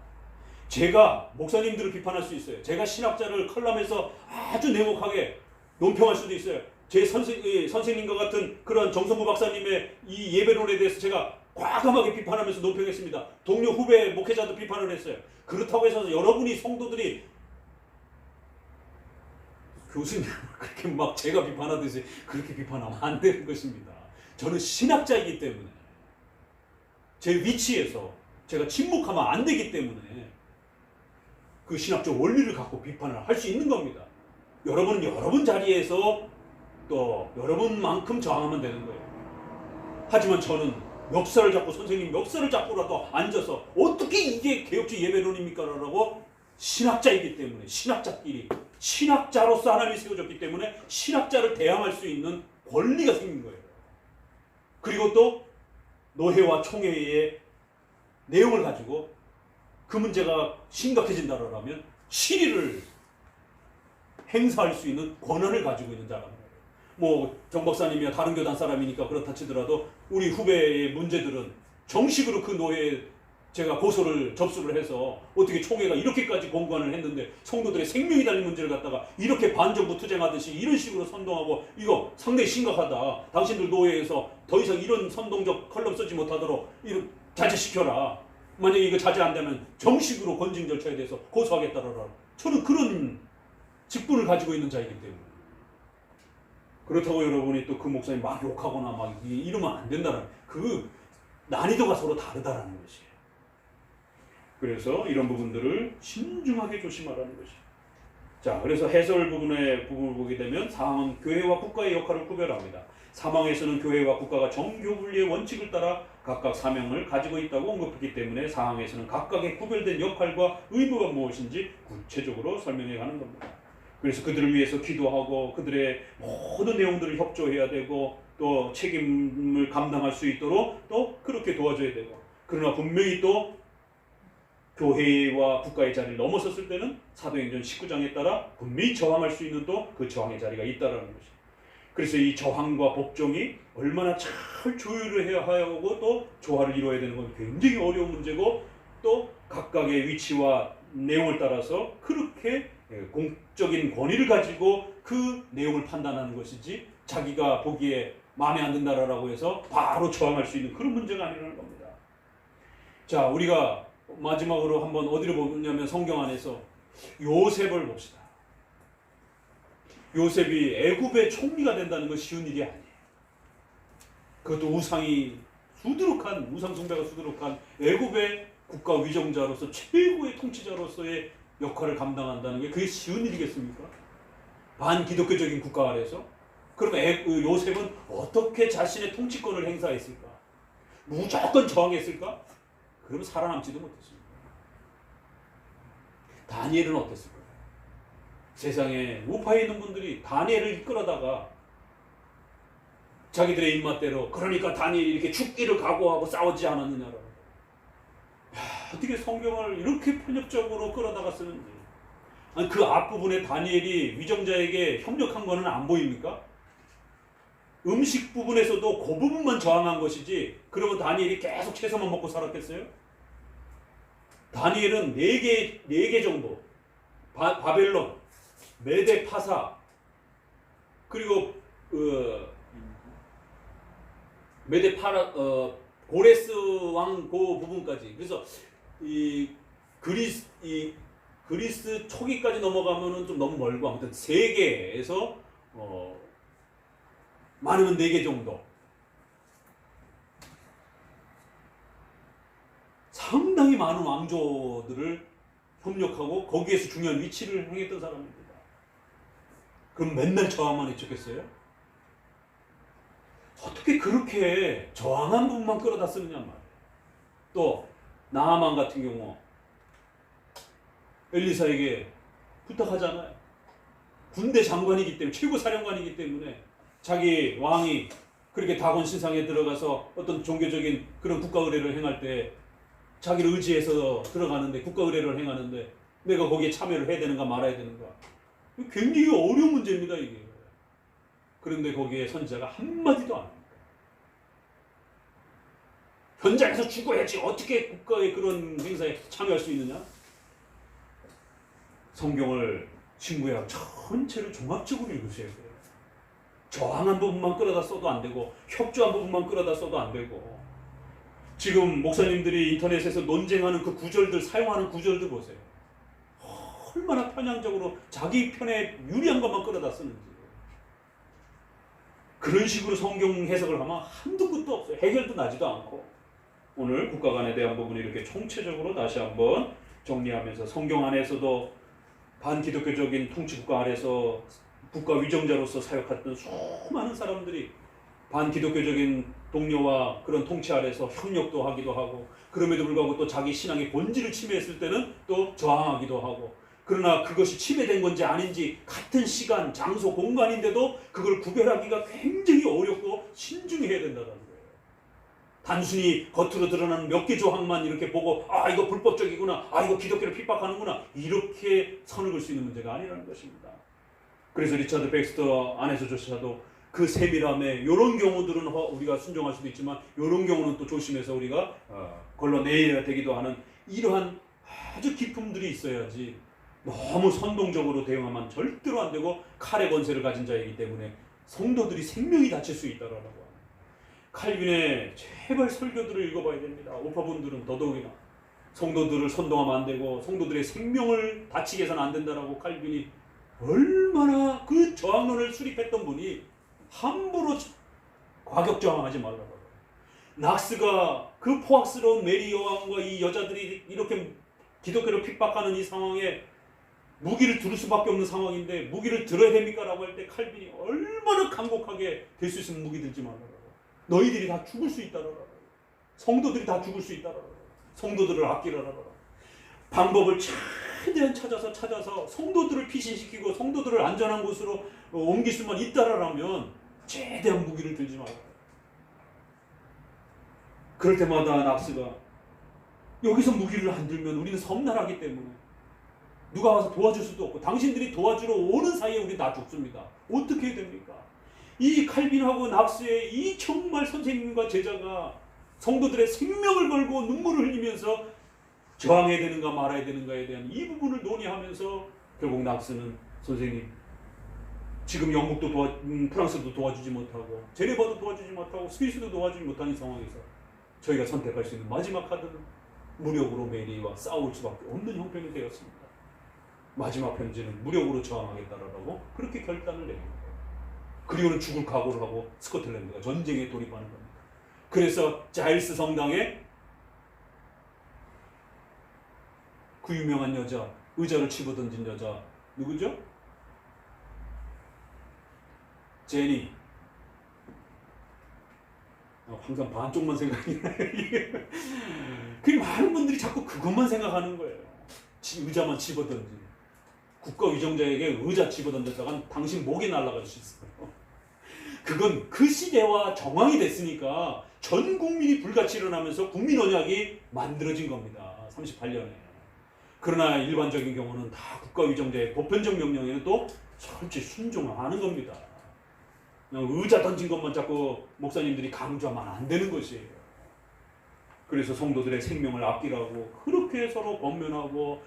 제가 목사님들을 비판할 수 있어요. 제가 신학자를 컬럼에서 아주 냉혹하게 논평할 수도 있어요. 제 선생님과 같은 그런 정성구 박사님의 이 예배론에 대해서 제가 과감하게 비판하면서 논평했습니다. 동료 후배 목회자도 비판을 했어요. 그렇다고 해서 여러분이 성도들이 교수님 그렇게 막 제가 비판하듯이 그렇게 비판하면 안 되는 것입니다. 저는 신학자이기 때문에, 제 위치에서 제가 침묵하면 안 되기 때문에 그 신학적 원리를 갖고 비판을 할 수 있는 겁니다. 여러분은 여러분 자리에서 또 여러분만큼 저항하면 되는 거예요. 하지만 저는 멱살을 잡고, 선생님 멱살을 잡고라도 앉아서 어떻게 이게 개혁주의 예배론입니까? 라고, 신학자이기 때문에, 신학자끼리, 신학자로서 하나님이 세워졌기 때문에 신학자를 대항할 수 있는 권리가 생긴 거예요. 그리고 또 노회와 총회의 내용을 가지고 그 문제가 심각해진다라면 시리를 행사할 수 있는 권한을 가지고 있는 자라는 거예요. 뭐 정 박사님이야 다른 교단 사람이니까 그렇다 치더라도 우리 후배의 문제들은 정식으로 그 노회에 제가 고소를 접수를 해서 어떻게 총회가 이렇게까지 공관을 했는데 성도들의 생명이 달린 문제를 갖다가 이렇게 반정부 투쟁하듯이 이런 식으로 선동하고 이거 상당히 심각하다. 당신들 노회에서 더 이상 이런 선동적 컬럼 쓰지 못하도록 이런 자제시켜라. 만약에 이거 자제 안 되면 정식으로 건징 절차에 대해서 고소하겠다라라. 저는 그런 직분을 가지고 있는 자이기 때문에. 그렇다고 여러분이 또 그 목사님 막 욕하거나 막 이러면 안 된다는, 그 난이도가 서로 다르다라는 것이에요. 그래서 이런 부분들을 신중하게 조심하라는 것이에요. 자, 그래서 해설 부분을 보게 되면 사항은 교회와 국가의 역할을 구별합니다. 사망에서는 교회와 국가가 정교 분리의 원칙을 따라 각각 사명을 가지고 있다고 언급했기 때문에 사항에서는 각각의 구별된 역할과 의무가 무엇인지 구체적으로 설명해 가는 겁니다. 그래서 그들을 위해서 기도하고 그들의 모든 내용들을 협조해야 되고 또 책임을 감당할 수 있도록 또 그렇게 도와줘야 되고, 그러나 분명히 또 교회와 국가의 자리를 넘어섰을 때는 사도행전 19장에 따라 분명히 저항할 수 있는 또 그 저항의 자리가 있다라는 것이죠. 그래서 이 저항과 복종이 얼마나 잘 조율을 해야 하고 또 조화를 이루어야 되는 건 굉장히 어려운 문제고, 또 각각의 위치와 내용을 따라서 그렇게 공적인 권위를 가지고 그 내용을 판단하는 것이지 자기가 보기에 마음에 안 든다라고 해서 바로 저항할 수 있는 그런 문제가 아니라는 겁니다. 자, 우리가 마지막으로 한번 어디를 보냐면 성경 안에서 요셉을 봅시다. 요셉이 애굽의 총리가 된다는 건 쉬운 일이 아니에요. 그것도 우상이 수두룩한, 우상 숭배가 수두룩한 애굽의 국가 위정자로서 최고의 통치자로서의 역할을 감당한다는 게 그게 쉬운 일이겠습니까? 반기독교적인 국가 아래서. 그러면 요셉은 어떻게 자신의 통치권을 행사했을까? 무조건 저항했을까? 그러면 살아남지도 못했습니다. 다니엘은 어땠을까요? 세상에 우파에 있는 분들이 다니엘을 이끌어다가 자기들의 입맛대로, 그러니까 다니엘이 이렇게 죽기를 각오하고 싸우지 않았느냐라고. 어떻게 성경을 이렇게 편협적으로 끌어다가 쓰는지. 아니, 그 앞부분에 다니엘이 위정자에게 협력한 거는 안 보입니까? 음식 부분에서도 그 부분만 저항한 것이지, 그러면 다니엘이 계속 채소만 먹고 살았겠어요? 다니엘은 4개 정도, 바벨론, 메데 파사, 그리고 메데 파라, 고레스 왕 그 부분까지. 그래서 이 그리스 초기까지 넘어가면은 좀 너무 멀고, 아무튼 3개에서 많으면 4개 정도. 상당히 많은 왕조들을 협력하고 거기에서 중요한 위치를 행했던 사람입니다. 그럼 맨날 저항만 해쳤겠어요? 어떻게 그렇게 저항한 부분만 끌어다 쓰느냐 말이에요. 또 나하만 같은 경우 엘리사에게 부탁하잖아요. 군대 장관이기 때문에, 최고 사령관이기 때문에 자기 왕이 그렇게 다곤 신상에 들어가서 어떤 종교적인 그런 국가 의례를 행할 때 자기를 의지해서 들어가는데, 국가 의례를 행하는데 내가 거기에 참여를 해야 되는가 말아야 되는가, 굉장히 어려운 문제입니다 이게. 그런데 거기에 선지자가 한마디도 안 합니다. 현장에서 죽어야지 어떻게 국가의 그런 행사에 참여할 수 있느냐? 성경을 신구약 전체를 종합적으로 읽으셔야 돼요. 저항한 부분만 끌어다 써도 안 되고, 협조한 부분만 끌어다 써도 안 되고. 지금 목사님들이 인터넷에서 논쟁하는 그 구절들, 사용하는 구절들 보세요. 얼마나 편향적으로 자기 편에 유리한 것만 끌어다 쓰는지. 그런 식으로 성경 해석을 하면 한두 끝도 없어요. 해결도 나지도 않고. 오늘 국가관에 대한 부분을 이렇게 총체적으로 다시 한번 정리하면서, 성경 안에서도 반기독교적인 통치국가 아래서 국가 위정자로서 사역했던 수많은 사람들이 반기독교적인 동료와 그런 통치 아래서 협력도 하기도 하고, 그럼에도 불구하고 또 자기 신앙의 본질을 침해했을 때는 또 저항하기도 하고, 그러나 그것이 침해된 건지 아닌지 같은 시간, 장소, 공간인데도 그걸 구별하기가 굉장히 어렵고 신중히 해야 된다는 거예요. 단순히 겉으로 드러나는 몇 개 조항만 이렇게 보고, 아 이거 불법적이구나, 아 이거 기독교를 핍박하는구나, 이렇게 선을 그을 수 있는 문제가 아니라는 것입니다. 그래서 리차드 백스터 안에서조차도 그 세밀함에 이런 경우들은 우리가 순종할 수도 있지만, 이런 경우는 또 조심해서 우리가 걸러내야 되기도 하는 이러한 아주 기품들이 있어야지, 너무 선동적으로 대응하면 절대로 안 되고 칼의 권세를 가진 자이기 때문에 성도들이 생명이 다칠 수 있다라고 합니다. 칼빈의 제발 설교들을 읽어봐야 됩니다. 오파분들은 더더욱이나 성도들을 선동하면 안 되고 성도들의 생명을 다치게 해서는 안 된다라고 칼빈이 얼마나 그 저항론을 수립했던 분이 함부로 과격 저항하지 말라고. 낙스가 그 포악스러운 메리 여왕과 이 여자들이 이렇게 기독교를 핍박하는 이 상황에 무기를 두를 수밖에 없는 상황인데, 무기를 들어야 됩니까? 라고 할 때 칼빈이 얼마나 강곡하게 될 수 있으면 무기 들지 말라고. 너희들이 다 죽을 수 있다라고. 성도들이 다 죽을 수 있다라고. 성도들을 아끼라라고. 방법을 최대한 찾아서 성도들을 피신시키고 성도들을 안전한 곳으로 옮길 수만 있다라면 최대한 무기를 들지 말라고. 그럴 때마다 낙스가 여기서 무기를 안 들면 우리는 섬나라하기 때문에 누가 와서 도와줄 수도 없고, 당신들이 도와주러 오는 사이에 우리 다 죽습니다. 어떻게 해야 됩니까? 이 칼빈하고 낙스의 이 정말 선생님과 제자가 성도들의 생명을 걸고 눈물을 흘리면서 저항해야 되는가 말아야 되는가에 대한 이 부분을 논의하면서 결국 낙스는 선생님 지금 영국도 프랑스도 도와주지 못하고 제네바도 도와주지 못하고 스위스도 도와주지 못하는 상황에서 저희가 선택할 수 있는 마지막 카드는 무력으로 메리와 싸울 수밖에 없는 형편이 되었습니다. 마지막 편지는 무력으로 저항하겠다라고 그렇게 결단을 내립니다. 그리고는 죽을 각오를 하고 스코틀랜드가 전쟁에 돌입하는 겁니다. 그래서 자일스 성당에 그 유명한 여자, 의자를 집어던진 여자 누구죠? 제니. 항상 반쪽만 생각이 나요. 그 많은 분들이 자꾸 그것만 생각하는 거예요. 의자만 집어던진. 국가위정자에게 의자 집어던졌다간 당신 목이 날아갈 수 있어요. 그건 그 시대와 정황이 됐으니까 전 국민이 불같이 일어나면서 국민 언약이 만들어진 겁니다. 38년에. 그러나 일반적인 경우는 다 국가위정자의 보편적 명령에는 또 철저히 순종하는 겁니다. 의자 던진 것만 자꾸 목사님들이 강조하면 안 되는 것이에요. 그래서 성도들의 생명을 아끼라고 그렇게 서로 권면하고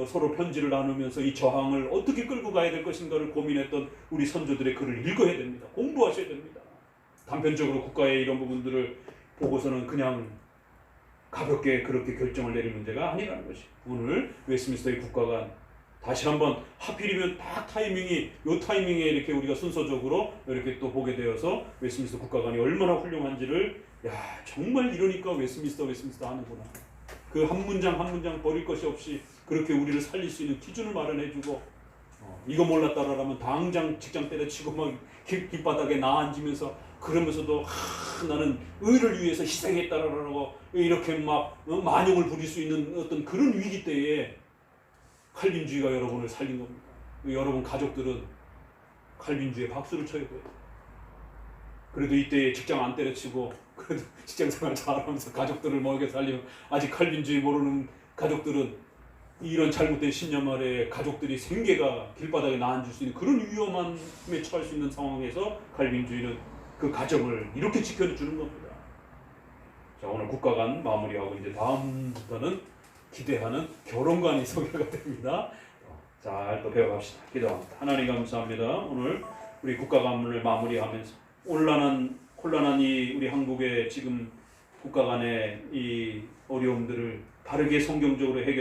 서로 편지를 나누면서 이 저항을 어떻게 끌고 가야 될 것인가를 고민했던 우리 선조들의 글을 읽어야 됩니다. 공부하셔야 됩니다. 단편적으로 국가의 이런 부분들을 보고서는 그냥 가볍게 그렇게 결정을 내릴 문제가 아니라는 것이 오늘 웨스트민스터의 국가관 다시 한번 하필이면 딱 타이밍이 요 타이밍에 이렇게 우리가 순서적으로 이렇게 또 보게 되어서 웨스트민스터 국가관이 얼마나 훌륭한지를 정말 이러니까 웨스트민스터 하는구나. 그 한 문장 한 문장 버릴 것이 없이 그렇게 우리를 살릴 수 있는 기준을 마련해주고 이거 몰랐다라면 당장 직장 때려치고 막 길바닥에 나앉으면서 그러면서도 나는 의를 위해서 희생했다라고 이렇게 막 만용을 부릴 수 있는 어떤 그런 위기 때에 칼빈주의가 여러분을 살린 겁니다. 여러분 가족들은 칼빈주의에 박수를 쳐야 돼요. 그래도 이때 직장 안 때려치고 그래도 직장생활 잘하면서 가족들을 먹여 살리면 아직 칼빈주의 모르는 가족들은 이런 잘못된 신념 아래 가족들이 생계가 길바닥에 나앉을 수 있는 그런 위험함에 처할 수 있는 상황에서 칼빈주의는 그 가정을 이렇게 지켜주는 겁니다. 자, 오늘 국가관 마무리하고 이제 다음부터는 기대하는 결혼관이 소개가 됩니다. 잘 또 배워갑시다. 기도합니다. 하나님 감사합니다. 오늘 우리 국가관을 마무리하면서 혼란한 이 우리 한국의 지금 국가관의 이 어려움들을 바르게 성경적으로 해결